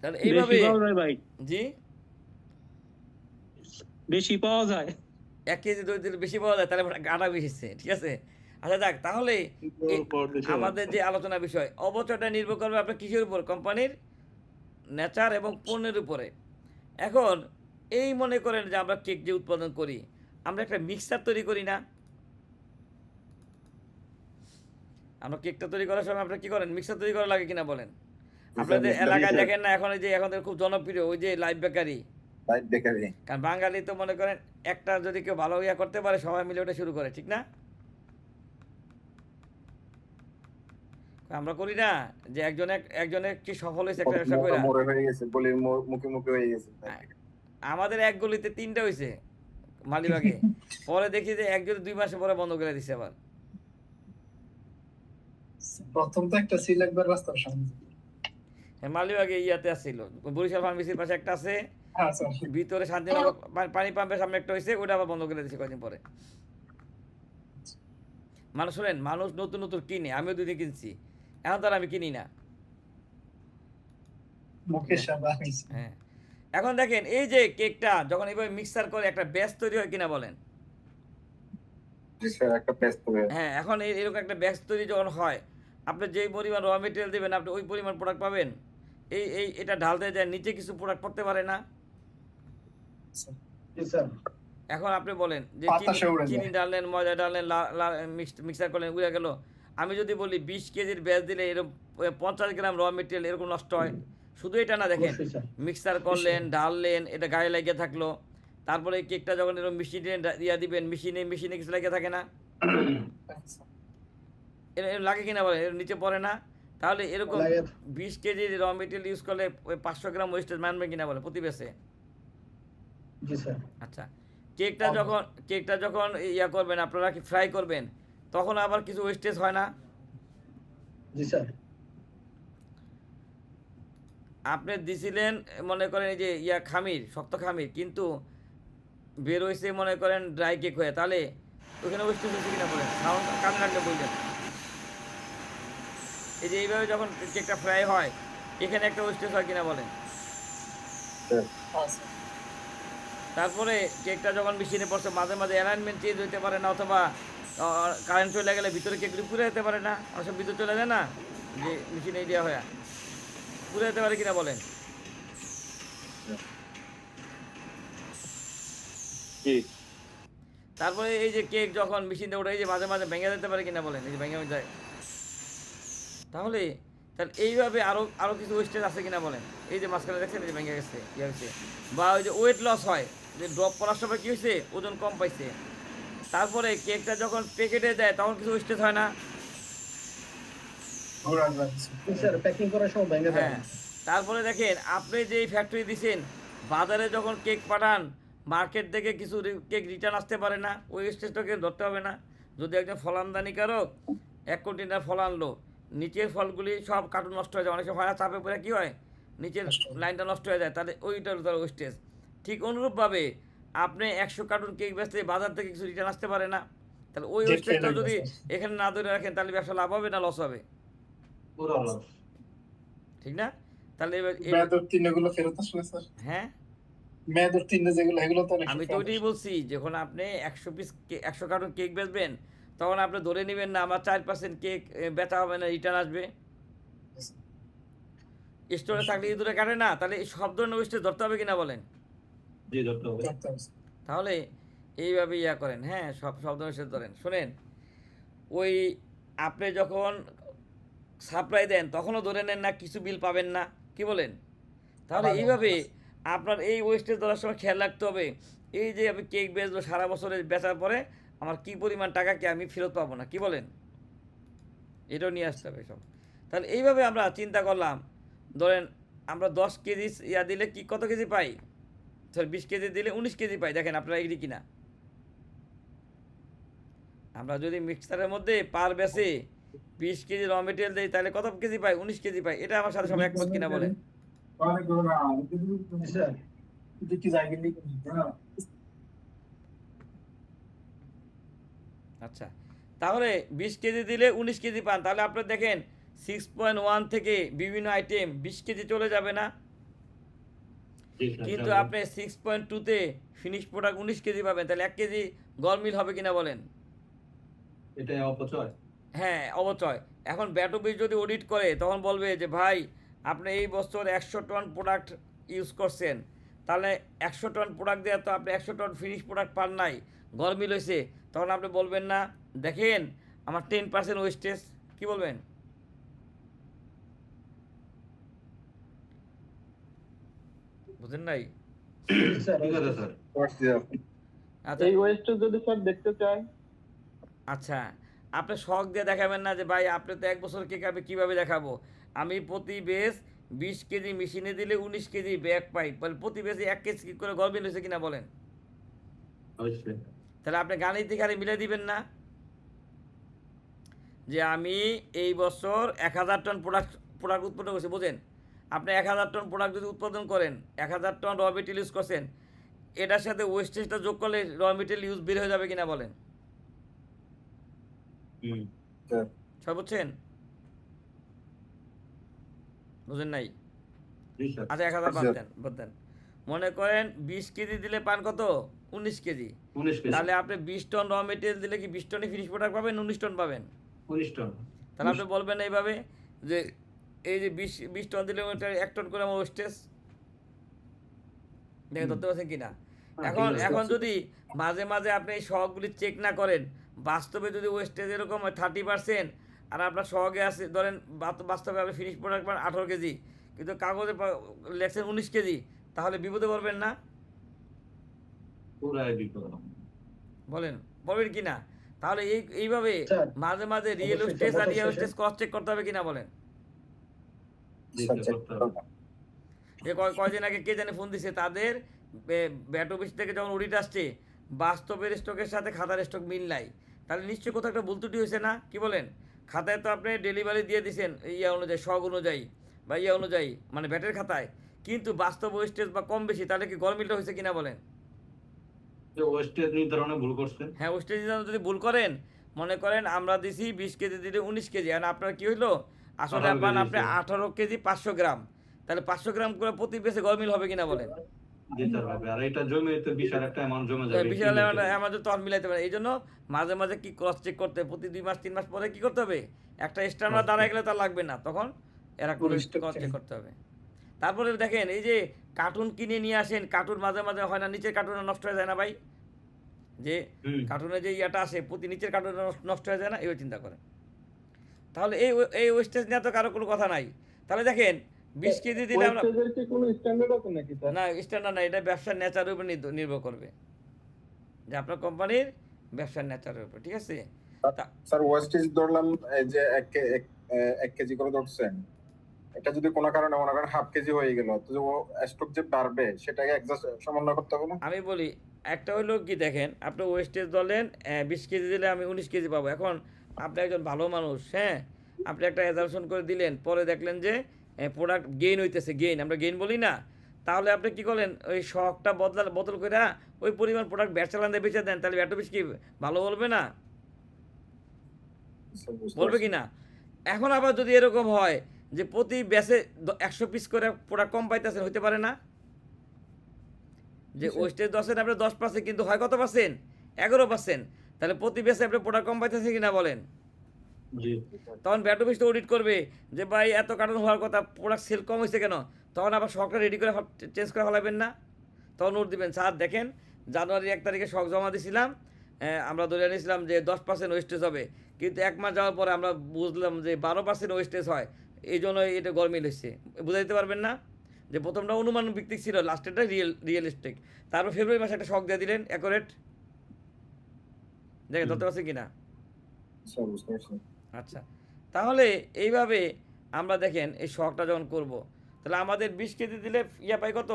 তাহলে এইভাবে জি বেশি পাওয়া যায়। 1 কেজি দই দিলে বেশি পাওয়া যায়, তাহলে গাটা বেশিছে, ঠিক আছে। আচ্ছা যাক, তাহলে আমাদের যে আলোচনা বিষয় অবচয়টা নির্ভর করবে আপনার কিসের উপর? কোম্পানির নেচার এবং পণ্যের উপরে। এখন এই মনে করেন যে আমরা কেক যে উৎপাদন করি, আমরা একটা মিক্সার তৈরি করি না? আমরা কেকটা তৈরি করার সময় আপনারা কি করেন? মিক্সার তৈরি করা লাগে কিনা বলেন? আপনাদের এলাকায় দেখেন না এখন যে এখন খুব জনপ্রিয় ওই যে লাইভ বেকারি। কারণ বাঙালি তো মনে করেন একটা যদি কেউ ভালো ইয়া করতে পারে সবাই মিলে ওটা শুরু করে, ঠিক না? আমরা করি না যে একজনের কি সফল হয়েছে একটা ব্যবসা করে, আমাদের এক গলিতে 3টা হয়েছে মালিবাগে, পরে দেখি যে একজন 2 মাস পরে বন্ধ করে দিছে আবার। প্রথম তো একটা ছিল একবার রাস্তার সামনে, মালিবাগে ইয়াতে আসছিল, বরিশাল ফার্মেসির পাশে একটা আছে, হ্যাঁ স্যার, ভিতরে শান্তিনগর পানি পাম্পের সামনে একটা হয়েছে, ওটা আবার বন্ধ করে দিয়েছে কয়েকদিন পরে। মানুষ শোনেন, মানুষ নতুন নতুন কিনে, আমিও 2 দিন কিনছি, এখন তার আমি কিনি না। হ্যাঁ এখন দেখেন এই যে কেকটা যখন এইভাবে মিক্সার করে একটা ব্যাচ তৈরি হয় কিনা বলেন? হ্যাঁ এখন এরকম একটা ব্যাচ তৈরি যখন হয়, আপনি যেই পরিমাণ র মেটেরিয়াল দেবেন আপনি ওই পরিমাণ প্রোডাক্ট পাবেন। এটা ঢালতে যায় নিচে কিছু প্রোডাক্ট পড়তে পারে না? এখন আপনি বলেন যে চিনি ডাললেন, ময়দা ডাললেন, মিক্সার করলেন, উড়ে গেল। আমি যদি বলি 20 কেজির ব্যাচ দিলে এরকম 50 গ্রাম র মেটেরিয়াল এরকম নষ্ট হয়। শুধু এটা না, দেখেন মিক্সার করলেন, ডাললেন, এটা গায়ে লাগিয়ে থাকলো, তারপরে কেকটা যখন এরকম মেশিনে দিয়া দিবেন, মেশিনে কিছু লাগিয়ে থাকে না? এরকম লাগে কিনা বলেন? এর নিচে পড়ে না? তাহলে এরকম 20 কেজি র মেটেরিয়াল ইউজ করলে ওই 500 গ্রাম ওয়েস্টেজ মানবে কিনা বলে প্রতি ব্যাচে? আচ্ছা কেকটা যখন ইয়া করবেন আপনারা কি ফ্রাই করবেন, তখন আবার কিছু ওয়েস্টেজ হয় না? জি স্যার। আপনি দিছিলেন মনে করেন এই যে ইয়া খামির, শক্ত খামির, কিন্তু বের হয়েছে মনে করেন ড্রাই কেক হয়ে, তাহলে ওখানে ওয়েস্টেজ হয়েছে কিনা বলেন? সাউন্ড কানে রাখলে বললেন। এই যে এইভাবে যখন কেকটা ফ্রাই হয় এখানে একটা ওয়েস্টেজ হয় কিনা বলেন? তারপরে কেকটা যখন মেশিনে পড়ছে মাঝে মাঝে অ্যালাইনমেন্ট চেঞ্জ হইতে পারে না, অথবা কারেন্ট চলে গেলে ভিতরে কেক পুড়ে যেতে পারে না? সব ভিতরে চলে যায় না যে মেশিনে দেওয়া হয়ে, পুড়ে যেতে পারে কিনা বলেন? তারপরে এই যে কেক যখন মেশিনে ওঠে এই যে মাঝে মাঝে ভেঙে যেতে পারে কিনা বলেন? এই যে ভেঙে যায়, তাহলে এইভাবে আরও আরও কিছু ওয়েস্টেজ আছে কিনা বলেন। এই যে মাঝখানে দেখছেন এই যে ভেঙে গেছে ইয়ে হয়েছে, বা ওই যে ওয়েট লস হয়, যে ড্রপ করার সময় কী হয়েছে, ওজন কম পাইছে। তারপরে কেকটা যখন প্যাকেটে দেয় তখন কিছু ওয়েস্টেজ হয় না? হ্যাঁ। তারপরে দেখেন আপনি যেই ফ্যাক্টরি দিছেন, বাজারে যখন কেক পাঠান, মার্কেট থেকে কিছু কেক রিটার্ন আসতে পারে না, ওই স্টেজটাকে ধরতে হবে না? যদি একজন ফলানদানিকারক 1 কন্টেনার ফল আনলো, নিচের ফলগুলি সব কার্টুন নষ্ট হয়ে যায়, অনেক সময় চাপে পড়ে কী হয়, নিচের লাইনটা নষ্ট হয়ে যায়, তাহলে ওইটার তার ওয়েস্টেজ। ঠিক অনুরূপভাবে আপনি 100 কার্টুন কেক বেচতে বাজার থেকে কিছু রিটার্ন আসতে পারে না, তাহলে ওই ওয়েস্টেজটা যদি এখানে না ধরে রাখেন তাহলে ব্যবসা লাভ হবে না লস হবে? ঠিক না? তাহলে হ্যাঁ, আমি তো ওইটাই বলছি, যখন আপনি 100 পিস 100 কার্টুন কেক বেচবেন তখন আপনি ধরে নেবেন না আমার 4% কেক বেচা হবে না, রিটার্ন আসবে। স্টোরে থাকলে ইঁদুরে কাটে না, তাহলে এই সব ধরনের ওয়েস্টেজ ধরতে হবে কিনা বলেন। তাহলে এইভাবে ইয়া করেন, হ্যাঁ, সব ধরনের ওয়েস্টেজ ধরেন। শোনেন, ওই আপনি যখন সাপ্লাই দেন তখনও ধরে নেন না কিছু বিল পাবেন না, কি বলেন? তাহলে এইভাবে আপনার এই ওয়েস্টেজ ধরার সময় খেয়াল রাখতে হবে, এই যে আমি কেক বেচবো সারা বছরে বেচার পরে আমার কি পরিমাণ টাকাকে আমি ফেরত পাবো না, কি বলেন? এটাও নিয়ে আসতে হবে সব। তাহলে এইভাবে আমরা চিন্তা করলাম, ধরেন আমরা 10 কেজি ইয়া দিলে কি কত কেজি পাই, সরি 20 কেজি দিলে 19 কেজি পাই। দেখেন আপনারা এগ্রি কিনা? আমরা যদি মিক্সারের মধ্যে পার বেসে 20 কেজি র মেটেরিয়াল দিই তাহলে কত কেজি পাই, 19 কেজি পাই। এটা আমার সাথে সব একমত কিনা বলেন? আচ্ছা, তাহলে 20 কেজি দিলে 19 কেজি পান, তাহলে আপনারা দেখেন 6.1 থেকে বিভিন্ন আইটেম 20 কেজি চলে যাবে না? কিন্তু আপনি 6.2-তে ফিনিশ প্রোডাক্ট 19 কেজি পাবেন, তাহলে 1 কেজি গরমিল হবে কিনা বলেন? এটা অপচয়। হ্যাঁ, অবচয়। এখন ব্যাট অফিস যদি অডিট করে তখন বলবে যে ভাই আপনি এই বছর 100 টন প্রোডাক্ট ইউজ করছেন, তাহলে 100 টন প্রোডাক্ট দেওয়া তো আপনি 100 টন ফিনিশ প্রোডাক্ট পান নাই, গরমিল হয়েছে, তখন আপনি বলবেন না দেখেন আমার 10% ওয়েস্টেজ, কি বলবেন? বুঝেন নাই? আচ্ছা, এই ওয়েস্টটা যদি স্যার দেখতে চাই, আচ্ছা, আপনি শখ দিয়ে দেখাবেন না যে ভাই আপনি তো 1 বছর কেক আমি কীভাবে দেখাবো, আমি প্রতি বেস 20 কেজি মেশিনে দিলে 19 কেজি ব্যাগ পাই, প্রতি বেসে 1 কেজি করে গরমিল হয়েছে কিনা বলেন? তাহলে আপনি গাণিতিক হারে মিলে দিবেন না যে আমি এই বছর 1000 টন প্রোডাক্ট উৎপন্ন করছি। বোঝেন, আপনি 1000 টন প্রোডাক্ট যদি উৎপাদন করেন, 1000 টন র মেটেরিয়াল ইউজ করছেন, এটার সাথে ওয়েস্টেজটা যোগ করলে র মেটেরিয়াল ইউজ বের হয়ে যাবে কিনা বলেন? সব বুঝছেন? বুঝেন নাই? আচ্ছা, 1000 বাদ দেন। মনে করেন 20 কেজি দিলে পান কত, 19 কেজি। তাহলে আপনি 20 টন র মেটেরিয়াল দিলে কি 20 টনই ফিনিশ প্রোডাক্ট পাবেন, 19 টন পাবেন? 19 টন। তাহলে আপনি বলবেন এইভাবে যে এই যে 20 টন দিলে 1 টন করে আমার ওয়েস্টেজ। দেখে ধরতে পারছেন কিনা? এখন যদি মাঝে মাঝে আপনি এই শখগুলি চেক না করেন, বাস্তবে যদি ওয়েস্টেজ এরকম হয় 30% আর আপনার শখে আছে ধরেন বাস্তবে আপনি ফিনিশ প্রোডাক্ট পান 18 কেজি, কিন্তু কাগজে লেখছেন 19 কেজি, তাহলে বিপদে পড়বেন না? বলেন বলবেন কি না? তাহলে এইভাবে মাঝে মাঝে রিয়েল ওয়েস্টেজ আর রিয়েল ওয়েস্টেজ ক্রস চেক করতে হবে কিনা বলেন? কয়দিন আগে কে জানে ফোন দিছে, তাদের ব্যাট অফিস থেকে যখন অডিট আসছে বাস্তবের স্টকের সাথে খাতার স্টক মিল নাই, তাহলে নিশ্চয়ই কোথাও একটা ভুল ত্রুটি হয়েছে না, কি বলেন? খাতায় তো আপনি ডেলিভারি দিয়ে দিয়েছেন ইয়া অনুযায়ী, শখ অনুযায়ী বা ইয়া অনুযায়ী, মানে ব্যাটের খাতায়, কিন্তু বাস্তব ওয়েস্টেজ বা কম বেশি, তাহলে কি গরমিলটা হয়েছে কিনা বলেন? ওয়েস্টেজ নির্ধারণে ভুল করছেন। হ্যাঁ, ওয়েস্টেজ নির্ধারণ যদি ভুল করেন, মনে করেন আমরা দিছি 20 কেজি দিলে 19 কেজি, আর আপনার কি হইলো আসলে আপনি 18 কেজি 500 গ্রাম, তাহলে 500 গ্রাম করে প্রতি বেসে গরমিল হবে কিনা বলেন? আর এটা জমিতে বিশাল একটা অ্যামাউন্ট জমে যাবে, বিশাল অ্যামাউন্ট তো আর মিলাইতে পারে। এই জন্য মাঝে মাঝে কি ক্রস চেক করতে, প্রতি 2 মাস 3 মাস পরে কি করতে হবে, একটা স্ট্যান্ডার্ড দাঁড়ায় গেলে তার লাগবে না, তখন এরা ক্রস চেক করতে হবে। তারপরে দেখেন এই যে কার্টুন কিনে নিয়ে আসেন, কার্টুন মাঝে মাঝে হয় না নিচের কার্টুন নষ্ট হয়ে যায় না ভাই, যে কার্টুনে যে ইয়াটা আসে প্রতি নিচের কার্টুন নষ্ট হয়ে যায় না, এবার চিন্তা করেন। তাহলে এই ওয়েস্টেজ নিয়ে তো কারো কোনো কথা নাই। তাহলে দেখেন 20 কেজি দিলে আমরা ওয়েস্টেজের কি কোনো স্ট্যান্ডার্ড আছে নাকি স্যার? না, স্ট্যান্ডার্ড না, এটা ব্যবসার নেচারের উপর নির্ভর করবে, যে আপনার কোম্পানির ব্যবসার নেচারের উপর, ঠিক আছে? স্যার ওয়েস্টেজ ধরলাম এই যে 1 কেজি করে ধরছেন, এটা যদি কোনো কারণে মনে করেন হাফ কেজি হয়ে গেল, তো ও স্টক যে বাড়বে সেটাকে অ্যাডজাস্ট সমন্বয় করতে হবে না? আমি বলি, একটা হলো কি দেখেন, আপনি ওয়েস্টেজ ধরলেন 20 কেজি দিলে আমি 19 কেজি পাবো। এখন আপনি একজন ভালো মানুষ, হ্যাঁ, আপনি একটা অ্যাজাম্পশন করে দিলেন, পরে দেখলেন যে প্রোডাক্ট গেইন হইতেছে, গেইন আমরা গেইন বলি না, তাহলে আপনি কি করলেন, ওই শখটা বদল করে ওই পরিমাণ প্রোডাক্ট ব্যাট চালান দিয়ে বেঁচে দেন, তাহলে ব্যাট অফিস কি ভালো বলবে না? বলবে কি না? এখন আবার যদি এরকম হয় যে প্রতি ব্যাচে 100 পিস করে প্রোডাক্ট কম পাইতেছেন, হইতে পারে না যে ওয়েস্টেজ 10 আপনি 10%, কিন্তু হয় কত পার্সেন্ট? 11%। তাহলে প্রতি ব্যাচে আপনি প্রোডাক্ট কম পাইতেছেন কিনা বলেন? জি তখন ব্যাট অফিসটা অডিট করবে যে ভাই এত কার্টন হওয়ার কথা, প্রোডাক্ট সেল কম হয়েছে কেন? তখন আবার শখটা রেডি করে চেঞ্জ করে ফেলাবেন না? তখন নোট দিবেন, স্যার দেখেন জানুয়ারি 1 তারিখে শখ জমা দিয়েছিলাম, আমরা ধরে নিয়েছিলাম যে 10% ওয়েস্টেজ হবে, কিন্তু 1 মাস যাওয়ার পরে আমরা বুঝলাম যে 12% ওয়েস্টেজ হয়, এই জন্য এটা গরমিল হয়েছে। বুঝাই দিতে পারবেন না যে প্রথমটা অনুমান ভিত্তিক ছিল, লাস্টেরটা রিয়েলিস্টিক। তারপর ফেব্রুয়ারি মাসে একটা শখ দিয়ে দিলেন অ্যাকোরেট, দেখেন ধরতে পারছেন কিনা? আচ্ছা, তাহলে এইভাবে আমরা দেখেন এই শখটা যখন করব, তাহলে আমাদের 20 কেজি দিলে ইয়া পাই কত?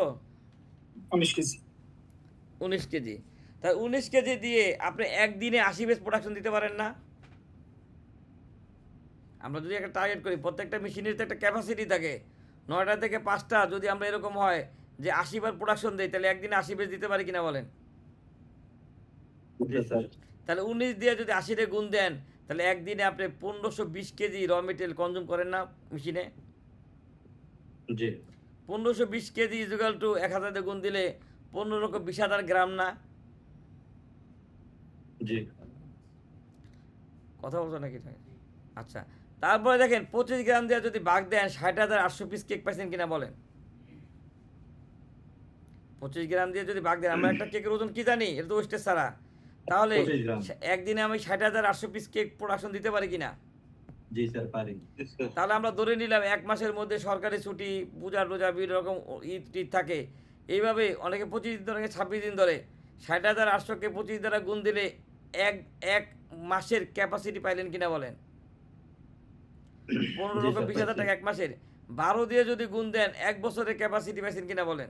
19 কেজি। 19 কেজি। তাহলে 19 কেজি দিয়ে আপনি একদিনে 80 বেস প্রোডাকশন দিতে পারেন না? আমরা যদি একটা টার্গেট করি, প্রত্যেকটা মেশিনের তো একটা ক্যাপাসিটি থাকে, 9টা থেকে 5টা, যদি আমরা এরকম হয় যে 80 বার প্রোডাকশন দেই, তাহলে একদিনে 80 বেস দিতে পারি কিনা বলেন? তাহলে 19 দিয়ে যদি 80 গুণ দেন, তাহলে একদিনে আপনি 1520 কেজি র মেটেরিয়াল কনজিউম করেন না মেশিনে? জি 1520 কেজি ইজুগাল টু 1000 দিয়ে গুণ দিলে 15,20,000 গ্রাম না? জি কথা বলছো নাকি? আচ্ছা, তারপরে দেখেন 25 গ্রাম দিয়ে যদি ভাগ দেন, 60,800 পিস কেক পাইছেন কিনা বলেন? 25 গ্রাম দিয়ে যদি ভাগ দেন, আমরা একটা কেকের ওজন কি জানি, এটা তো ওয়েস্টেজ ছাড়া, তাহলে 25 গ্রাম। একদিনে আমি 60,800 পিস কেক প্রোডাকশন দিতে পারি কিনা? জি স্যার পারি। তাহলে আমরা ধরে নিলাম 1 মাসের মধ্যে সরকারি ছুটি, পূজা টোজা বিভিন্ন রকম ঈদ টিদ থাকে, এইভাবে অনেকে 25 দিন ধরে, 26 দিন ধরে, 60,800কে 25 দ্বারা গুণ দিলে এক মাসের ক্যাপাসিটি পাইলেন কিনা বলেন? 15,20,000 টাকা 1 মাসের। 12 দিয়ে যদি গুণ দেন, 1 বছরের ক্যাপাসিটি পাইছেন কিনা বলেন?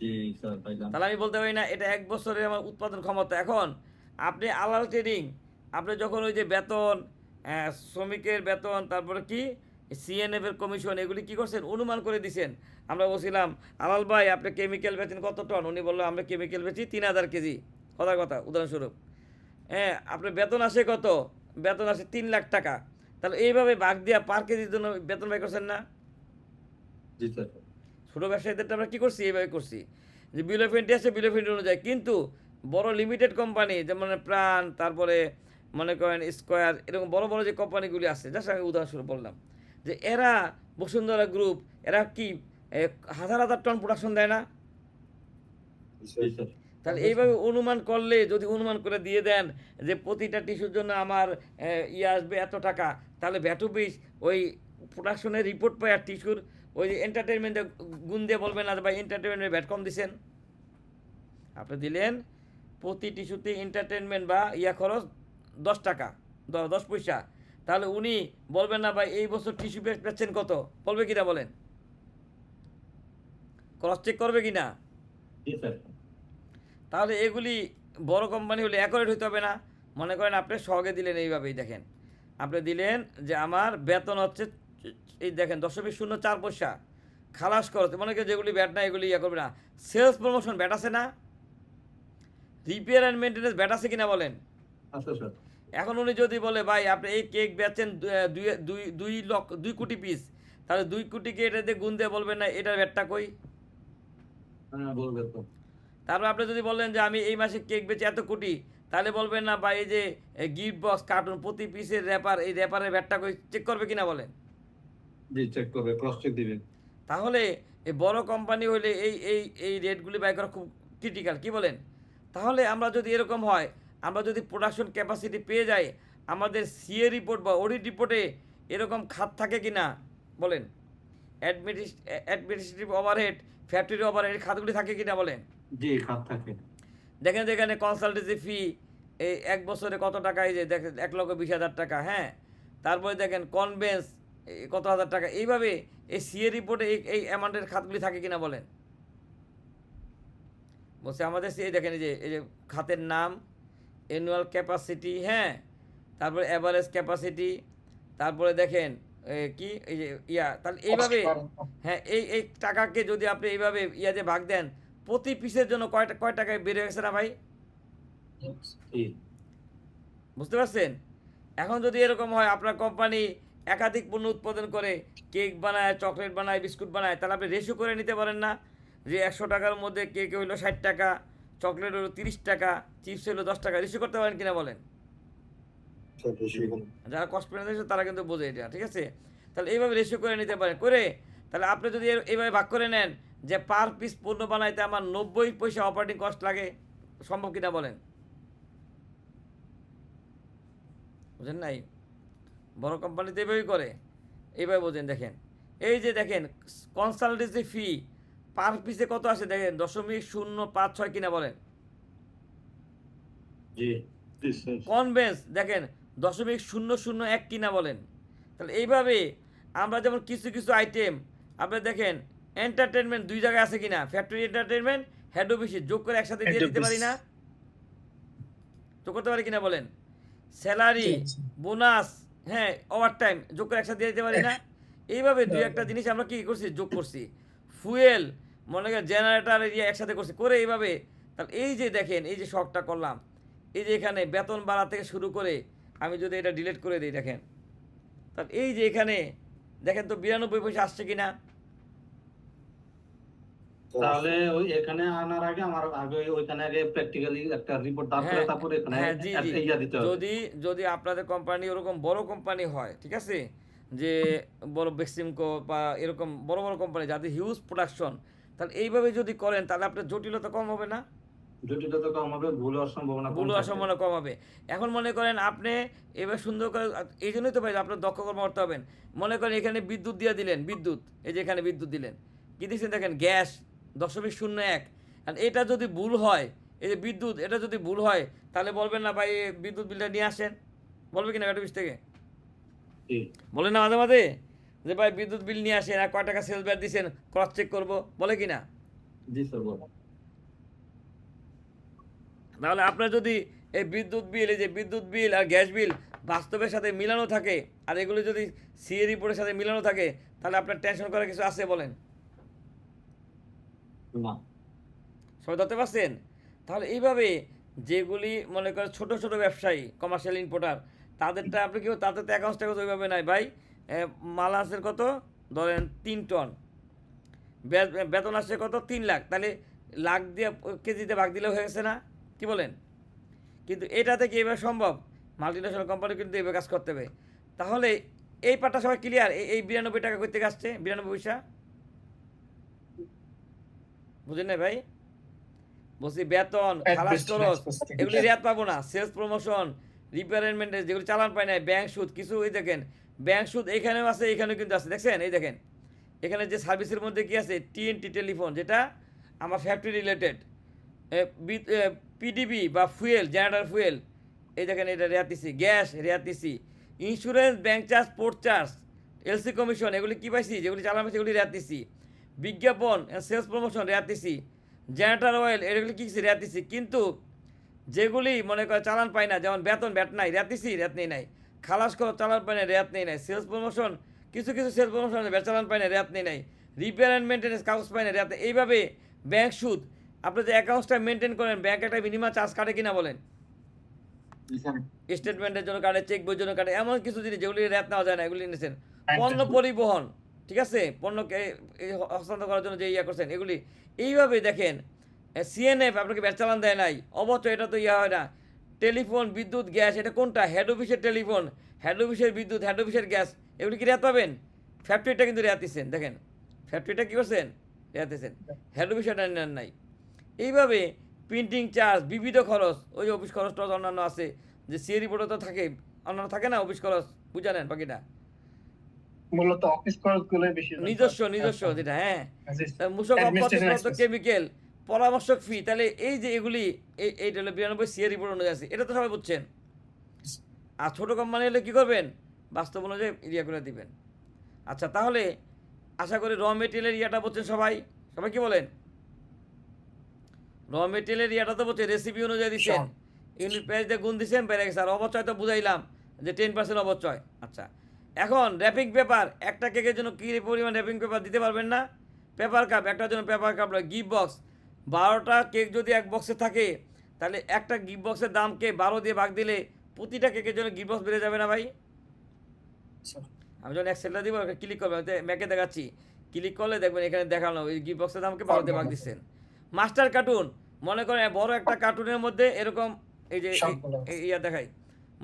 জি স্যার পাইলাম। তাহলে আমি বলতে পারি না এটা 1 বছরের আমার উৎপাদন ক্ষমতা। এখন আপনি আলাল ট্রেডিং, আপনি যখন ওই যে বেতন, শ্রমিকের বেতন, তারপরে কি সিএনএফ এর কমিশন, এগুলি কি করছেন, অনুমান করে দিছেন। আমরা বলছিলাম আলাল ভাই আপনি কেমিক্যাল বেচেন কত টন? উনি বললো আমরা কেমিক্যাল বেচি 3000 কেজি, কথা উদাহরণস্বরূপ। হ্যাঁ, আপনার বেতন আসে কত? বেতন আসে 3 লাখ টাকা। তাহলে এইভাবে ভাগ দিয়া পার কেজির জন্য বেতন ব্যয় করছেন না? জি স্যার ছোটো ব্যবসায়ীদেরটা আমরা কী করছি, এইভাবে করছি যে বিল অফ এন্ট্রি আছে, বিল অফ এন্ট্রি অনুযায়ী। কিন্তু বড় লিমিটেড কোম্পানি যেমন প্রাণ, তারপরে মনে করেন স্কোয়ার, এরকম বড় বড় যে কোম্পানিগুলি আছে, জাস্ট আমি উদাহরণস্বরূপ বললাম যে এরা, বসুন্ধরা গ্রুপ, এরা কি হাজার হাজার টন প্রোডাকশন দেয় না? জি স্যার তাহলে এইভাবে অনুমান করলে, যদি অনুমান করে দিয়ে দেন যে প্রতিটা টিস্যুর জন্য আমার আসবে এত টাকা, তাহলে ভ্যাট অফিস ওই প্রোডাকশনের রিপোর্ট পায়, আর টিস্যুর ওই যে এন্টারটেনমেন্টে গুণ দিয়ে বলবেন না যে ভাই এন্টারটেনমেন্টের ভ্যাট কম দিচ্ছেন। আপনি দিলেন প্রতি টিস্যুতে এন্টারটেনমেন্ট বা খরচ 10 টাকা, 10 পয়সা, তাহলে উনি বলবেন না ভাই এই বছর টিস্যু পেয়েছেন কত, বলবে কিনা বলেন? ক্রস চেক করবে কিনা? জি স্যার তাহলে এগুলি বড় কোম্পানি হলে অ্যাকুরেট হইতে হবে না? মনে করেন আপনি সহগে দিলেন, এইভাবেই দেখেন, আপনি দিলেন যে আমার বেতন হচ্ছে, এই দেখেন 0.04 পয়সা, খালাস করতে মনে করেন যেগুলি ব্যাট না, এগুলি করবে না। সেলস প্রমোশন ব্যাট আছে না? রিপেয়ার অ্যান্ড মেনটেন্যান্স ব্যাট আছে কিনা বলেন? আচ্ছা স্যার এখন উনি যদি বলে ভাই আপনি এই কেক বেচেন 2 কোটি পিস, তাহলে 2 কোটিকে এটা দিয়ে গুণ দিয়ে বলবেন না এটার ব্যাটটা কই? হ্যাঁ বলবেন তো। তারপর আপনি যদি বললেন যে আমি এই মাসে কেক বেচে এত কোটি, তাহলে বলবেন না বা এই যে গিফট বক্স, কার্টুন, প্রতি পিসের র্যাপার, এই র্যাপারের ভ্যাটটা কই, চেক করবে কিনা বলেন? জি চেক করবে, ক্রস চেক দিবেন। তাহলে এই বড় কোম্পানি হলে এই রেটগুলি বাই করা খুব ক্রিটিক্যাল, কি বলেন? তাহলে আমরা যদি এরকম হয়, আমরা যদি প্রোডাকশন ক্যাপাসিটি পেয়ে যাই, আমাদের সিএ রিপোর্ট বা অডিট রিপোর্টে এরকম খাত থাকে কি না বলেন? অ্যাডমিনিস্ট্রেটিভ ওভারহেড, ফ্যাক্টরি ওভারহেড খাতগুলি থাকে কি না বলেন? জি খাত থাকে। দেখেন যে এখানে কনসালটেন্সি ফি এই 1 বছরে কত টাকা, এই যে দেখেন 1,20,000 টাকা, হ্যাঁ। তারপরে দেখেন কনভেন্স কত হাজার টাকা, এইভাবে এই সিএ রিপোর্টে এই অ্যামাউন্টের খাতগুলি থাকে কিনা বলেন? বলছে আমাদের এই দেখেন এই যে খাতের নাম, অ্যানুয়াল ক্যাপাসিটি, হ্যাঁ, তারপরে অ্যাভারেজ ক্যাপাসিটি, তারপরে দেখেন কি এই যে তাহলে এইভাবে, হ্যাঁ, এই টাকাকে যদি আপনি এইভাবে যে ভাগ দেন, প্রতি পিসের জন্য কয় টাকায় বেড়ে গেছে না ভাই? বুঝতে পারছেন? এখন যদি এরকম হয় আপনার কোম্পানি একাধিক পণ্য উৎপাদন করে, কেক বানায়, চকলেট বানায়, বিস্কুট বানায়, তাহলে আপনি রেশিও করে নিতে পারেন না যে 100 টাকার মধ্যে কেক হইলো 60 টাকা, চকলেট হলো 30 টাকা, চিপস হলো 10 টাকা, রেশিও করতে পারেন কিনা বলেন? যারা কস্ট ম্যানেজার তারা কিন্তু বোঝে এটা, ঠিক আছে? তাহলে এইভাবে রেশিও করে নিতে পারেন, করে তাহলে আপনি যদি এইভাবে ভাগ করে নেন যে পার পিস পণ্য বানাইতে আমার 90 পয়সা অপারেটিং কস্ট লাগে, সম্ভব কিনা বলেন? বুঝেন নাই? বড় কোম্পানিতে এইভাবেই করে, এইভাবে বোঝেন। দেখেন এই যে দেখেন কনসালটেন্সি ফি পার পিসে কত আসে দেখেন, 0.056 কিনা বলেন? কনভেন্স দেখেন 0.001 কিনা বলেন? তাহলে এইভাবে আমরা যেমন কিছু কিছু আইটেম আপনারা দেখেন, এন্টারটেনমেন্ট 2 জায়গায় আছে কিনা, ফ্যাক্টরি এন্টারটেনমেন্ট, হেড অফিসে যোগ করে একসাথে দিয়ে দিতে পারি না? যোগ করতে পারি কিনা বলেন? স্যালারি, বোনাস, হ্যাঁ, ওভার টাইম যোগ করে একসাথে দিয়ে দিতে পারি না? এইভাবে 2-1টা জিনিস আমরা কি করছি, যোগ করছি। ফুয়েল মনে করেন জেনারেটার একসাথে করছি, করে এইভাবে। তাহলে এই যে দেখেন এই যে শখটা করলাম, এই যে এখানে বেতন বাড়া থেকে শুরু করে আমি যদি এটা ডিলিট করে দিই, দেখেন তাহলে এই যে এখানে দেখেন তো 92 পয়সা আসছে কিনা? তাহলে ওই এখানে আনার আগে আমার আগে ওইখানে আগে প্র্যাকটিক্যালি একটা রিপোর্ট দাঁড় করে তারপরে এখানে দিতে হবে। যদি আপনাদের কোম্পানি ওরকম বড় কোম্পানি হয়, ঠিক আছে, যে বড় বেক্সিমকো বা এরকম বড় বড় কোম্পানি যাদের হিউজ প্রোডাকশন, তাহলে এইভাবে যদি করেন তাহলে আপনার জটিলতা কম হবে না? জটিলতা কম হবে, ভুল হওয়ার সম্ভাবনা কম হবে। এখন মনে করেন আপনি এবার সুন্দর করে, এই জন্যই তো ভাই আপনার দক্ষ কর্ম করতে হবেন। মনে করেন এখানে বিদ্যুৎ দিয়ে দিলেন, বিদ্যুৎ, এই যে এখানে বিদ্যুৎ দিলেন, কি দিচ্ছেন দেখেন গ্যাস 0.01, আর এটা যদি ভুল হয়, এই যে বিদ্যুৎ, এটা যদি ভুল হয় তাহলে বলবেন না ভাই বিদ্যুৎ বিলটা নিয়ে আসেন? বলবে কিনা হেড অফিস থেকে? বলে না মাঝে মাঝে যে ভাই বিদ্যুৎ বিল নিয়ে আসেন, আর কয় টাকা সেলস ব্যাট দিচ্ছেন ক্রস চেক করবো, বলে কিনা? জি স্যার বল। তাহলে আপনার যদি এই বিদ্যুৎ বিল, এই যে বিদ্যুৎ বিল আর গ্যাস বিল বাস্তবের সাথে মিলানো থাকে, আর এগুলো যদি সিএ রিপোর্টের সাথে মিলানো থাকে, তাহলে আপনার টেনশন করার কিছু আছে বলেন? না। সবাই ধরতে পারছেন? তাহলে এইভাবে যেগুলি মনে করেন ছোট ছোট ব্যবসায়ী, কমার্শিয়াল ইম্পোর্টার, তাদেরটা আপনি কেউ, তাদের তো অ্যাকাউন্টস টাকা ওইভাবে নাই ভাই। মাল আসছে কত ধরেন 3 টন, বেতন আসছে কত 3 লাখ, তাহলে লাখ দিয়ে কেজিতে ভাগ দিলে হয়ে গেছে না? কি বলেন? কিন্তু এটা থেকে এভাবে সম্ভব? মাল্টিন্যাশনাল কোম্পানি কিন্তু এভাবে কাজ করতে হবে। তাহলে এই পার্টটা সবাই ক্লিয়ার? এই 92 টাকা করতে আসছে, 92 পয়সা, বুঝেন না ভাই? বলছি বেতন, খালাস খরচ, এগুলি রেয়াত পাবো না। সেলস প্রমোশন, রিপেয়ারমেন্ট, যেগুলি চালান পায় না, ব্যাংক সুদ কিছু, ওই দেখেন ব্যাংক সুদ এখানেও আছে, এখানেও কিন্তু আছে, দেখছেন? এই দেখেন এখানে যে সার্ভিসের মধ্যে কি আছে, TNT টেলিফোন, যেটা আমার ফ্যাক্টরি রিলেটেড, পিডিবি বা ফুয়েল, জেনারেটর ফুয়েল, এই দেখেন এটা রেয়াত দিছি, গ্যাস রেয়াত দিছি, insurance, bank charge, port charge, LC commission, এগুলি কী পাইছি, যেগুলি চালান পাইছি এগুলি রেয়াত দিছি, বিজ্ঞাপন, সেলস প্রমোশন রেয়াত দিছি, জেনারেটর অয়েল, এগুলি কী রেয়াত দিছি। কিন্তু যেগুলি মনে করে চালান পায় না, যেমন বেতন ব্যাট নাই, রেয়াত দিছি, রেয়াত নেই নাই, খালাস খরচ চালান পায় না, রেয়াত নেই নাই, সেলস প্রমোশন, কিছু কিছু সেলস প্রমোশন ব্যাট চালান পায় না, রেয়াত নেই নাই, রিপেয়ার অ্যান্ড মেনটেন্যান্স কাগজ পায় না, রেয়াত। এইভাবে ব্যাংক সুদ, আপনি যে অ্যাকাউন্টসটা মেনটেন করেন, ব্যাংক একটা মিনিমাম চার্জ কাটে কিনা বলেন? স্টেটমেন্টের জন্য কাটে, চেক বইয়ের জন্য কাটে, এমন কিছু জিনিস যেগুলি রেয়াত নেওয়া যায় না, এগুলি নিয়েছেন। পণ্য পরিবহন, ঠিক আছে, পণ্যকে হস্তান্তর করার জন্য যে করছেন, এগুলি এইভাবে দেখেন। সিএনএফ আপনাকে ব্যাট চালান দেয় নাই, অবশ্য এটা তো হয় না। টেলিফোন, বিদ্যুৎ, গ্যাস, এটা কোনটা? হেড অফিসের টেলিফোন, হেড অফিসের বিদ্যুৎ, হেড অফিসের গ্যাস, এগুলি কি রেয়াত পাবেন? ফ্যাক্টরিটা কিন্তু রেয়াত দিচ্ছেন, দেখেন ফ্যাক্টরিটা কী করছেন, রেয়াত দিচ্ছেন, হেড অফিসের নেন নাই। এইভাবে প্রিন্টিং চার্জ, বিবিধ খরচ, ওই অফিস খরচ টরচ অন্যান্য আছে, যে সিএ রিপোর্টে তো থাকে অন্যান্য থাকে না অফিস খরচ, বুঝে নেন বাকিটা। মূলত অফিস খরচগুলো বেশি নিজস্ব যেটা, হ্যাঁ, মূসক অপরাধ, কেমিক্যাল, পরামর্শক ফি, তাহলে এই যে এগুলি এইটা হলো 92 সি এর রিপোর্ট অনুযায়ী আছে, এটা তো সবাই বুঝছেন। আর ছোট কোম্পানি হলে কি করবেন, বাস্তব অনুযায়ী ইয়া করে দিবেন। আচ্ছা, তাহলে আশা করি র মেটেরিয়ালের ইয়াটা বলছেন সবাই, সবাই কি বলেন? র মেটেরিয়ালের ইয়াটা তো বলছে, রেসিপি অনুযায়ী দিচ্ছেন, ইউনিট প্রাইস দিয়ে গুণ দিচ্ছেন, বেড়ে গেছে। আর অবচয় তো বুঝাইলাম যে 10% অবচয়। আচ্ছা, এখন র্যাপিং পেপার, একটা কেকের জন্য কী পরিমাণ র্যাপিং পেপার দিতে পারবেন না? পেপার কাপ, একটার জন্য পেপার কাপ, গিফট বক্স, 12টা কেক যদি এক বক্সে থাকে, তাহলে একটা গিফট বক্সের দামকে 12 দিয়ে ভাগ দিলে প্রতিটা কেকের জন্য গিফট বক্স বেড়ে যাবে না ভাই? আমি যখন এক্সেলটা দিব, ক্লিক করবেন, ম্যাকে দেখাচ্ছি, ক্লিক করলে দেখবেন এখানে দেখানো ওই গিফট বক্সের দামকে 12 দিয়ে ভাগ দিচ্ছেন। মাস্টার কার্টুন, মনে করেন বড় একটা কার্টুনের মধ্যে এরকম এই যে ইয়া দেখাই,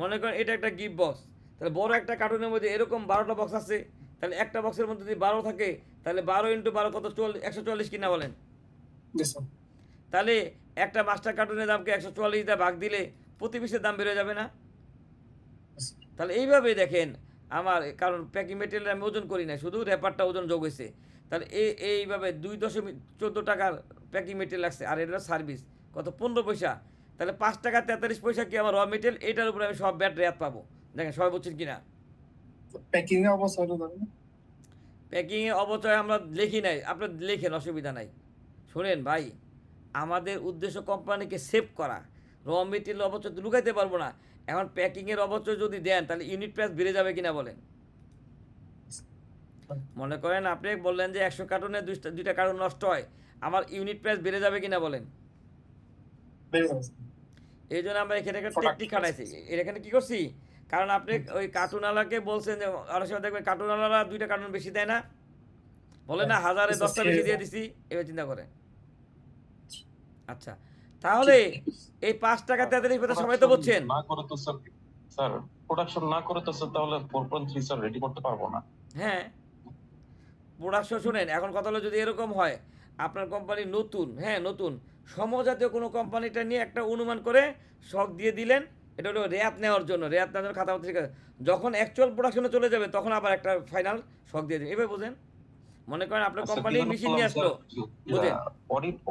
মনে করেন এটা একটা গিফট বক্স, তাহলে বড় একটা কার্টুনের মধ্যে এরকম 12টা বক্স আছে, তাহলে একটা বক্সের মধ্যে যদি 12 থাকে, তাহলে 12 × 12 কত? 140 কিনা বলেন? তাহলে একটা মাস্টার কার্টুনের দামকে 144 দিয়ে ভাগ দিলে প্রতি পিসের দাম বেড়ে যাবে না? তাহলে এইভাবে দেখেন আমার, কারণ প্যাকিং মেটেরিয়াল আমি ওজন করি না, শুধু র্যাপারটা ওজন যোগ হয়েছে, তাহলে এইভাবে 2.14 টাকার প্যাকিং মেটেরিয়াল লাগছে। আর এটা সার্ভিস কত? 15 পয়সা। তাহলে 5 টাকা 43 পয়সা কি আমার র মেটেরিয়াল, এটার উপরে আমি সব ব্যাট রেয়াত পাবো। দেখেন সবাই বুঝছেন কিনা? প্যাকিংয়ে অবচয় প্যাকিংয়ে অবচয় আমরা লিখি নাই, আপনার লেখেন, অসুবিধা নাই। শোনেন ভাই, আমাদের উদ্দেশ্য কোম্পানিকে সেভ করা, র মেটেরিয়াল অবচয় তো লুকাইতে পারবো না। এখন প্যাকিংয়ের অবচয় যদি দেন, তাহলে ইউনিট প্রাইস বেড়ে যাবে কিনা বলেন? মনে করেন আপনি বললেন যে 100 কার্টুনে 2টা কার্টুন নষ্ট হয়, আমার ইউনিট প্রাইস বেড়ে যাবে কিনা বলেন? এই জন্য আমরা এখানে একটা টেকনিক খাটাইছি। এখানে কি করছি, কারণ আপনি ওই কার্টুনওয়ালাকে বলছেন যে অনেক সময় দেখবেন কার্টুনওয়ালারা 2টা কার্টুন বেশি দেয় না, বলে না 1000-এ 10টা বেশি দিয়ে দিছি, এবার চিন্তা করেন। আচ্ছা, তাহলে এই 5 টাকা 43 পয়সা সবাই তো বুঝছেন। না করে তো স্যার প্রোডাকশন না করে তো স্যার তাহলে 4.3 স্যার রেডি করতে পারবো না। হ্যাঁ, প্রোডাকশন শুনেন, এখন কথা হলো যদি এরকম হয়, আপনার কোম্পানি নতুন, হ্যাঁ নতুন, সমজাতীয় কোনো কোম্পানিটা নিয়ে একটা অনুমান করে শখ দিয়ে দিলেন, এটা হলো রেয়াত নেওয়ার জন্য, রেয়াত নেওয়ার জন্য খাতা ঠিক আছে। যখন অ্যাকচুয়াল প্রোডাকশনে চলে যাবে তখন আবার একটা ফাইনাল শখ দিয়ে দেবেন। এভাবে বুঝেন, মনে করেন আপনার কোম্পানি মেশিন নিয়ে আসলো, বুঝেন?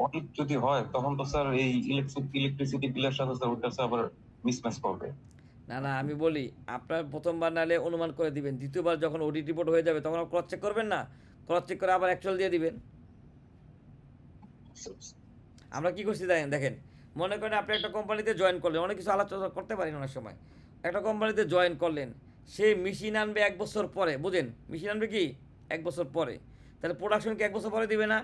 অডিট যদি হয় তখন তো স্যার এই ইলেকট্রিসিটি বিলের সাথে স্যার ওটা আবার মিসম্যাচ করবে। না আমি বলি, আপনার প্রথমবার নালে অনুমান করে দিবেন, দ্বিতীয়বার যখন অডিট রিপোর্ট হয়ে যাবে তখন ক্রস চেক করবেন না, ক্রস চেক করে আবার অ্যাকচুয়াল দিয়ে দিবেন। আমরা কি করছি দেখেন, মনে করেন আপনি একটা কোম্পানিতে জয়েন করলেন, অনেক কিছু আলোচনা করতে পারেন অনেক সময়, একটা কোম্পানিতে জয়েন করলেন, সে মেশিন আনবে 1 বছর পরে, বুঝেন? মেশিন আনবে কি 1 বছর পরে, তাহলে প্রোডাকশন কি 1 বছর পরে দিবে না?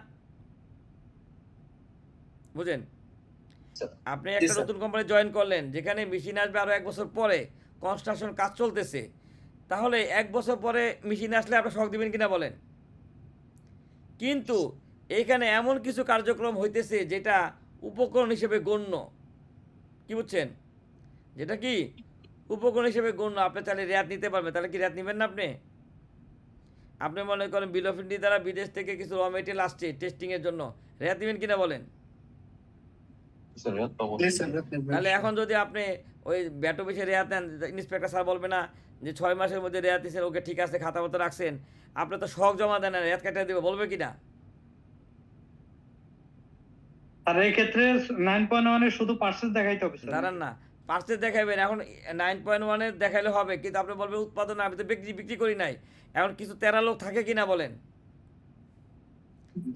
বুঝেন? আপনি একটা নতুন কোম্পানি জয়েন করলেন, যেখানে মেশিন আসবে আরও 1 বছর পরে, কনস্ট্রাকশন কাজ চলতেছে, তাহলে 1 বছর পরে মেশিন আসলে আপনি শখ দিবেন কিনা বলেন? কিন্তু এইখানে এমন কিছু কার্যক্রম হইতেছে যেটা উপকরণ হিসেবে গণ্য, কি বুঝছেন? যেটা কি উপকরণ হিসেবে গণ্য, আপনি তাহলে রেয়াত নিতে পারবেন। তাহলে কি রেয়াত নেবেন না আপনি? আপনি মনে করেন বিল অফ এন্ট্রি দ্বারা বিদেশ থেকে কিছু র মেটেরিয়াল আসছে টেস্টিংয়ের জন্য, রেয়াত নেবেন কিনা বলেন? তাহলে এখন যদি আপনি ওই ব্যাট অফিসে রেয়াত নেন, ইন্সপেক্টর স্যার বলবে না যে 6 মাসের মধ্যে রেয়াত দিচ্ছেন, ওকে ঠিক আছে, খাতা মতো রাখছেন, আপনি তো শখ জমা দেন না, রেয়াত কাটিয়ে দেবে, বলবে কিনা? আর এই ক্ষেত্রে 9.1 এর শুধু পার্সেস দেখাইতে হবে স্যার। দাঁড়ান না, পার্সেস দেখাবেন। এখন 9.1 এর দেখাইলে হবে, কিন্তু আপনি বলবেন উৎপাদন আমি তো বিক্রি করি নাই। এখন কিছু 13 লোক থাকে কিনা বলেন,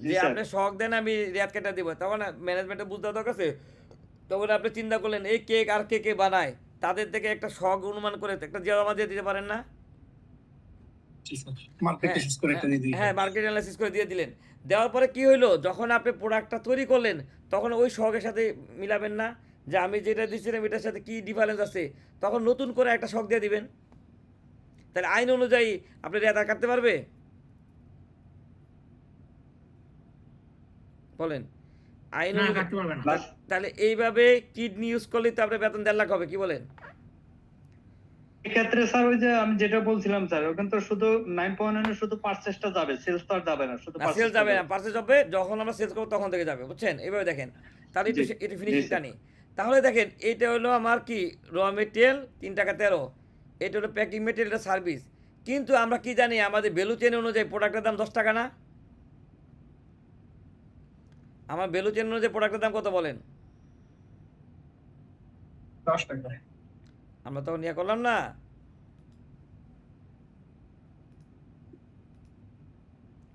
যে আপনি শখ দেন আমি রেয়াত কেটে দিব, তখন ম্যানেজমেন্টে বুঝতে দরকার আছে। তখন আপনি চিন্তা করলেন এই কেক আর কে বানায়, তাদের থেকে একটা শখ অনুমান করে একটা জমা দিয়ে দিতে পারেন না? হ্যাঁ, মার্কেট অ্যানালাইসিস করে দিয়ে দিলেন। দেওয়ার পরে কি হইলো, যখন আপনি প্রোডাক্টটা তৈরি করলেন তখন ওই শখের সাথে মিলাবেন না, যে আমি যেটা দিচ্ছিলাম এটার সাথে কি ডিফারেন্স আছে, তখন নতুন করে একটা শখ দিয়ে দিবেন। তাহলে আইন অনুযায়ী আপনি রেয়াত কাটতে পারবে? বলেন, আইন তাহলে এইভাবে কিডনি ইউজ করলে তো আপনার বেতন 1.5 লাখ হবে, কি বলেন? এক্ষেত্রে স্যার ওই যে আমি যেটা বলছিলাম স্যার, ওখানে তো শুধু 9.1 এর শুধু পারচেজটা যাবে, সেলস তো আর যাবে না, শুধু সেলস যাবে না, পারচেজ হবে যখন আমরা সেলস করব তখন থেকে যাবে, বুঝছেন? এইভাবে দেখেন, তাহলে এটা ফিনিশিংটা নেই। তাহলে দেখেন এইটা হলো আমার কি র মেটেরিয়াল 3 টাকা 13, এটা হলো প্যাকিং মেটেরিয়াল সার্ভিস। কিন্তু আমরা কি জানি, আমাদের ভ্যালু চেন অনুযায়ী প্রোডাক্টের দাম 10 টাকা না? আমার ভ্যালু চেন অনুযায়ী প্রোডাক্টের দাম কত বলেন? 10 টাকা। আমরা তখন ইয়ে করলাম না,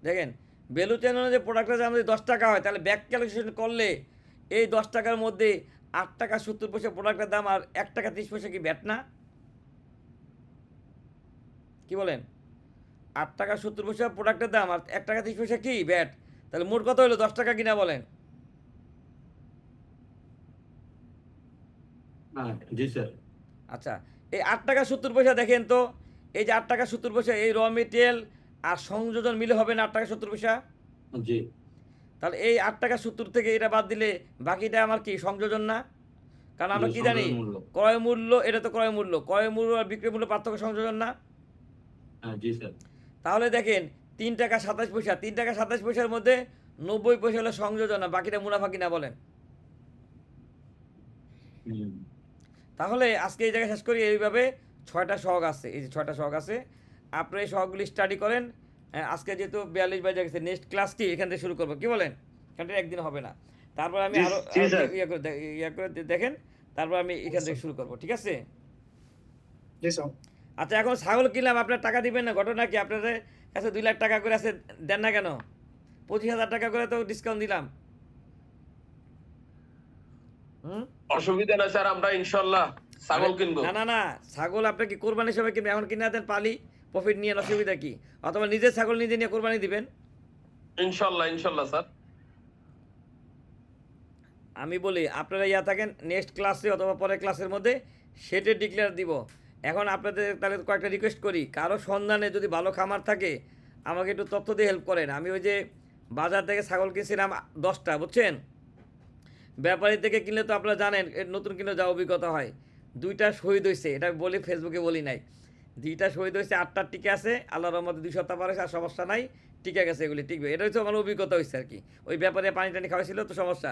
দেখেন ভ্যালু চেন অনুযায়ী প্রোডাক্টের দাম যদি 10 টাকা হয়, তাহলে ব্যাক ক্যালকুলেশন করলে এই 10 টাকার মধ্যে 8 টাকা 70 পয়সা প্রোডাক্টের দাম আর 1 টাকা 30 পয়সা কি ব্যাট না? কি বলেন? 8 টাকা 70 পয়সা প্রোডাক্টের দাম আর 1 টাকা 30 পয়সা কি ব্যাট? তাহলে মোট কত হলো? 10 টাকা কিনা বলেন? হ্যাঁ জি স্যার। আচ্ছা, এই 8 টাকা 70 পয়সা দেখেন তো, এই যে 8 টাকা 70 পয়সা এই র মেটেরিয়াল আর সংযোজন মিলে হবে না 8 টাকা 70 পয়সা? জি। তাহলে এই 8 টাকা 70 থেকে এটা বাদ দিলে বাকিটা আমার কি সংযোজন না? কারণ আমরা কি জানি, ক্রয় মূল্য, এটা তো ক্রয় মূল্য, ক্রয় মূল্য আর বিক্রয় মূল্য পার্থক্য সংযোজন না? হ্যাঁ জি স্যার। তাহলে দেখেন 3 টাকা 27 পয়সা, 3 টাকা 27 পয়সার মধ্যে 90 পয়সা হলো সংযোজন, না বাকিটা মুনাফা কিনা বলেন? তাহলে আজকে এই জায়গায় শেষ করি। এইভাবে 6টা সহগ আছে, এই যে 6টা সহগ আছে, আপনি এই সহগগুলি স্টাডি করেন। আজকে যেহেতু 42 বাজে গেছে, নেক্সট ক্লাস কি এখান থেকে শুরু করবো, কি বলেন? কারণ একদিন হবে না, তারপর আমি আরো ইয়ে করে দেখেন, তারপর আমি এখান থেকে শুরু করবো, ঠিক আছে? আচ্ছা, এখন ছাগল কিনলাম, আপনার টাকা দিবেন না? ঘটনা কি, আপনাদের কাছে 2 লাখ টাকা করে আছে, দেন না কেন? 25,000 টাকা করে তো ডিসকাউন্ট দিলাম। অসুবিধা নাই স্যার, আমরা ইনশাআল্লাহ ছাগল কিনবো। না না না, ছাগল আপনি কি কোরবানি হিসেবে কিনবেন? এখন কিনে দেন, পালি প্রফিট নিয়ে, অসুবিধা কি? অথবা নিজের ছাগল নিজে নিয়ে কোরবানি দিবেন। ইনশাআল্লাহ ইনশাআল্লাহ স্যার। আমি বলি আপনারা ইয়া থাকেন, নেক্সট ক্লাসে অথবা পরের ক্লাসের মধ্যে সেটে ডিক্লেয়ার দিব। এখন আপনাদের তাহলে কয়েকটা রিকোয়েস্ট করি, কারো সন্ধানে যদি ভালো খামার থাকে আমাকে একটু তথ্য দিয়ে হেল্প করেন। আমি ওই যে বাজার থেকে ছাগল কিনছিলাম 10টা, বুঝছেন? ব্যাপারী থেকে কিনলে তো আপনারা জানেন নতুন কিনে যা অভিজ্ঞতা হয়। 2টা শহীদ হয়েছে, এটা বলি ফেসবুকে বলি নাই। 2টা শহীদ হয়েছে, 8টার টিকে আছে, আল্লাহর রহমতে 2 সপ্তাহ পরে আর সমস্যা নাই, টিকে গেছে, এগুলি টিকবে। এটা হচ্ছে আমার অভিজ্ঞতা হয়েছে আর কি। ওই ব্যাপারে পানি টানি খাওয়াইছিল তো সমস্যা।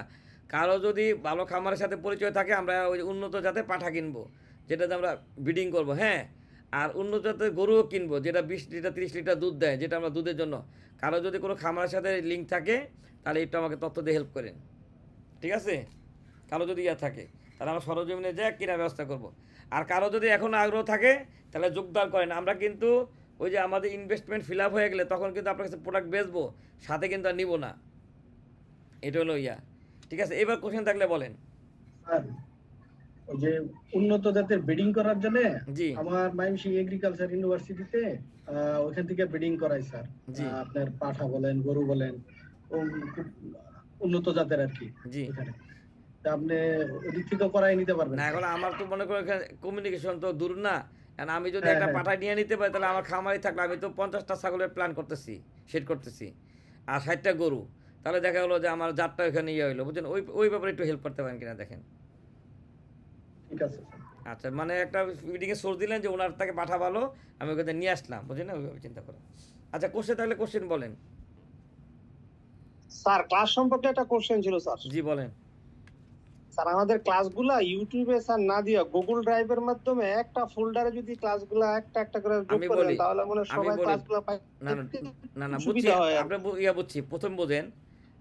কারো যদি ভালো খামারের সাথে পরিচয় থাকে, আমরা ওই উন্নত জাতের পাঠা কিনবো, যেটাতে আমরা ব্রিডিং করব, হ্যাঁ। আর উন্নত জাতের গরুও কিনবো, যেটা 20 লিটার 30 লিটার দুধ দেয়, যেটা আমরা দুধের জন্য। কারো যদি কোনো খামারের সাথে লিঙ্ক থাকে তাহলে একটু আমাকে তথ্য দিয়ে হেল্প করেন, ঠিক আছে? কারো যদি ইয়া থাকে তাহলে আমরা সরজমিনে যা কেনার ব্যবস্থা করব। আর কারো যদি এখন আগ্রহ থাকে তাহলে যোগদান করেন। আমরা কিন্তু ওই যে আমাদের ইনভেস্টমেন্ট ফিল আপ হয়ে গেলে তখন কিন্তু আপনার কাছে প্রোডাক্ট বেচবো, সাথে কিন্তু আর নিব না। এটা হলো ইয়া, ঠিক আছে? এবার কোশ্চেন থাকলে বলেন। ওই যে উন্নত জাতের ব্রিডিং করার জন্য জি, আমার মাইমসিং এগ্রিকালচার ইউনিভার্সিটিতে ওখান থেকে ব্রিডিং করাই স্যার। জি, আপনার পাঠা বলেন, গরু বলেন, খুব উন্নত জাতের আর কি। জি, এখানে তা আপনি ওদিক থেকে করাই নিতে পারবেন না। এখন আমার তো মনে করেন কমিউনিকেশন তো দূর না, কারণ আমি যদি একটা পাঠা নিয়ে নিতে পারি তাহলে আমার খামারই থাকলে, আমি তো 50টা ছাগলের প্ল্যান করতেছি, সেট করতেছি, আর 60টা গরু, তাহলে দেখা হলো যে আমার জাতটা ওইখানে ইয়ে হইলো, বুঝছেন? ওই ব্যাপারে একটু হেল্প করতে পারেন কিনা দেখেন। ঠিক আছে। আচ্ছা, মানে একটা মিটিংয়ে সোর্স দিলেন যে ওনার তাকে পাঠা ভালো, আমি ওখানে নিয়ে আসলাম, বুঝলেন না? ওইভাবে চিন্তা করেন। আচ্ছা, কোশ্চেন থাকলে কোশ্চেন বলেন। স্যার ক্লাস সম্পর্কে একটা কোশ্চেন ছিল স্যার। জি বলেন। স্যার আমাদের ক্লাসগুলা ইউটিউবে স্যার না দিয়া গুগল ড্রাইভের মাধ্যমে একটা ফোল্ডারে যদি ক্লাসগুলা একটা একটা করে যোগ করেন তাহলে মনে হয় সবাই ক্লাসগুলো পায়। না না না, বুঝছি, আপনি ইয়া বুঝছি। প্রথম বোঝেন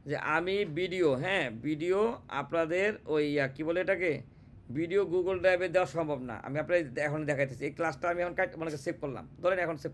যে আমি ভিডিও, হ্যাঁ ভিডিও আপনাদের ওই কি বলে এটাকে, ভিডিও গুগল ড্রাইভে দেওয়া সম্ভব না। আমি আপনার এখন দেখাইতেছি, এই ক্লাসটা আমি এখন মানে সেভ করলাম, ধরেন এখন সেভ